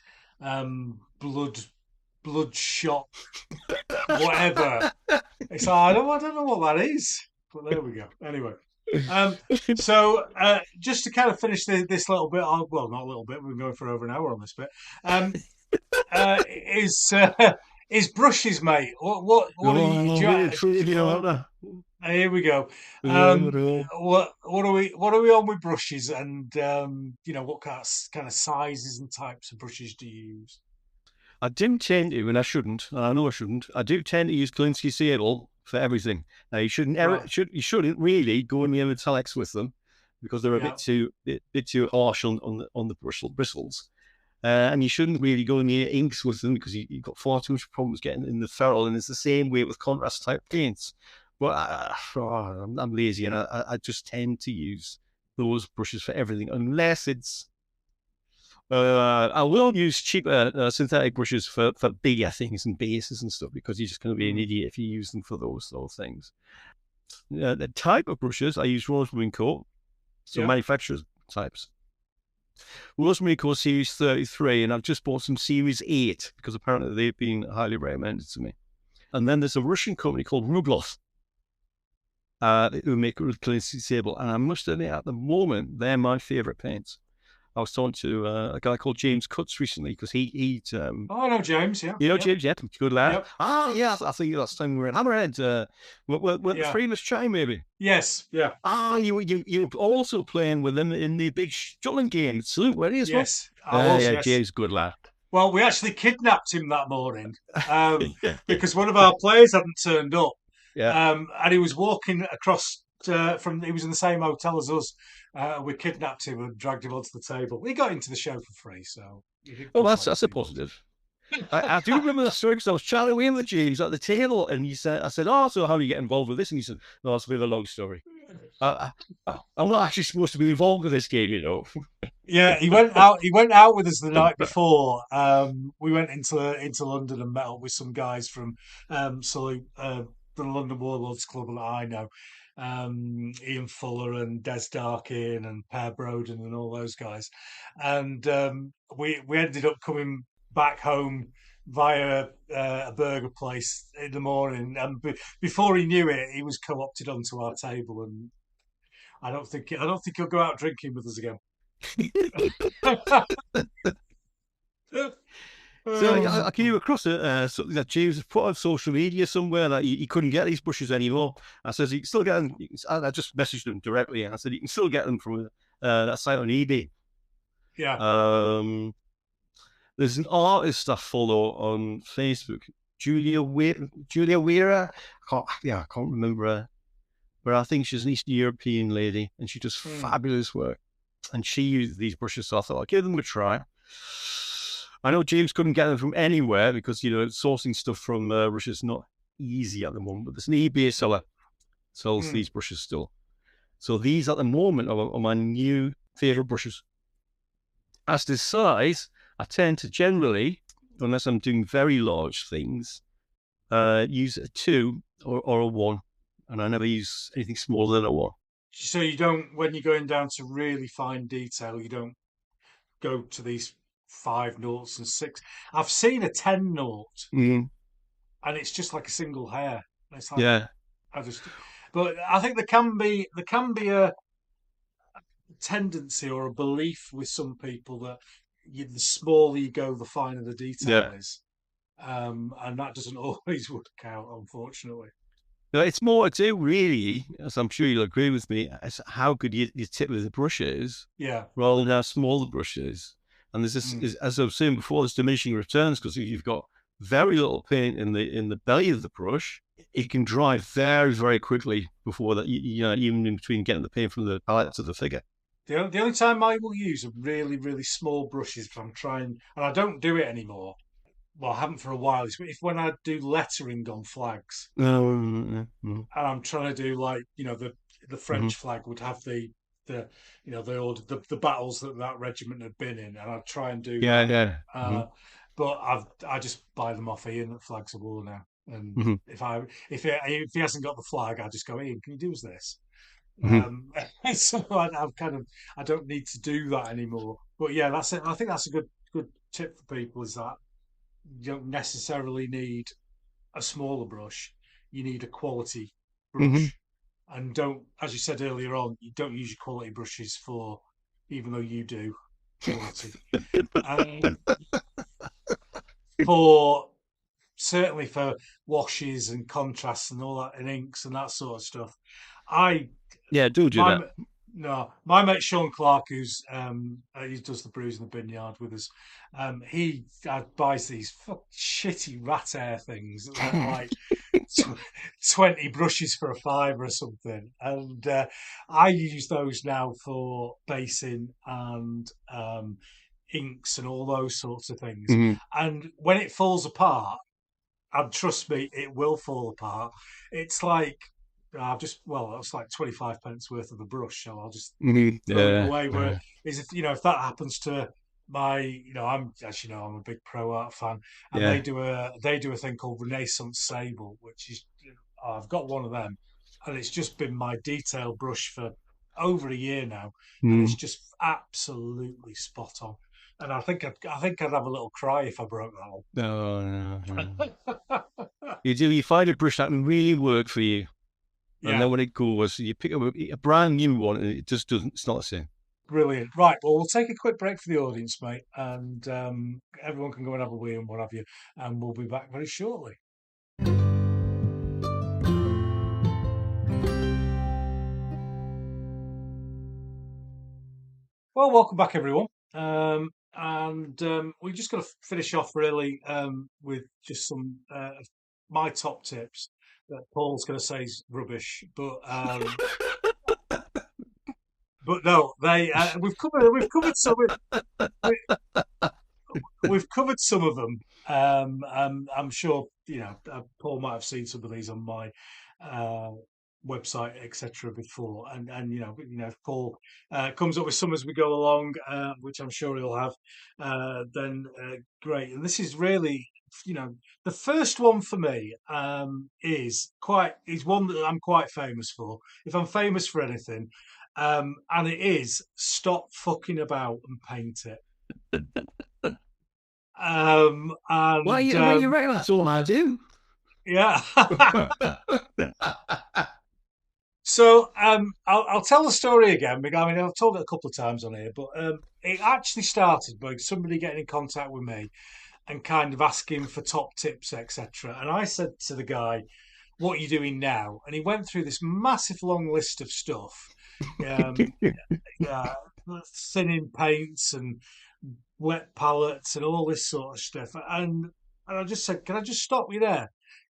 Speaker 1: bloodshot whatever, it's like, I don't know what that is. But there we go. Anyway. So just to kind of finish this little bit, well, not a little bit. We've been going for over an hour on this bit. Is is brushes, mate? What are you? Here we go. What are we on with brushes? And what kind of sizes and types of brushes do you use?
Speaker 2: I do tend to, and I shouldn't. And I know I shouldn't. I do tend to use Klinsky Sable for everything. Now you shouldn't really go in the metallics with them because they're a bit too harsh on the bristles. And you shouldn't really go near inks with them because you've got far too much problems getting in the ferrule. And it's the same way with contrast type paints. But I'm lazy and I just tend to use those brushes for everything unless it's. I will use cheaper synthetic brushes for bigger things and bases and stuff because you're just going to be an idiot if you use them for those sort of things. The type of brushes I use Rosemary & Co. So manufacturers types. Rosemary & Co. Series 33, and I've just bought some Series 8 because apparently they've been highly recommended to me. And then there's a Russian company called Rubloff who make Klinsky Sable, and I must admit at the moment they're my favourite paints. I was talking to a guy called James Cutts recently because he
Speaker 1: oh, I know James, yeah.
Speaker 2: You know James, yeah, good lad.
Speaker 1: Yep.
Speaker 2: Yeah, I think last time we were in Hammerhead. We're the three of us chatting, maybe.
Speaker 1: Yes, yeah.
Speaker 2: You're also playing with them in the big Jutland game. Salute, where is
Speaker 1: yes,
Speaker 2: yes. James, good lad.
Speaker 1: Well, we actually kidnapped him that morning because one of our players hadn't turned up.
Speaker 2: Yeah.
Speaker 1: And he was walking across he was in the same hotel as us. We kidnapped him and dragged him onto the table. We got into the show for free, so.
Speaker 2: Well, that's a positive. I do remember the story because I was chatting with him with James at the table, and I said, "Oh, so how do you get involved with this?" And he said, "No, it's a bit of a long story. I'm not actually supposed to be involved with this game, you know."
Speaker 1: Yeah, he went out. He went out with us the night before. We went into London and met up with some guys from the London Warlords Club that I know. Ian Fuller and Des Darkin and Per Broden and all those guys, and we ended up coming back home via a burger place in the morning, and before he knew it, he was co-opted onto our table, and I don't think he'll go out drinking with us again.
Speaker 2: So
Speaker 1: Oh,
Speaker 2: I came across something that James has put on social media somewhere that he couldn't get these brushes anymore. I says you can still get them. I just messaged him directly and I said you can still get them from that site on eBay.
Speaker 1: yeah.
Speaker 2: Um, there's an artist I follow on Facebook, Julia Weira. I can't remember her, but I think she's an Eastern European lady and she does
Speaker 1: Mm,
Speaker 2: fabulous work. And she used these brushes, so I thought I'd give them a try. I know James couldn't get them from anywhere because sourcing stuff from Russia is not easy at the moment. But there's an eBay seller sells
Speaker 1: mm.
Speaker 2: these brushes still. So these at the moment are my new favorite brushes. As to size, I tend to generally, unless I'm doing very large things, use a 2 or a 1, and I never use anything smaller than a 1.
Speaker 1: So you don't, when you're going down to really fine detail, you don't go to these 5 noughts and six. I've seen a 10 nought,
Speaker 2: Mm,
Speaker 1: and it's just like a single hair. It's like
Speaker 2: yeah,
Speaker 1: I just, but I think there can be a tendency or a belief with some people that the smaller you go, the finer the detail
Speaker 2: yeah.
Speaker 1: is, and that doesn't always work out, unfortunately.
Speaker 2: No, it's more to do, really, as I'm sure you'll agree with me, as how good you tip with the brushes
Speaker 1: Yeah.
Speaker 2: rather than how small the brush is. And there's this,
Speaker 1: Mm.
Speaker 2: as I was saying before, there's diminishing returns because if you've got very little paint in the belly of the brush, it can dry very, very quickly before that, even in between getting the paint from the palette to the figure.
Speaker 1: The only time I will use a really, really small brush is if I'm trying, and I don't do it anymore. Well, I haven't for a while. Is if when I do lettering on flags, and I'm trying to do like the
Speaker 2: Mhm.
Speaker 1: French flag would have the the old the battles that regiment had been in, and I'd try and do
Speaker 2: Yeah,
Speaker 1: that.
Speaker 2: yeah.
Speaker 1: Uh, but I just buy them off Ian at Flags of War now, and
Speaker 2: Mhm.
Speaker 1: if he hasn't got the flag, I just go, Ian, can you do us this?
Speaker 2: Mhm.
Speaker 1: So I'm kind of I don't need to do that anymore. But yeah, that's it. I think that's a good tip for people is that you don't necessarily need a smaller brush. You need a quality
Speaker 2: Mhm.
Speaker 1: brush, and don't, as you said earlier on, you don't use your quality brushes for, even though you do quality, um, for certainly for washes and contrasts and all that and inks and that sort of stuff. I
Speaker 2: Yeah, do
Speaker 1: my
Speaker 2: that.
Speaker 1: m- no, my mate Sean Clark, who's he does the brews in the bin yard with us. He buys these shitty rat hair things that are like 20 brushes for a fiver or something. And I use those now for basing and inks and all those sorts of things.
Speaker 2: Mhm.
Speaker 1: And when it falls apart, and trust me, it will fall apart. It's like I've just well, it's like 25 pence worth of the brush, so I'll just
Speaker 2: Mhm.
Speaker 1: throw it
Speaker 2: Yeah,
Speaker 1: away. Where
Speaker 2: yeah,
Speaker 1: is if if that happens to my I'm as you know I'm a big pro art fan, and
Speaker 2: yeah.
Speaker 1: they do a thing called Renaissance Sable, which is I've got one of them, and it's just been my detail brush for over a year now, and it's
Speaker 2: Mhm.
Speaker 1: just absolutely spot on. And I think I'd have a little cry if I broke
Speaker 2: No, no, no.
Speaker 1: that one.
Speaker 2: You find a brush that can really work for you, and
Speaker 1: Yeah,
Speaker 2: then when it goes, you pick up a brand new one, and it just doesn't. It's not the same.
Speaker 1: brilliant. Right, well, we'll take a quick break for the audience, mate, and everyone can go and have a wee and what have you, and we'll be back very shortly. Well, welcome back, everyone. And we're just going to finish off really with just some of my top tips that Paul's going to say is rubbish, but no, they we've covered some. We've covered some of them. I'm sure Paul might have seen some of these on my uh, website, etc. before, and if Paul comes up with some as we go along, which I'm sure he'll have, then great. And this is really, the first one for me is one that I'm quite famous for. If I'm famous for anything, and it is stop fucking about and paint it. And
Speaker 2: Why you reckon that's all I do?
Speaker 1: yeah. So I'll tell the story again because I mean I've told it a couple of times on here, but it actually started by somebody getting in contact with me, and kind of asking for top tips, etc. And I said to the guy, "What are you doing now?" And he went through this massive long list of stuff, um, uh, thinning paints and wet pallets and all this sort of stuff. And I just said, "Can I just stop you there?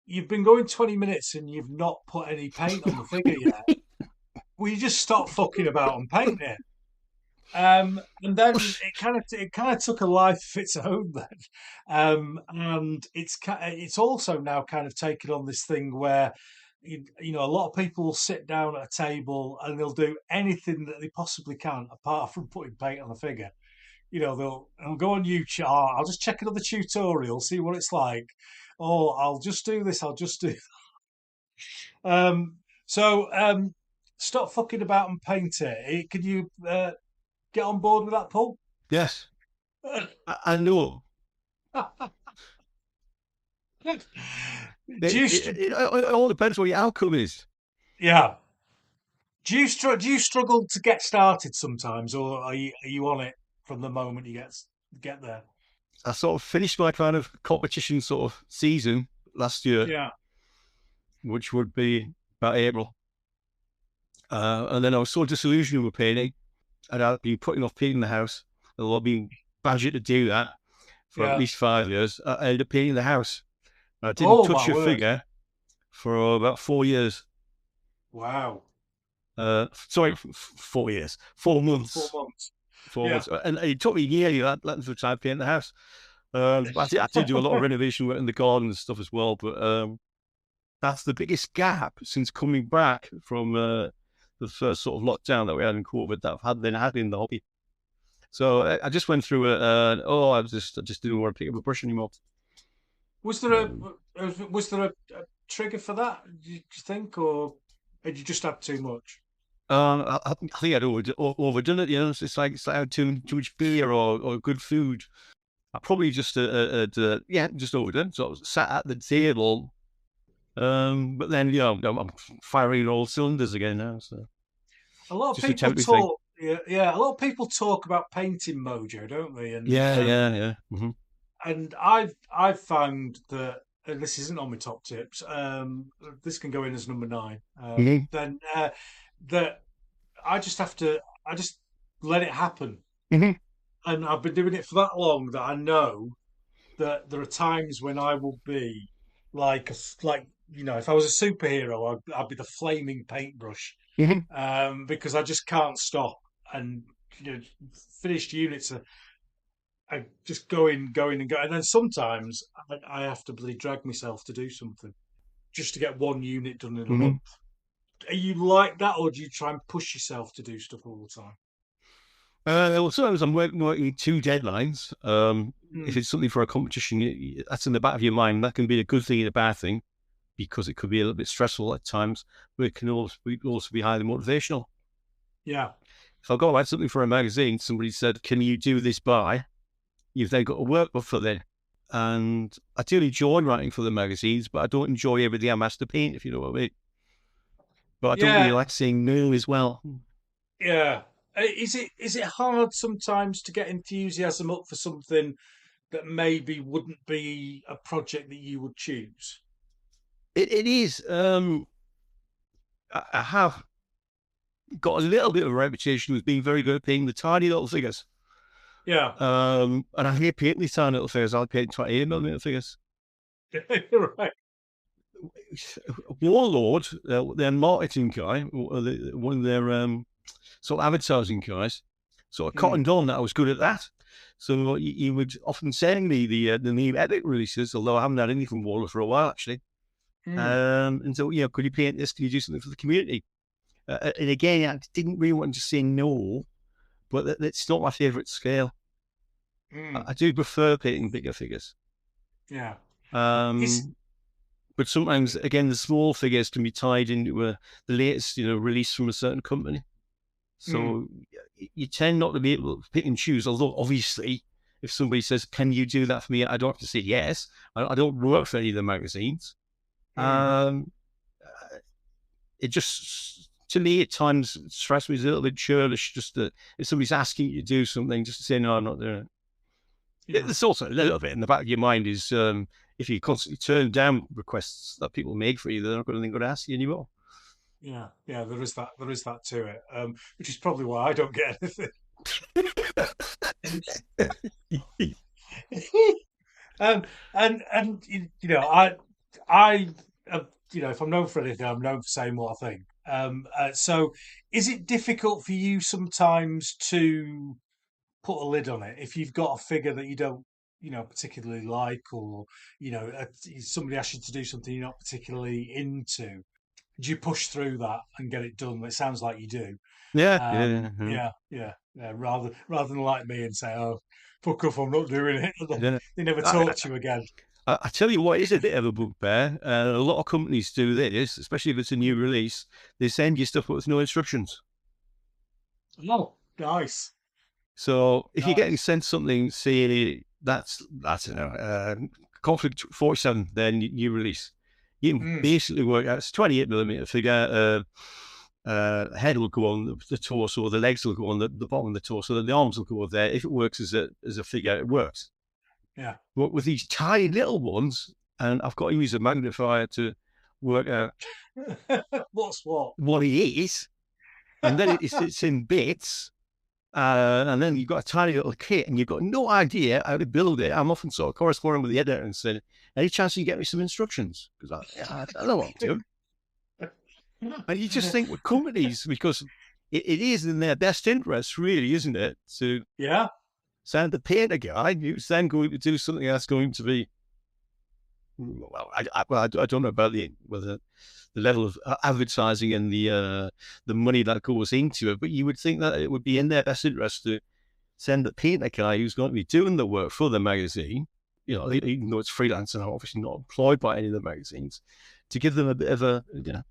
Speaker 1: You've been going 20 minutes and you've not put any paint on the figure yet. Will you just stop fucking about and paint it?" And then it kind of took a life of its own then, and it's also now kind of taken on this thing where a lot of people will sit down at a table and they'll do anything that they possibly can apart from putting paint on a figure. They'll go on YouTube. Oh, I'll just check another tutorial, see what it's like. Oh, I'll just do this. I'll just do. So stop fucking about and paint it. Could you get on board with that, Paul?
Speaker 2: Yes, I know.
Speaker 1: Do you,
Speaker 2: It all depends what your outcome is.
Speaker 1: yeah. Do you struggle to get started sometimes, or are you on it from the moment you get there?
Speaker 2: I sort of finished my kind of competition sort of season last year,
Speaker 1: Yeah,
Speaker 2: which would be about April. And then I was so disillusioned with painting, and I'd been putting off painting the house. And I've been badgered to do that for at
Speaker 1: yeah.
Speaker 2: least 5 years. I ended up painting the house. I didn't
Speaker 1: Oh
Speaker 2: touch
Speaker 1: my
Speaker 2: a
Speaker 1: word!
Speaker 2: figure for about 4 years.
Speaker 1: Wow,
Speaker 2: Sorry, 4 years, 4 months,
Speaker 1: 4 months.
Speaker 2: 4 months. And it took me nearly that length of time painting the house. But I did do a lot of renovation work in the garden and stuff as well. But that's the biggest gap since coming back from the first sort of lockdown that we had in COVID that I've had in the hobby. So I just went through it. I just didn't want to pick up a brush anymore.
Speaker 1: Was there a was there a trigger for that? Do you think, or had you just had too much?
Speaker 2: I think I'd overdone it. It's like I had too much beer or good food. I probably just just overdone. So I was sat at the table. But then I'm firing all cylinders again now. So
Speaker 1: A lot of
Speaker 2: just a
Speaker 1: people
Speaker 2: temporary thing.
Speaker 1: talk. Yeah, yeah. A lot of people talk about painting mojo, don't they? And
Speaker 2: Yeah,
Speaker 1: um,
Speaker 2: yeah, yeah. Mm-hmm.
Speaker 1: and I've found that, and this isn't on my top tips. This can go in as number nine.
Speaker 2: Mm-hmm.
Speaker 1: Then that I just let it happen,
Speaker 2: Mm-hmm.
Speaker 1: and I've been doing it for that long that I know that there are times when I will be like if I was a superhero, I'd be the flaming paintbrush,
Speaker 2: Mm-hmm.
Speaker 1: because I just can't stop. And finished units are just going and going. And then sometimes I have to bloody drag myself to do something just to get one unit done in a
Speaker 2: Mm-hmm.
Speaker 1: month. Are you like that, or do you try and push yourself to do stuff all the time?
Speaker 2: Well, sometimes I'm working two deadlines. If
Speaker 1: Mm,
Speaker 2: it's something for a competition, that's in the back of your mind. That can be a good thing and a bad thing because it could be a little bit stressful at times, but it can also be highly motivational.
Speaker 1: yeah,
Speaker 2: If I go write something for a magazine, somebody said, "Can you do this by?" You've then got to work for them. And I do enjoy writing for the magazines, but I don't enjoy everything I'm asked to paint, if you know what I mean. But I don't really
Speaker 1: yeah,
Speaker 2: like saying no as well.
Speaker 1: yeah. Is it hard sometimes to get enthusiasm up for something that maybe wouldn't be a project that you would choose?
Speaker 2: It is. I have got a little bit of a reputation with being very good at painting the tiny little figures.
Speaker 1: Yeah,
Speaker 2: And I hate painting these tiny little figures. I paint 28mm figures.
Speaker 1: right.
Speaker 2: Warlord, their marketing guy, one of their sort of advertising guys, sort of
Speaker 1: Mm,
Speaker 2: cottoned on that I was good at that. So he would often send me the new epic releases, although I haven't had anything from Warlord for a while actually.
Speaker 1: mm,
Speaker 2: And so, could you paint this? Could you do something for the community? And again, I didn't really want to say no, but that's not my favourite scale.
Speaker 1: mm,
Speaker 2: I do prefer painting bigger figures.
Speaker 1: yeah. Is
Speaker 2: Um, but sometimes, again, the small figures can be tied into the latest, release from a certain company.
Speaker 1: mm,
Speaker 2: So you tend not to be able to pick and choose. Although, obviously, if somebody says, "Can you do that for me?" I don't have to say yes. I don't work for any of the magazines.
Speaker 1: mm,
Speaker 2: Um, it just, to me, at times strikes me as a little bit churlish. Just that if somebody's asking you to do something, just to say no, I'm not doing it.
Speaker 1: Yeah.
Speaker 2: There's also a little bit in the back of your mind is if you constantly turn down requests that people make for you, they're not going to ask you anymore.
Speaker 1: Yeah, yeah, there is that. There is that to it, which is probably why I don't get anything. um, and you know, I, you know, if I'm known for anything, I'm known for saying what I think. So, is it difficult for you sometimes to put a lid on it if you've got a figure that you don't, you know, particularly like, or you know, somebody asks you to do something you're not particularly into? Do you push through that and get it done? It sounds like you do.
Speaker 2: Yeah, yeah, yeah.
Speaker 1: Yeah, yeah, yeah. Rather than like me and say, "Oh, fuck off, I'm not doing it," and then
Speaker 2: Yeah.
Speaker 1: they never
Speaker 2: I,
Speaker 1: talk to you again.
Speaker 2: I tell you what is a bit of a bugbear. A lot of companies do this, especially if it's a new release. They send you stuff with no instructions.
Speaker 1: Oh, nice,
Speaker 2: So if you're getting
Speaker 1: nice.
Speaker 2: sent something, say that's you know conflict 47, then new release, you can
Speaker 1: Mm,
Speaker 2: basically work out it's 28mm figure. Head will go on the torso, the legs will go on the bottom of the torso, then the arms will go there. If it works as a figure, it works.
Speaker 1: yeah.
Speaker 2: But with these tiny little ones, and I've got to use a magnifier to work out
Speaker 1: What's what?
Speaker 2: what it is, and then it's in bits. And then you've got a tiny little kit and you've got no idea how to build it. I'm often sort of corresponding with the editor and saying, any chance you get me some instructions? Because I don't know what I'm doing. And you just think with companies, because it is in their best interest, really, isn't it, to
Speaker 1: Yeah,
Speaker 2: send the painter guy who's then going to do something that's going to be, well, I don't know about whether the level of advertising and the money that goes into it, but you would think that it would be in their best interest to send the painter guy who's going to be doing the work for the magazine, you know, even though it's freelance and obviously not employed by any of the magazines, to give them a bit of a, you know,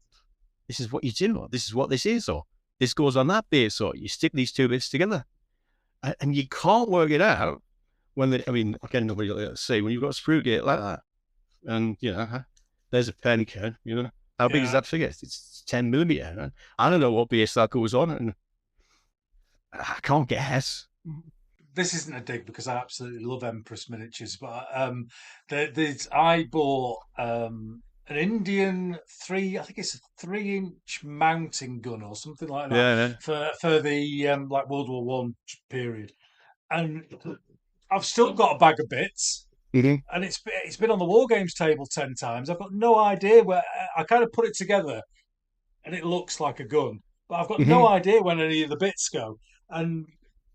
Speaker 2: this is what you do, or this is what this is, or this goes on that base, or you stick these two bits together. And you can't work it out when I mean, again, nobody will say when you've got a screw gate like that. And, you know, there's a pen code, you know. How big is
Speaker 1: yeah.
Speaker 2: that figure? It's 10mm. And I don't know what base that goes on, and I can't guess.
Speaker 1: This isn't a dig because I absolutely love Empress miniatures, but I bought an Indian I think it's a 3-inch mounting gun or something like that
Speaker 2: Yeah,
Speaker 1: for the like World War One period, and I've still got a bag of bits,
Speaker 2: yeah.
Speaker 1: and it's been on the Wargames table 10 times. I've got no idea where I kind of put it together, and it looks like a gun, but I've got no
Speaker 2: Mm-hmm.
Speaker 1: idea when any of the bits go. And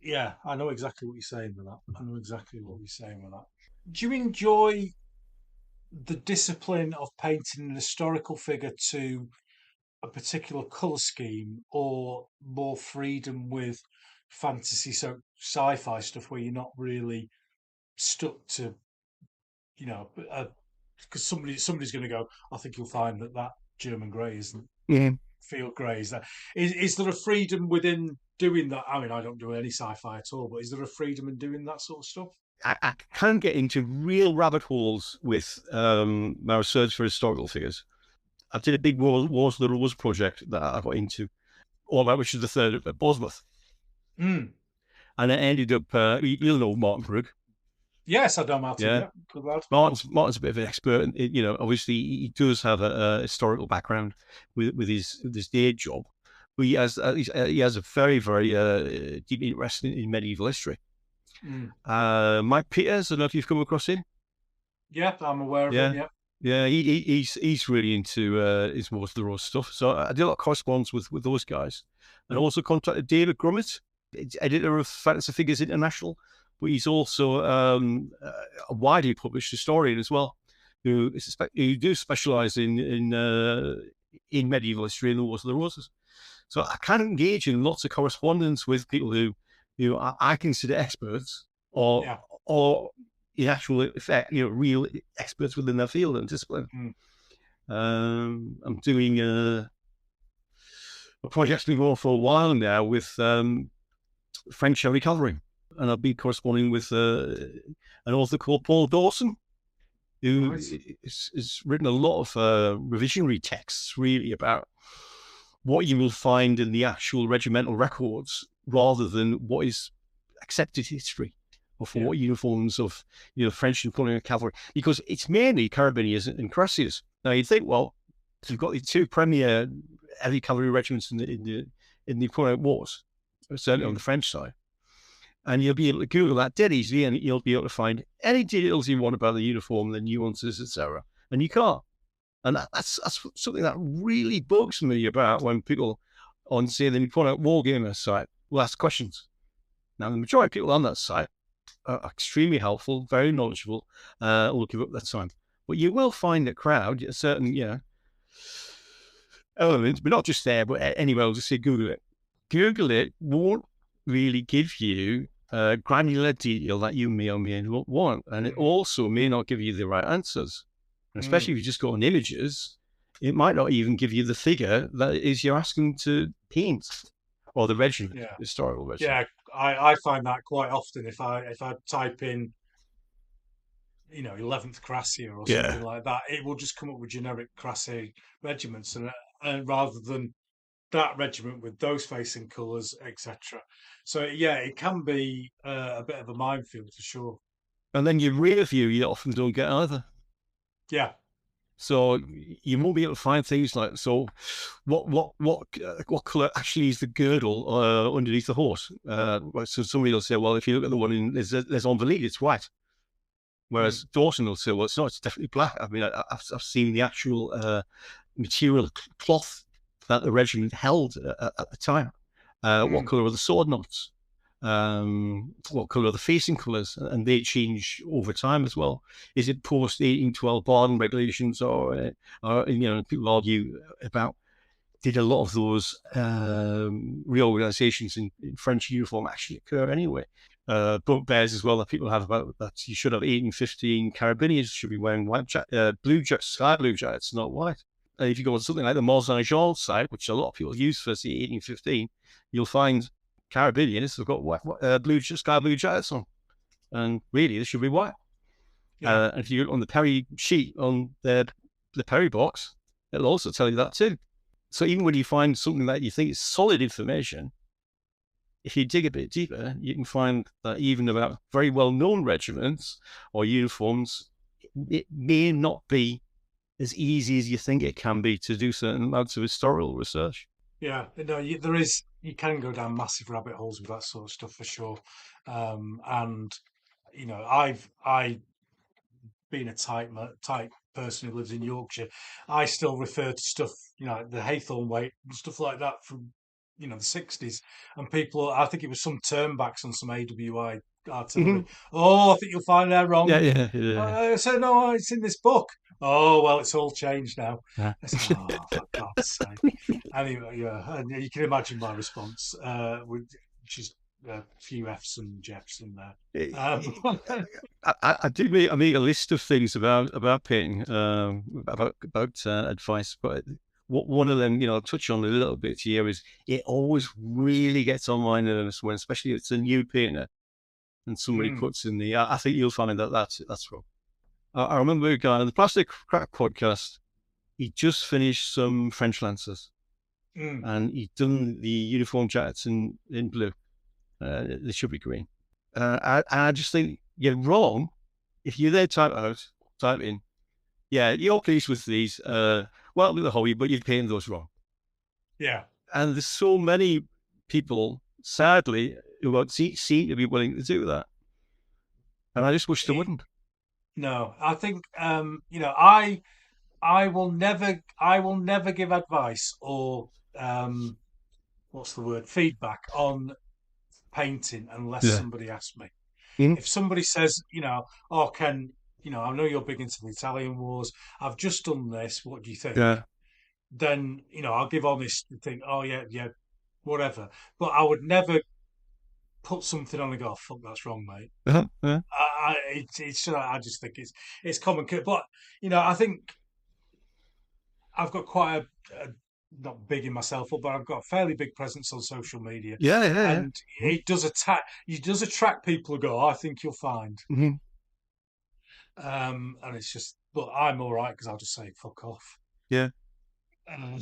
Speaker 1: yeah, I know exactly what you're saying with that. I know exactly what you're saying with that. Do you enjoy the discipline of painting an historical figure to a particular color scheme, or more freedom with fantasy, so sci-fi stuff where you're not really stuck to, you know, because somebody's going to go, I think you'll find that German grey isn't
Speaker 2: Yeah.
Speaker 1: field grey. Is there a freedom within doing that? I mean, I don't do any sci-fi at all, but is there a freedom in doing that sort of stuff?
Speaker 2: I can get into real rabbit holes with my research for historical figures. I did a big Wars of the Rose project that I got into, all that, which is the third at Bosworth.
Speaker 1: Mm.
Speaker 2: And I ended up, you'll know Martin Brugg.
Speaker 1: Yes, I know Martin.
Speaker 2: Yeah.
Speaker 1: Yeah, good lad.
Speaker 2: Martin's a bit of an expert. And, you know, obviously he does have a historical background with his day job. But he has a very, very deep interest in medieval history.
Speaker 1: Mm.
Speaker 2: Mike Peters, I don't know if you've come across him.
Speaker 1: Yeah, I'm aware of him.
Speaker 2: Yeah.
Speaker 1: Yeah.
Speaker 2: Yeah, he's really into his Wars of the Rose stuff. So I did a lot of correspondence with those guys, and also contacted David Grummett, editor of Fantasy Figures International, but he's also a widely published historian as well, who do specialise in medieval history and the Wars of the Roses. So I can engage in lots of correspondence with people who I consider experts, or
Speaker 1: Yeah.
Speaker 2: or in actual effect, you know, real experts within their field and discipline.
Speaker 1: Mm.
Speaker 2: I'm doing a project been going for a while now with French heavy cavalry, and I've been corresponding with an author called Paul Dawson, who
Speaker 1: Right.
Speaker 2: has written a lot of revisionary texts, really about what you will find in the actual regimental records rather than what is accepted history or for
Speaker 1: Yeah.
Speaker 2: what uniforms of French and Napoleonic cavalry, because it's mainly carabiniers and cuirassiers. Now you'd think, well, you've got the two premier heavy cavalry regiments in the Napoleonic Wars, certainly on the
Speaker 1: Mm.
Speaker 2: French side, and you'll be able to Google that dead easily, and you'll be able to find any details you want about the uniform, the nuances, etc. And you can't. And that's something that really bugs me about when people on, say, the Napoleonic Wargamer site will ask questions. Now, the majority of people on that site are extremely helpful, very knowledgeable, will give up their time. But you will find a crowd, a certain, elements, but not just there, but anywhere. I'll just say Google it. Google it won't really give you granular detail that you may or may not want. And it also may not give you the right answers. And especially if you just go on images, it might not even give you the figure that it is you're asking to paint, or the regiment,
Speaker 1: Yeah.
Speaker 2: historical regiment.
Speaker 1: Yeah. I find that quite often if I type in 11th Cuirassier or
Speaker 2: Yeah.
Speaker 1: something like that, it will just come up with generic Cuirassier regiments, and rather than that regiment with those facing colours, etc. So yeah, it can be a bit of a minefield for sure.
Speaker 2: And then your rear view, you often don't get either.
Speaker 1: Yeah.
Speaker 2: So you won't be able to find things like, so what color actually is the girdle underneath the horse? So somebody will say, well, if you look at the one in there's on the lead, it's white. Whereas Dawson will say, well, it's not, it's definitely black. I mean, I've seen the actual material cloth that the regiment held at the time. What color are the sword knots? What colour are the facing colours, and they change over time as well. Is it post 1812 Barden regulations, or people argue about, did a lot of those reorganisations in French uniform actually occur anyway? Bugbears as well that people have about that you should have 1815 carabiniers should be wearing blue jackets, sky blue jackets, not white. If you go on something like the Mont-Saint-Jean site, which a lot of people use for, say, 1815, you'll find carabiniers have got sky blue jackets on, and really they should be white.
Speaker 1: Yeah.
Speaker 2: And if you look on the Perry sheet on the Perry box, it'll also tell you that too. So even when you find something that you think is solid information, if you dig a bit deeper, you can find that even about very well-known regiments or uniforms, it may not be as easy as you think it can be to do certain amounts of historical research.
Speaker 1: Yeah, no, you can go down massive rabbit holes with that sort of stuff for sure. And I being a type person who lives in Yorkshire, I still refer to stuff, the Haythorne weight and stuff like that from the 60s. And people, I think it was some turnbacks on some AWI artillery. Oh, I think you'll find they're wrong.
Speaker 2: Yeah.
Speaker 1: I said, no, it's in this book. Oh, well, it's all changed now.
Speaker 2: Yeah.
Speaker 1: I said, oh, for God's sake. Anyway, yeah, and you can imagine my response, with just a few F's and Jeffs in there.
Speaker 2: I do make a list of things about painting, about advice, but one of them, I'll touch on a little bit here, is it always really gets on my nerves when, especially if it's a new painter, and somebody puts in I think you'll find that's wrong. I remember a guy on the Plastic Crack podcast. He just finished some French Lancers, and he'd done the uniform jackets in blue. They should be green. I just think you're wrong if you then type in, yeah, you're pleased with these. Well, with the hobby, but you've painted those wrong.
Speaker 1: Yeah.
Speaker 2: And there's so many people, sadly, who seem to be willing to do that. And I just wish they wouldn't.
Speaker 1: No, I think I will never give advice or what's the word, feedback on painting unless
Speaker 2: Yeah.
Speaker 1: somebody asks me. If somebody says, oh Ken, I know you're big into the Italian wars. I've just done this. What do you think?
Speaker 2: Yeah.
Speaker 1: Then I'll give honest and think, oh yeah, whatever. But I would never put something on and go, oh, fuck, that's wrong, mate.
Speaker 2: Yeah.
Speaker 1: I just think it's common. But I think I've got quite a not bigging myself up, but I've got a fairly big presence on social media.
Speaker 2: Yeah.
Speaker 1: And it does attract people who go, oh, I think you'll find.
Speaker 2: Mm-hmm.
Speaker 1: And it's just, but I'm all right because I'll just say fuck off.
Speaker 2: Yeah.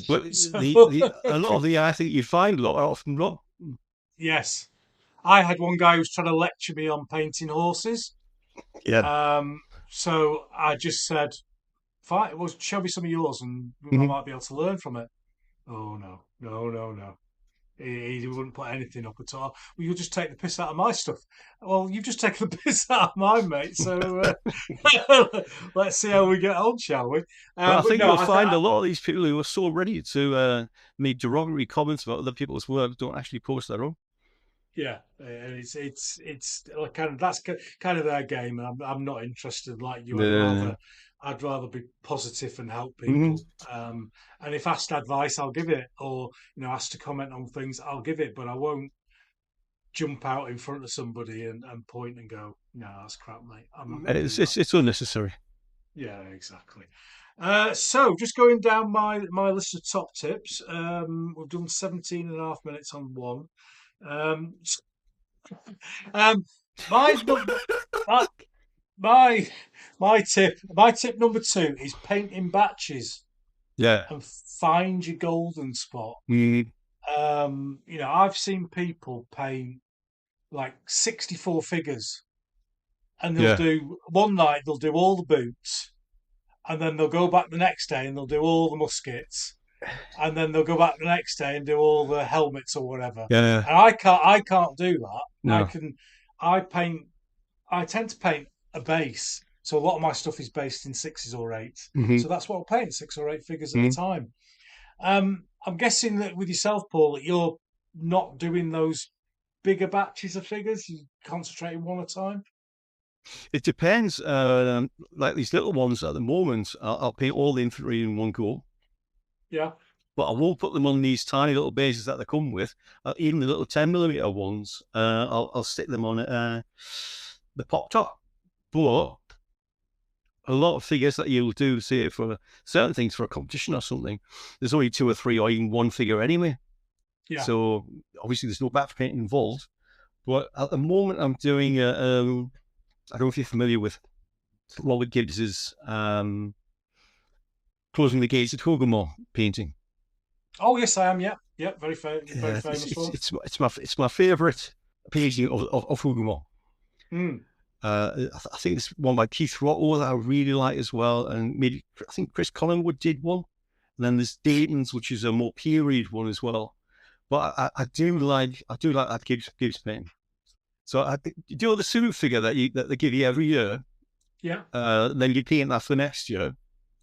Speaker 2: But
Speaker 1: So,
Speaker 2: a lot of I think you find a lot are often wrong.
Speaker 1: yes. I had one guy who was trying to lecture me on painting horses.
Speaker 2: Yeah.
Speaker 1: Um, so I just said, "Fine, well, show me some of yours, and I
Speaker 2: Hmm.
Speaker 1: might be able to learn from it." Oh no, no, no, no. He wouldn't put anything up at all. Well, you'll just take the piss out of my stuff. Well, you've just taken the piss out of mine, mate. So let's see how we get on, shall we?
Speaker 2: Well, I
Speaker 1: But
Speaker 2: think
Speaker 1: no,
Speaker 2: you'll find a lot of these people who are so ready to make derogatory comments about other people's work don't actually post their own.
Speaker 1: yeah, it's like kind of that's kind of their game, and I'm not interested like you.
Speaker 2: Yeah.
Speaker 1: I'd rather be positive and help
Speaker 2: Hmm.
Speaker 1: people. And if asked advice, I'll give it, or asked to comment on things, I'll give it, but I won't jump out in front of somebody and point and go, no, that's crap, mate. I'm not going to do
Speaker 2: It's,
Speaker 1: that.
Speaker 2: it's unnecessary.
Speaker 1: Yeah, exactly. So just going down my list of top tips. We've done 17 and a half minutes on one. Um, um, my number, my, my my tip number two is paint in batches
Speaker 2: Yeah.
Speaker 1: and find your golden spot.
Speaker 2: Mm,
Speaker 1: I've seen people paint like 64 figures, and they'll
Speaker 2: yeah.
Speaker 1: do one night, they'll do all the boots, and then they'll go back the next day and they'll do all the muskets, and then they'll go back the next day and do all the helmets or whatever.
Speaker 2: Yeah.
Speaker 1: And I can't do that.
Speaker 2: No.
Speaker 1: I paint, I tend to paint a base. So a lot of my stuff is based in sixes or eights.
Speaker 2: Hmm.
Speaker 1: So that's what I'll paint, 6 or 8 figures at a
Speaker 2: Hmm.
Speaker 1: time. I'm guessing that with yourself, Paul, that you're not doing those bigger batches of figures. You concentrate on one at a time.
Speaker 2: It depends. Like these little ones at the moment, I'll paint all the infantry in one go,
Speaker 1: Yeah.
Speaker 2: but I won't put them on these tiny little bases that they come with. Even the little 10mm ones, I'll stick them on the pop top. But a lot of figures that you'll do, say for certain things for a competition or something, there's only 2 or 3 or even one figure anyway.
Speaker 1: Yeah.
Speaker 2: So obviously there's no batch painting involved. But at the moment I'm doing, I don't know if you're familiar with Robert Gibbs's Closing the Gates at Hogomore painting.
Speaker 1: Oh yes, I am. Yeah. Yeah. Very
Speaker 2: Yeah,
Speaker 1: famous one.
Speaker 2: it's my favourite painting of Hogomore.
Speaker 1: Mm.
Speaker 2: I think it's one by Keith Rotto that I really like as well, and maybe I think Chris Collingwood did one. And then there's Dayton's, which is a more period one as well. But I do like that Gibbs painting. So you do the suit figure that they give you every year.
Speaker 1: Yeah.
Speaker 2: Then you paint that for next year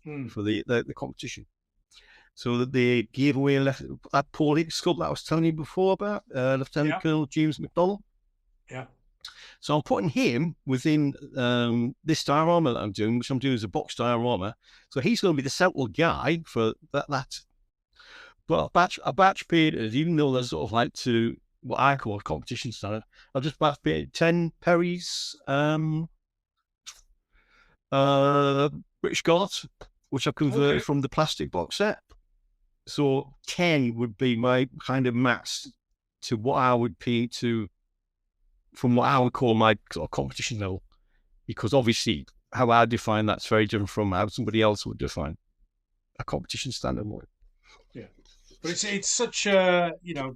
Speaker 1: Mm.
Speaker 2: for the competition. So that they gave away that Paul sculpt that I was telling you before about Lieutenant
Speaker 1: Yeah.
Speaker 2: Colonel James McDonald.
Speaker 1: Yeah.
Speaker 2: So I'm putting him within this diorama that I'm doing, which I'm doing as a box diorama. So he's going to be the central guy for that. But a batch painted, even though they're sort of like to what I call competition standard, I've just batch painted 10 Perry's British Guards, which I've converted
Speaker 1: Okay.
Speaker 2: from the plastic box set. So 10 would be my kind of max to what I would pay to, from what I would call my sort of competition level. Because obviously, how I define that's very different from how somebody else would define a competition standard one.
Speaker 1: Yeah. But it's such a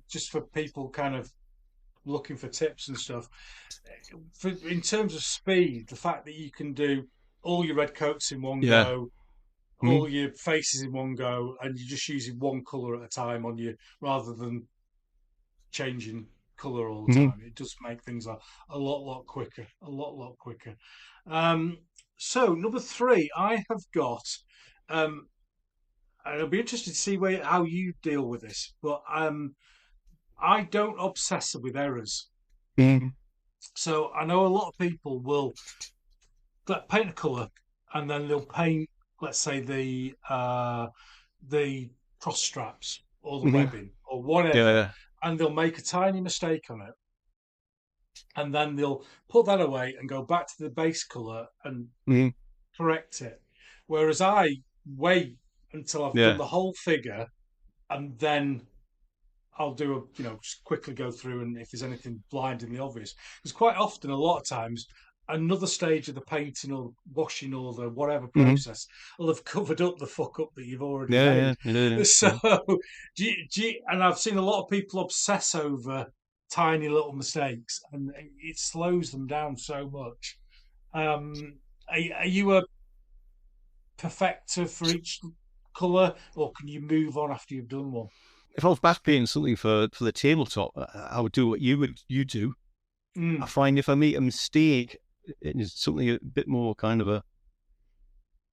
Speaker 1: just for people kind of looking for tips and stuff. In terms of speed, the fact that you can do all your red coats in one
Speaker 2: Yeah.
Speaker 1: go,
Speaker 2: Mm-hmm.
Speaker 1: all your faces in one go, and you're just using one color at a time on you rather than changing color all the
Speaker 2: Mm-hmm.
Speaker 1: time. It does make things a lot quicker, a lot quicker. Um, so number three, I have got, and I'll be interested to see how you deal with this, but I don't obsess with errors.
Speaker 2: Mm-hmm.
Speaker 1: So I know a lot of people will paint a color and then they'll paint, let's say the cross straps or the
Speaker 2: Mm-hmm.
Speaker 1: webbing or whatever,
Speaker 2: Yeah.
Speaker 1: and they'll make a tiny mistake on it, and then they'll put that away and go back to the base color and
Speaker 2: Mm-hmm.
Speaker 1: correct it. Whereas I wait until I've done
Speaker 2: Yeah.
Speaker 1: the whole figure, and then I'll do just quickly go through, and if there's anything blindingly obvious, because quite often, a lot of times, another stage of the painting or washing or the whatever
Speaker 2: Mm-hmm.
Speaker 1: process will have covered up the fuck up that you've already
Speaker 2: Yeah.
Speaker 1: made.
Speaker 2: Yeah. Yeah.
Speaker 1: So, and I've seen a lot of people obsess over tiny little mistakes, and it slows them down so much. Are you a perfecter for each colour, or can you move on after you've done one?
Speaker 2: If I was back painting something for the tabletop, I would do what you do. I
Speaker 1: Mm,
Speaker 2: find if I make a mistake, it is something a bit more kind of a,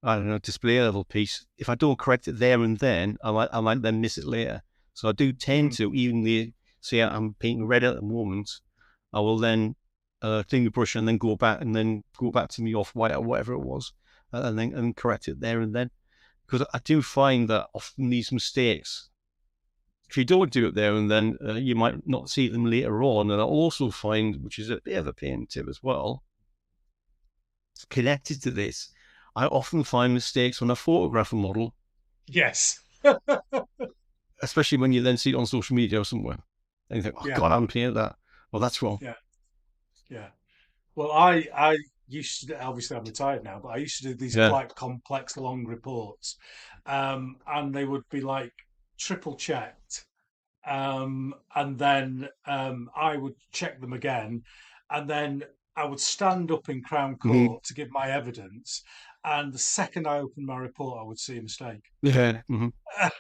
Speaker 2: I don't know, display level piece. If I don't correct it there and then, I might then miss it later. So I do tend
Speaker 1: mm.
Speaker 2: to, even the say I'm painting red at the moment, I will then clean the brush and then go back to me off white or whatever it was, and then correct it there and then. Because I do find that often these mistakes, if you don't do it there and then, you might not see them later on. And I also find, which is a bit of a pain tip as well, connected to this, I often find mistakes when I photograph a model,
Speaker 1: Yes.
Speaker 2: especially when you then see it on social media or somewhere. And you think, oh
Speaker 1: Yeah,
Speaker 2: God, I haven't painted that. Well, that's wrong.
Speaker 1: yeah, yeah. Well, I used to obviously I'm retired now, but I used to do these
Speaker 2: Yeah.
Speaker 1: quite complex long reports, and they would be like triple checked, and then I would check them again, and then I would stand up in Crown
Speaker 2: Mm-hmm.
Speaker 1: Court to give my evidence, and the second I opened my report, I would see a mistake.
Speaker 2: Yeah. Mm-hmm.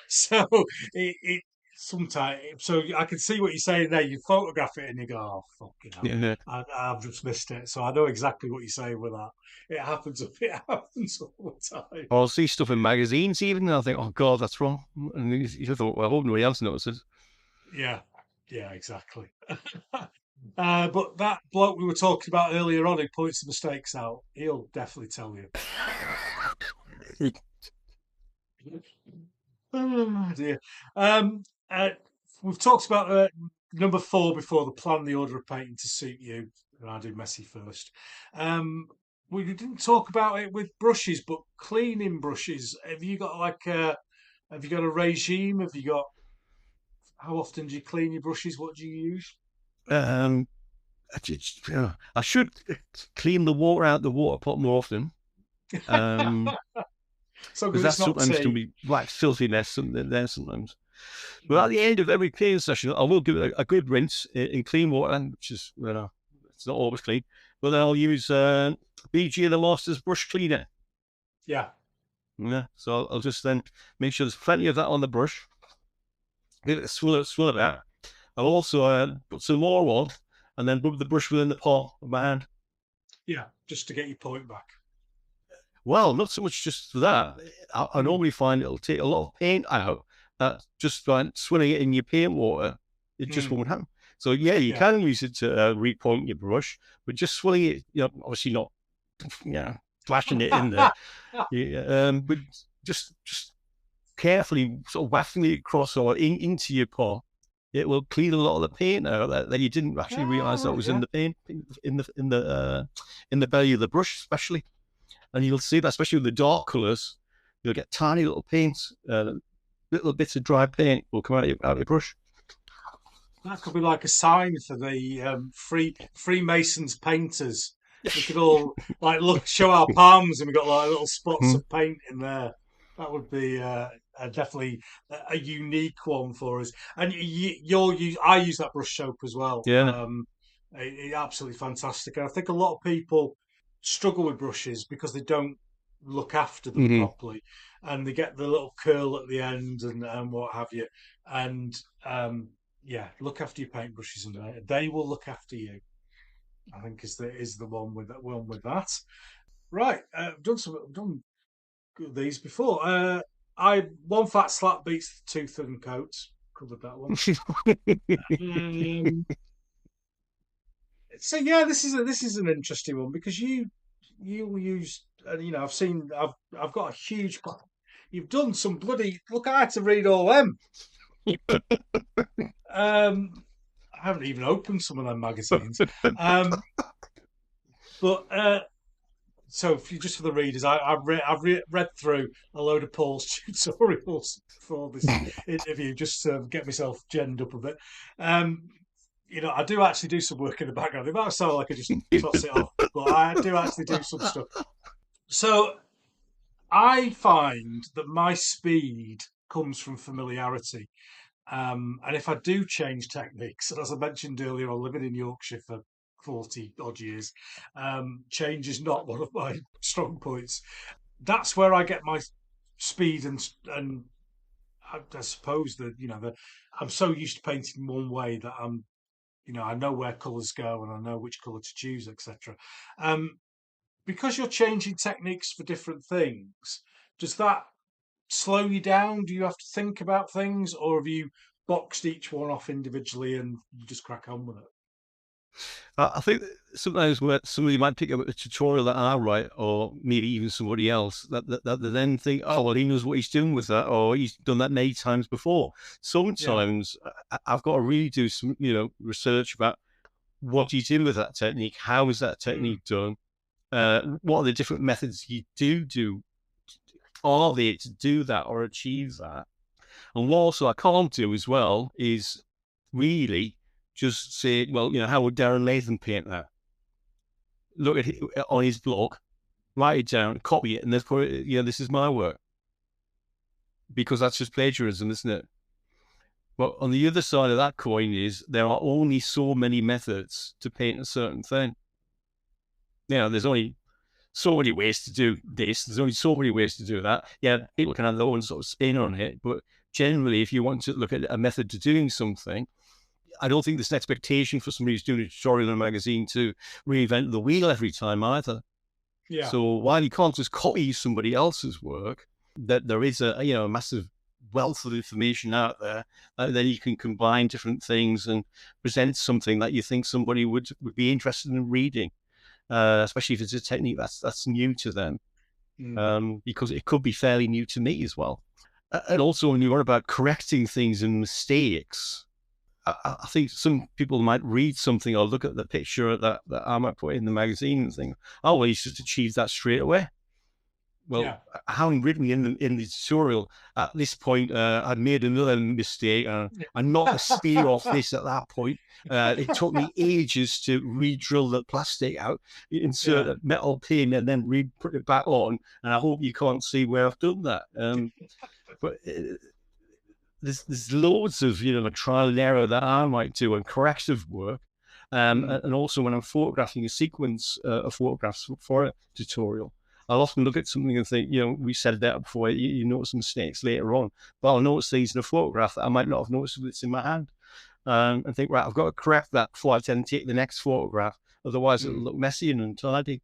Speaker 1: So it sometimes, so I can see what you're saying there. You photograph it and you go, "Oh fucking hell,
Speaker 2: Yeah.
Speaker 1: I've just missed it." So I know exactly what you're saying with that. It happens. It happens all the time.
Speaker 2: Or I'll see stuff in magazines even, and I think, oh God, that's wrong. And you thought, well, I hope nobody else notices.
Speaker 1: Yeah, yeah, exactly. But that bloke we were talking about earlier on, who points the mistakes out, he'll definitely tell you. Oh dear. Um, uh, we've talked about number four before, the plan the order of painting to suit you. And I do messy first. Um, we didn't talk about it with brushes, but cleaning brushes. Have you got like a, have you got a regime? Have you got, how often do you clean your brushes? What do you use?
Speaker 2: Um, I should clean the water out the water pot more often.
Speaker 1: So
Speaker 2: Because
Speaker 1: because
Speaker 2: that
Speaker 1: it's not
Speaker 2: sometimes can
Speaker 1: tea.
Speaker 2: be like filthiness there sometimes. But at
Speaker 1: Mm.
Speaker 2: the end of every cleaning session, I will give it a good rinse in clean water, which is, it's not always clean. But then I'll use BG and the Masters brush cleaner.
Speaker 1: Yeah,
Speaker 2: Yeah, so I'll just then make sure there's plenty of that on the brush. Give it a swirl it out. I'll also put some more on, and then rub the brush within the palm of my hand.
Speaker 1: yeah, just to get your point back.
Speaker 2: Well, not so much just for that. I
Speaker 1: Mm,
Speaker 2: normally find it'll take a lot of paint out. Just by swilling it in your paint water, it just
Speaker 1: mm,
Speaker 2: won't happen. So yeah, you
Speaker 1: yeah.
Speaker 2: can use it to repoint your brush, but just swilling it, obviously not, flashing it in there. Yeah, but just carefully sort of wafting it across or into your pot. It will clean a lot of the paint out that you didn't actually
Speaker 1: Ah,
Speaker 2: realize that
Speaker 1: right,
Speaker 2: was in
Speaker 1: yeah.
Speaker 2: the paint in the belly of the brush, especially. And you'll see that, especially with the dark colours, you'll get tiny little paints, little bits of dry paint will come out of your brush.
Speaker 1: That could be like a sign for the Freemasons painters. We could all like look, show our palms, and we got like little spots
Speaker 2: Mm,
Speaker 1: of paint in there. That would be definitely a unique one for us. And you're use, I use that brush soap as well.
Speaker 2: yeah.
Speaker 1: Absolutely fantastic. And I think a lot of people struggle with brushes because they don't look after them
Speaker 2: Mm-hmm.
Speaker 1: properly, and they get the little curl at the end and what have you. And yeah, look after your paintbrushes, and they will look after you. I think is the one with that. Right, I've done these before. I one fat slap beats the two thin coats. Covered that one. Um, so yeah, this is an interesting one because you use and I've got a huge. You've done some bloody look. I had to read all them. Um, I haven't even opened some of them magazines. Um, but so if you, just for the readers, read through a load of Paul's tutorials for this interview just to get myself genned up a bit. Um, I do actually do some work in the background. It might sound like I just toss it off, but I do actually do some stuff. So I find that my speed comes from familiarity. And if I do change techniques, and as I mentioned earlier, I'm living in Yorkshire for 40 odd years, change is not one of my strong points. That's where I get my speed and I suppose that I'm so used to painting one way that I know where colours go and I know which colour to choose, etc. Um, because you're changing techniques for different things, does that slow you down? Do you have to think about things, or have you boxed each one off individually and you just crack on with it?
Speaker 2: I think sometimes where somebody might pick up a tutorial that I write, or maybe even somebody else, that they then think, oh, well, he knows what he's doing with that, or he's done that many times before.
Speaker 1: Yeah.
Speaker 2: Sometimes I've got to really do some, research about what do you do with that technique? How is that
Speaker 1: Mm.
Speaker 2: technique done? What are the different methods you do? Are there to do that or achieve that? And what also I can't do as well is really just say, well, how would Darren Latham paint that? Look at it on his blog, write it down, copy it, and then put it, this is my work. Because that's just plagiarism, isn't it? But on the other side of that coin is there are only so many methods to paint a certain thing. There's only so many ways to do this. There's only so many ways to do that. Yeah, people can have their own sort of spin on it, but generally, if you want to look at a method to doing something, I don't think there's an expectation for somebody who's doing a tutorial in a magazine to reinvent the wheel every time either.
Speaker 1: Yeah.
Speaker 2: So while you can't just copy somebody else's work, that there is a massive wealth of information out there that you can combine different things and present something that you think somebody would be interested in reading, especially if it's a technique that's new to them,
Speaker 1: Mm.
Speaker 2: because it could be fairly new to me as well. And also, when you're about correcting things and mistakes, I think some people might read something or look at the picture that I might put in the magazine and think, oh, well, he's just achieved that straight away. Well,
Speaker 1: Yeah.
Speaker 2: having written in the tutorial, at this point, I'd made another mistake. I knocked the spear off this at that point. It took me ages to re-drill the plastic out, insert
Speaker 1: Yeah.
Speaker 2: a metal pin, and then re-put it back on. And I hope you can't see where I've done that. But there's loads of trial and error that I might do and corrective work,
Speaker 1: Mm.
Speaker 2: and also when I'm photographing a sequence of photographs for a tutorial, I'll often look at something and think, we said that before. You notice mistakes later on, but I'll notice things in a photograph that I might not have noticed if it's in my hand, and think, right, I've got to correct that before I then take the next photograph. Otherwise, it'll
Speaker 1: Mm.
Speaker 2: look messy and untidy.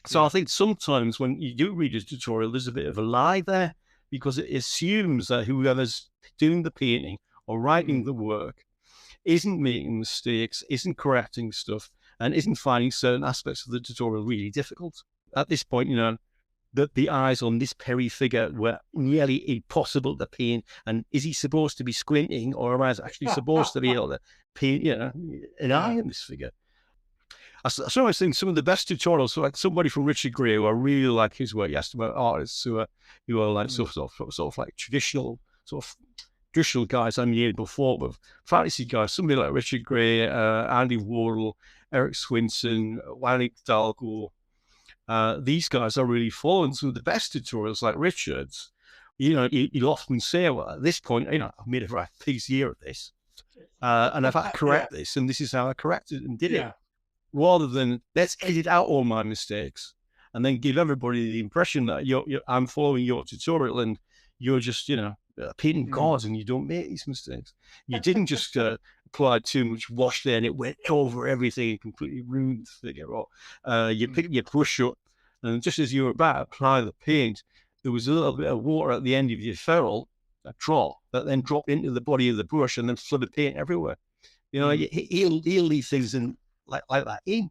Speaker 2: So I
Speaker 1: Yeah.
Speaker 2: think sometimes when you do read a tutorial, there's a bit of a lie there because it assumes that whoever's doing the painting or writing
Speaker 1: Mm.
Speaker 2: the work isn't making mistakes, isn't correcting stuff, and isn't finding certain aspects of the tutorial really difficult. At this point, the eyes on this Perry figure were nearly impossible to paint. And is he supposed to be squinting, or am I actually supposed to be able to paint, an eye
Speaker 1: Yeah.
Speaker 2: on this figure? I sometimes think some of the best tutorials, so like somebody from Richard Gray, who I really like his work. He asked about artists who are like
Speaker 1: Mm.
Speaker 2: sort of like sort of traditional guys I knew before, but fantasy guys, somebody like Richard Gray, Andy Warhol, Eric Swinson, Wally Dalgo. These guys are really following some of the best tutorials like Richard's. You'll often say, well, at this point, I've made a right piece year of this, and I've had to
Speaker 1: Yeah.
Speaker 2: correct this, and this is how I corrected and did it,
Speaker 1: Yeah.
Speaker 2: rather than let's edit out all my mistakes and then give everybody the impression that I'm following your tutorial and you're just, painting
Speaker 1: Mm.
Speaker 2: cards and you don't make these mistakes. You didn't just apply too much wash there and it went over everything and completely ruined the figure. Or you
Speaker 1: Mm.
Speaker 2: pick your brush up and just as you were about to apply the paint, there was a little bit of water at the end of your ferrule, a drop, that then dropped into the body of the brush and then flooded paint everywhere.
Speaker 1: Mm.
Speaker 2: He'll leave things in like that in.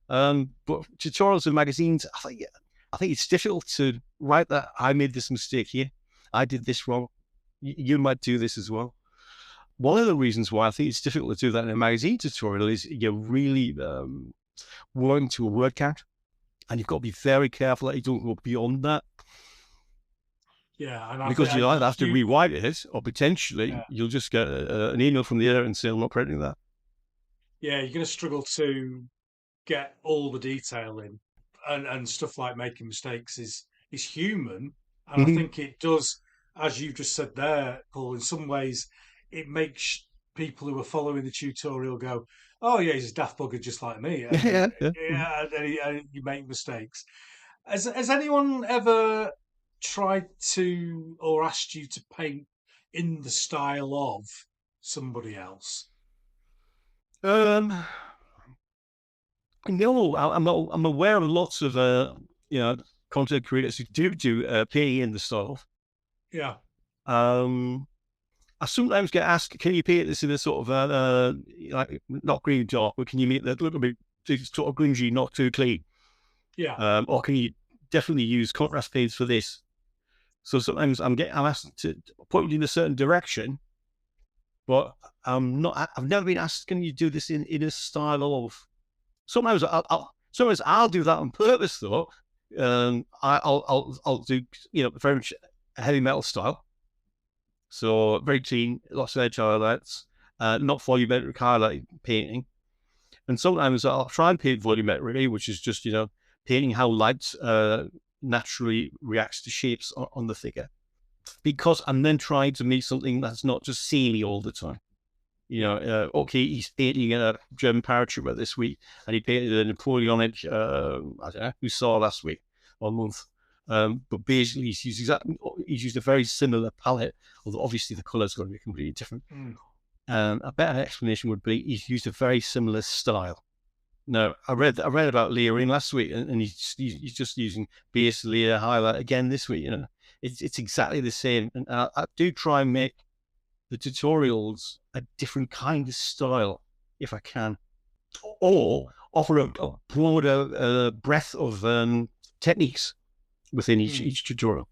Speaker 2: But tutorials and magazines, I think it's difficult to write that I made this mistake here. I did this wrong. You might do this as well. One of the reasons why I think it's difficult to do that in a magazine tutorial is you're really working to a word count, and you've got to be very careful that you don't go beyond that
Speaker 1: Yeah. And I think
Speaker 2: because you either have to
Speaker 1: you.
Speaker 2: rewrite it or
Speaker 1: Yeah.
Speaker 2: potentially you'll just get an email from the editor and say, I'm not printing that.
Speaker 1: Yeah. You're going to struggle to get all the detail in, and stuff like making mistakes is human, and I
Speaker 2: Mhm.
Speaker 1: think it does. as you just said there, Paul, in some ways, it makes people who are following the tutorial go, "Oh yeah, he's a daft bugger just like me," and
Speaker 2: Yeah, yeah. Mhm.
Speaker 1: yeah, and you make mistakes. Has anyone ever tried to or asked you to paint in the style of somebody else?
Speaker 2: Um, no, I'm aware of lots of you know, content creators who do painting in the style.
Speaker 1: Yeah,
Speaker 2: Um, I sometimes get asked, "Can you paint this in a sort of like not green dark, but can you make that a little bit sort of grungy, not too clean?
Speaker 1: yeah.
Speaker 2: Or can you definitely use contrast paints for this?" So sometimes I'm asked to point in a certain direction, but I'm not. I've never been asked, "Can you do this in a style of?" Sometimes I'll do that on purpose though. I'll do very much a heavy metal style, so very clean, lots of edge highlights, not volumetric highlight painting. And sometimes I'll try and paint volumetrically, which is just painting how light naturally reacts to shapes on the figure. Because I'm then trying to make something that's not just samey all the time.
Speaker 1: Yeah.
Speaker 2: Okay, he's painting a German paratrooper this week, and he painted a Napoleonic, I don't know, who saw last week or month. But basically, he's used a very similar palette, although obviously the colour's going to be completely different.
Speaker 1: Mm.
Speaker 2: A better explanation would be he's used a very similar style. No, I read about layering last week, and he's just using base layer highlight again this week. It's exactly the same, and I do try and make the tutorials a different kind of style if I can, or offer a broader breadth of techniques within
Speaker 1: Mm.
Speaker 2: each tutorial.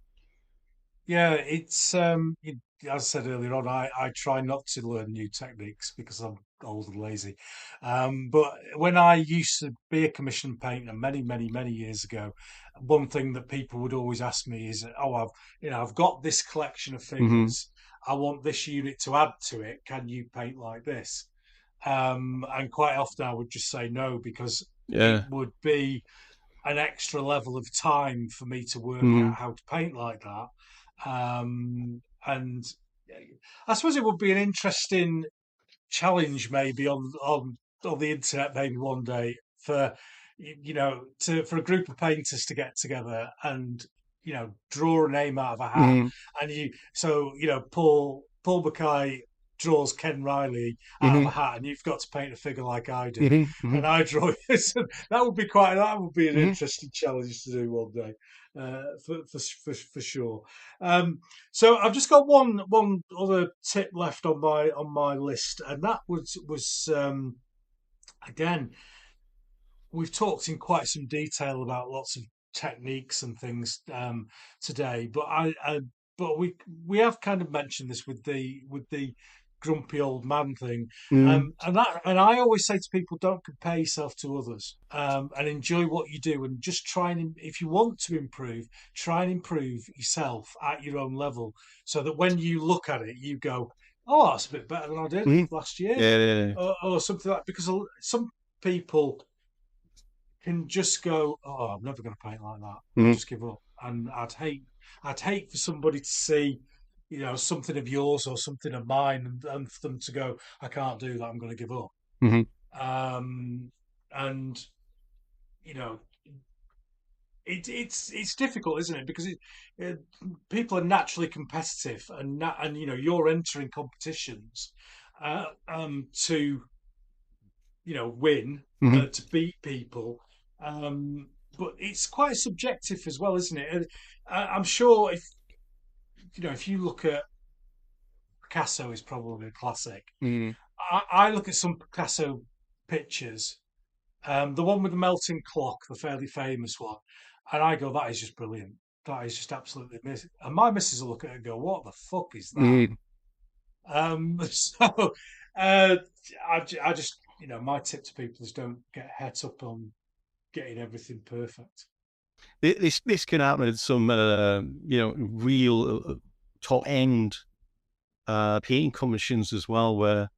Speaker 1: Yeah, as I said earlier on, I try not to learn new techniques because I'm old and lazy. But when I used to be a commission painter many years ago, one thing that people would always ask me is, "Oh, I've got this collection of
Speaker 2: Mm-hmm.
Speaker 1: figures. I want this unit to add to it. Can you paint like this?" And quite often I would just say no because it
Speaker 2: Yeah.
Speaker 1: would be an extra level of time for me to work
Speaker 2: Mm-hmm.
Speaker 1: out how to paint like that. And I suppose it would be an interesting challenge maybe on the internet maybe one day for to for a group of painters to get together and draw a name out of a hat
Speaker 2: Mm-hmm.
Speaker 1: and Paul Mackay draws Ken Riley out of a
Speaker 2: Mm-hmm.
Speaker 1: hat and you've got to paint a figure like I do
Speaker 2: Mm-hmm.
Speaker 1: and I draw this. That would be an
Speaker 2: Mm-hmm.
Speaker 1: interesting challenge to do one day for sure. um so I've just got one other tip left on my list, and that was again, we've talked in quite some detail about lots of techniques and things today, but but we have kind of mentioned this with the grumpy old man thing,
Speaker 2: Mm-hmm.
Speaker 1: and I always say to people, don't compare yourself to others, and enjoy what you do, and just try and if you want to improve, try and improve yourself at your own level, so that when you look at it, you go, "Oh, that's a bit better than I did
Speaker 2: Mm-hmm.
Speaker 1: last year,"
Speaker 2: Yeah, yeah, yeah.
Speaker 1: or something like. Because some people can just go, "Oh, I'm never going to paint like that," and
Speaker 2: Mm-hmm.
Speaker 1: just give up. And I'd hate for somebody to see, something of yours or something of mine, and for them to go, "I can't do that. I'm going to give up."
Speaker 2: Mm-hmm.
Speaker 1: And you know, it's difficult, isn't it? Because it, people are naturally competitive, and you're entering competitions to win,
Speaker 2: Mm-hmm.
Speaker 1: to beat people. Um, but it's quite subjective as well, isn't it? And I'm sure if you look at Picasso, is probably a classic.
Speaker 2: Mm-hmm.
Speaker 1: I look at some Picasso pictures, the one with the melting clock, the fairly famous one, and I go, that is just brilliant. That is just absolutely amazing. And my missus will look at it and go, what the fuck is that?
Speaker 2: Mm-hmm.
Speaker 1: So uh, I just, my tip to people is don't get het up on getting everything perfect.
Speaker 2: This can happen in some real top end painting commissions as well, where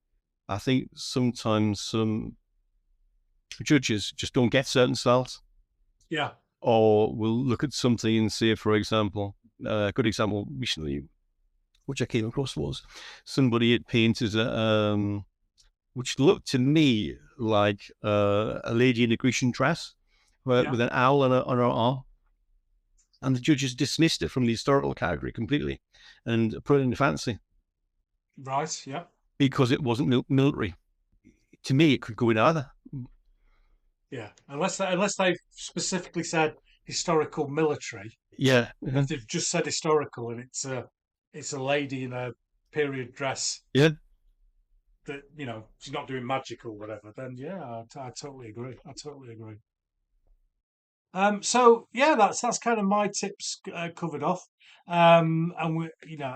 Speaker 2: I think sometimes some judges just don't get certain styles,
Speaker 1: Yeah.
Speaker 2: or will look at something and say, for example, a good example recently. which I came across was somebody had painted which looked to me like a lady in a Grecian dress
Speaker 1: Yeah.
Speaker 2: with an owl on her arm. And the judges dismissed it from the historical category completely and put it in the fantasy
Speaker 1: Right. Yeah.
Speaker 2: because it wasn't military. To me, it could go in either.
Speaker 1: Yeah. Unless they've specifically said historical military.
Speaker 2: Yeah.
Speaker 1: If they've just said historical and it's a lady in a period dress
Speaker 2: Yeah.
Speaker 1: that she's not doing magic or whatever, then yeah, I totally agree. I totally agree. So yeah, that's kind of my tips covered off. And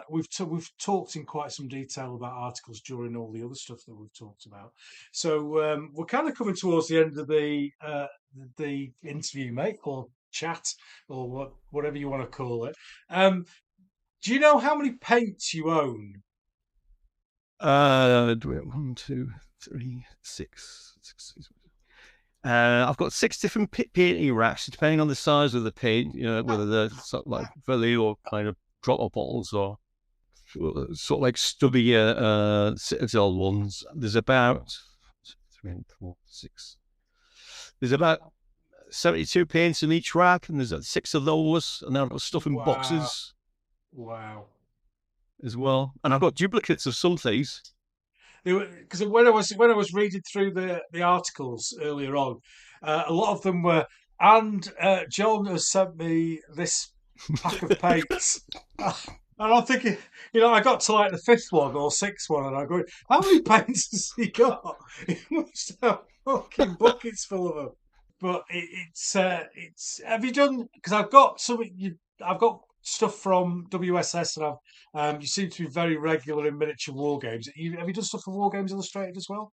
Speaker 1: we've talked in quite some detail about articles during all the other stuff that we've talked about. So we're kind of coming towards the end of the interview, mate, or chat, or whatever you want to call it. Do you know how many paints you own?
Speaker 2: One, two, three, six. I've got 6 different painting racks, depending on the size of the paint, whether they're sort of like Philly or kind of drop-off bottles or sort of like stubby Citadel ones. There's about 3, 4, 6. There's about 72 paints in each rack, and there's 6 of those, and then I've got stuff in
Speaker 1: Wow,
Speaker 2: boxes
Speaker 1: wow.
Speaker 2: as well. And I've got duplicates of some things.
Speaker 1: Because when I was reading through the articles earlier on, a lot of them were, and John has sent me this pack of paints. And I'm thinking, I got to like the fifth one or sixth one, and I'm going, how many paints has he got? He must have fucking buckets full of them. But it's. Have you done? Because I've got some. I've got stuff from WSS, and you seem to be very regular in miniature war games. Have you done stuff for War Games Illustrated as well?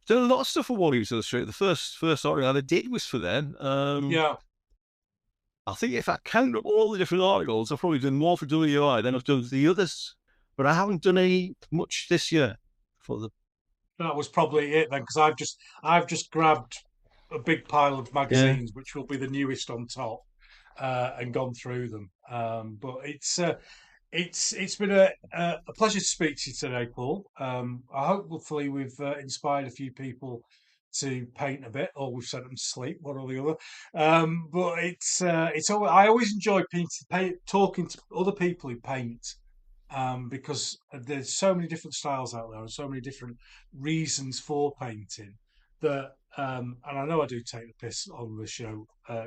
Speaker 2: Done a lot of stuff for Wargames Illustrated. The first article I did was for them.
Speaker 1: Yeah.
Speaker 2: I think if I count up all the different articles, I've probably done more for WI than I've done for the others. But I haven't done any much this year for the.
Speaker 1: That was probably it then, because I've just grabbed a big pile of
Speaker 2: Yeah.
Speaker 1: magazines, which will be the newest on top, and gone through them. But it's been a pleasure to speak to you today, Paul. I hope hopefully we've inspired a few people to paint a bit, or we've sent them to sleep, one or the other. But I always enjoy talking to other people who paint, because there's so many different styles out there and so many different reasons for painting that. And I know I do take the piss on the show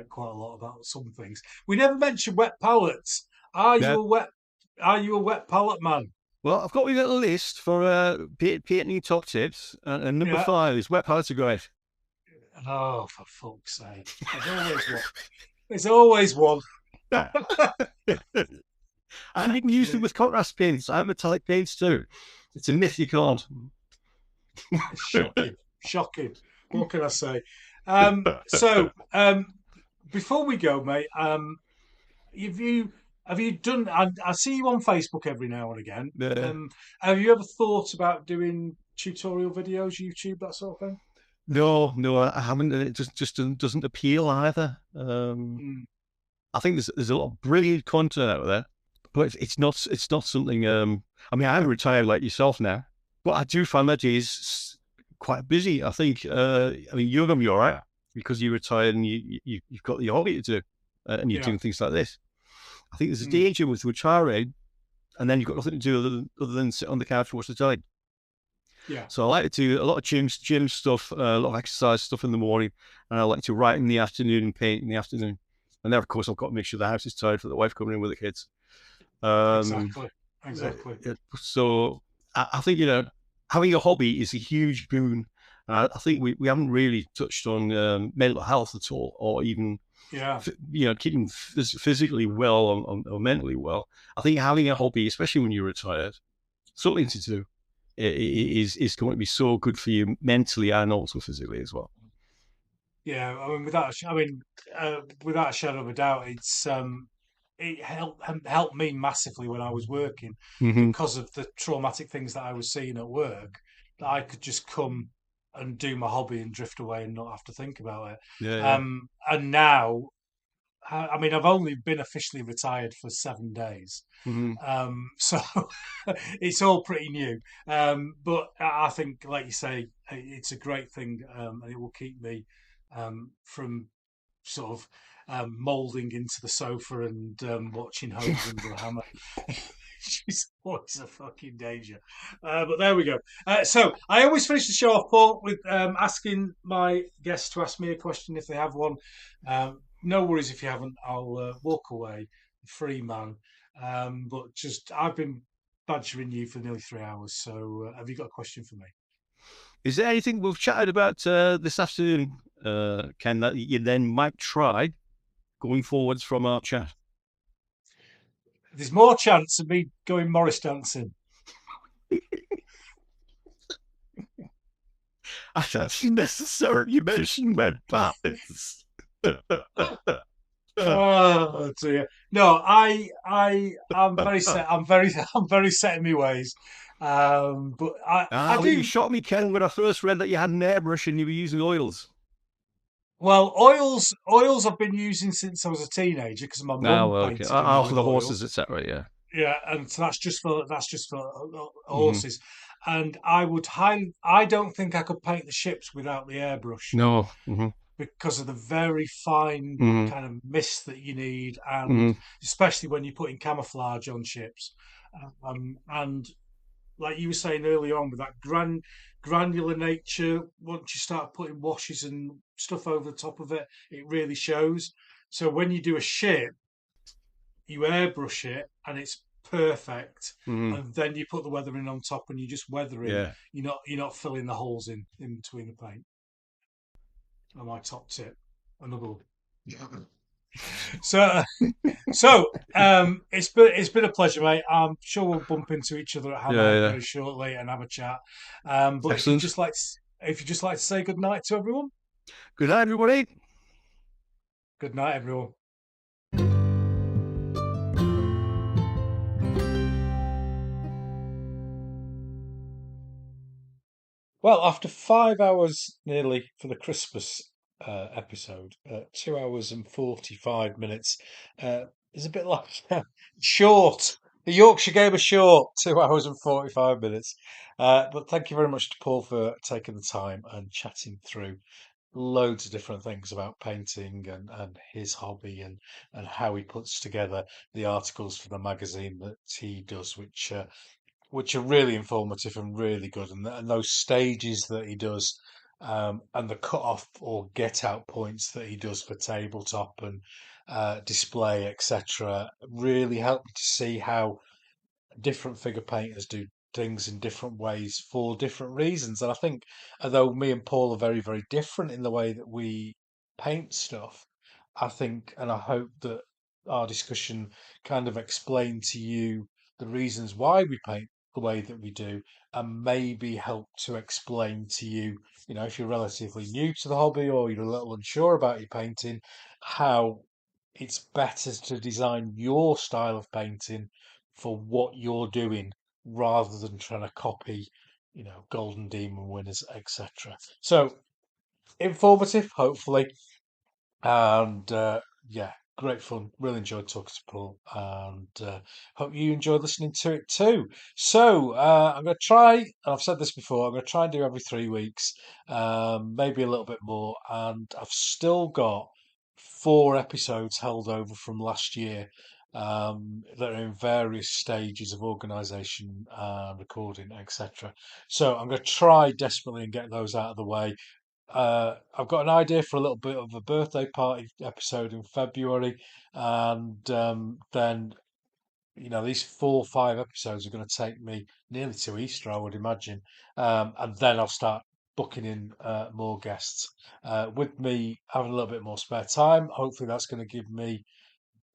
Speaker 1: quite a lot about some things. We never mentioned wet palettes. Are you
Speaker 2: Yeah.
Speaker 1: a wet are you a wet palette man?
Speaker 2: Well, I've got a little list for painting top tips, and number
Speaker 1: Yeah.
Speaker 2: 5 is wet palettes are great.
Speaker 1: Oh, for fuck's sake! There's always one. There's always one.
Speaker 2: And I can use
Speaker 1: Yeah.
Speaker 2: them with contrast paints and metallic paints too. It's a myth you can't.
Speaker 1: Shocking, shocking. What can I say? So, before we go, mate, have you done? I see you on Facebook every now and again.
Speaker 2: Uh,
Speaker 1: Have you ever thought about doing tutorial videos, YouTube, that sort of thing?
Speaker 2: no, I haven't. It just doesn't appeal either.
Speaker 1: Mm,
Speaker 2: I think there's a lot of brilliant content out there, but it's not something. I mean, I'm retired like yourself now, but I do find that is quite busy. I think. I mean, you're gonna be all right because you're retired and you've got your hobby to do, and you're
Speaker 1: yeah.
Speaker 2: doing things like this. I think there's a
Speaker 1: Mm,
Speaker 2: danger with retiring, and then you've got nothing to do other than sit on the couch and watch the telly.
Speaker 1: yeah.
Speaker 2: So I like to do a lot of gym stuff, a lot of exercise stuff in the morning, and I like to write in the afternoon and paint in the afternoon. And then, of course, I've got to make sure the house is tidy for the wife coming in with the kids. Um,
Speaker 1: Exactly. Exactly.
Speaker 2: so I think having a hobby is a huge boon. I think we haven't really touched on mental health at all, or even
Speaker 1: Yeah.
Speaker 2: keeping physically well or mentally well. I think having a hobby, especially when you're retired, something to do, is going to be so good for you mentally and also physically as well.
Speaker 1: Yeah, I mean, without a shadow of a doubt, it helped me massively when I was working
Speaker 2: Hmm.
Speaker 1: because of the traumatic things that I was seeing at work. That I could just come and do my hobby and drift away and not have to think about it.
Speaker 2: Yeah, yeah,
Speaker 1: And now, I mean, I've only been officially retired for 7 days,
Speaker 2: Hmm.
Speaker 1: so it's all pretty new. But I think, like you say, it's a great thing, and it will keep me from sort of moulding into the sofa and watching Homes Under a Hammer. She's always a fucking danger. But there we go. So I always finish the show off, Paul, with asking my guests to ask me a question if they have one. No worries if you haven't. I'll walk away, free man. But just I've been badgering you for nearly 3 hours. So have you got a question for me?
Speaker 2: Is there anything we've chatted about this afternoon, Ken, that you then might try going forwards from our chat?
Speaker 1: There's more chance of me going Morris dancing.
Speaker 2: I don't necessarily mention my partners.
Speaker 1: Oh dear. No, I'm very set. I'm very, I'm very set in my ways. But I
Speaker 2: Well, you
Speaker 1: do.
Speaker 2: shot me, Ken, when I first read that you had an airbrush and you were using oils.
Speaker 1: Well, oils I've been using since I was a teenager because my mum
Speaker 2: Well, okay.
Speaker 1: painted them
Speaker 2: For
Speaker 1: with
Speaker 2: the
Speaker 1: oil.
Speaker 2: horses, etc. Yeah.
Speaker 1: Yeah, and so that's just for
Speaker 2: Hmm.
Speaker 1: horses. And I don't think I could paint the ships without the airbrush
Speaker 2: No. Hmm.
Speaker 1: because of the very fine
Speaker 2: Hmm.
Speaker 1: kind of mist that you need, and
Speaker 2: Hmm.
Speaker 1: especially when you're putting camouflage on ships. And like you were saying early on, with that granular nature, once you start putting washes and stuff over the top of it, it really shows. So when you do a ship, you airbrush it, and it's perfect.
Speaker 2: Hmm.
Speaker 1: And then you put the weathering on top, and you're just weathering.
Speaker 2: Yeah.
Speaker 1: You're not filling the holes in between the paint. And my top tip, another one. So it's been a pleasure, mate. I'm sure we'll bump into each other at
Speaker 2: Yeah.
Speaker 1: Hammerhead
Speaker 2: Yeah.
Speaker 1: very shortly and have a chat. But
Speaker 2: Excellent.
Speaker 1: if you just like to say good night to everyone,
Speaker 2: Good night, everybody.
Speaker 1: good night, everyone. Well, after 5 hours nearly for the Christmas episode, 2 hours and 45 minutes is a bit like short. The Yorkshire Gamer short, 2 hours and 45 minutes. But thank you very much to Paul for taking the time and chatting through loads of different things about painting and his hobby and how he puts together the articles for the magazine that he does, which are really informative and really good. And those stages that he does, and the cut off or get out points that he does for tabletop and display, etc., really help me to see how different figure painters do things in different ways for different reasons. And I think, although me and Paul are very, very different in the way that we paint stuff, I think and I hope that our discussion kind of explained to you the reasons why we paint the way that we do, and maybe help to explain to you, if you're relatively new to the hobby or you're a little unsure about your painting, how it's better to design your style of painting for what you're doing rather than trying to copy, Golden Demon winners, etc. So informative, hopefully, and yeah, great fun. Really enjoyed talking to Paul, and hope you enjoyed listening to it too. So I'm going to try, and I've said this before, I'm going to try and do every 3 weeks, maybe a little bit more, and I've still got 4 episodes held over from last year. That are in various stages of organisation, recording, etc. So I'm going to try desperately and get those out of the way. I've got an idea for a little bit of a birthday party episode in February, and then these 4 or 5 episodes are going to take me nearly to Easter, I would imagine, and then I'll start booking in more guests. With me having a little bit more spare time, hopefully that's going to give me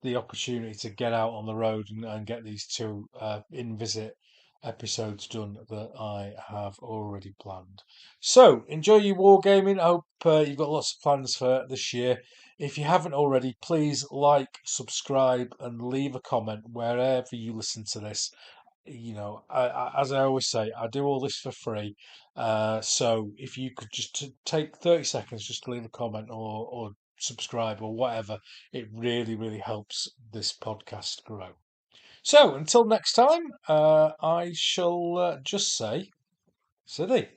Speaker 1: the opportunity to get out on the road and get these two in visit episodes done that I have already planned. So enjoy your wargaming. I hope you've got lots of plans for this year. If you haven't already, please like, subscribe, and leave a comment wherever you listen to this. As I always say, I do all this for free. So if you could just take 30 seconds just to leave a comment or subscribe or whatever. It really, really helps this podcast grow. So until next time, I shall just say, City.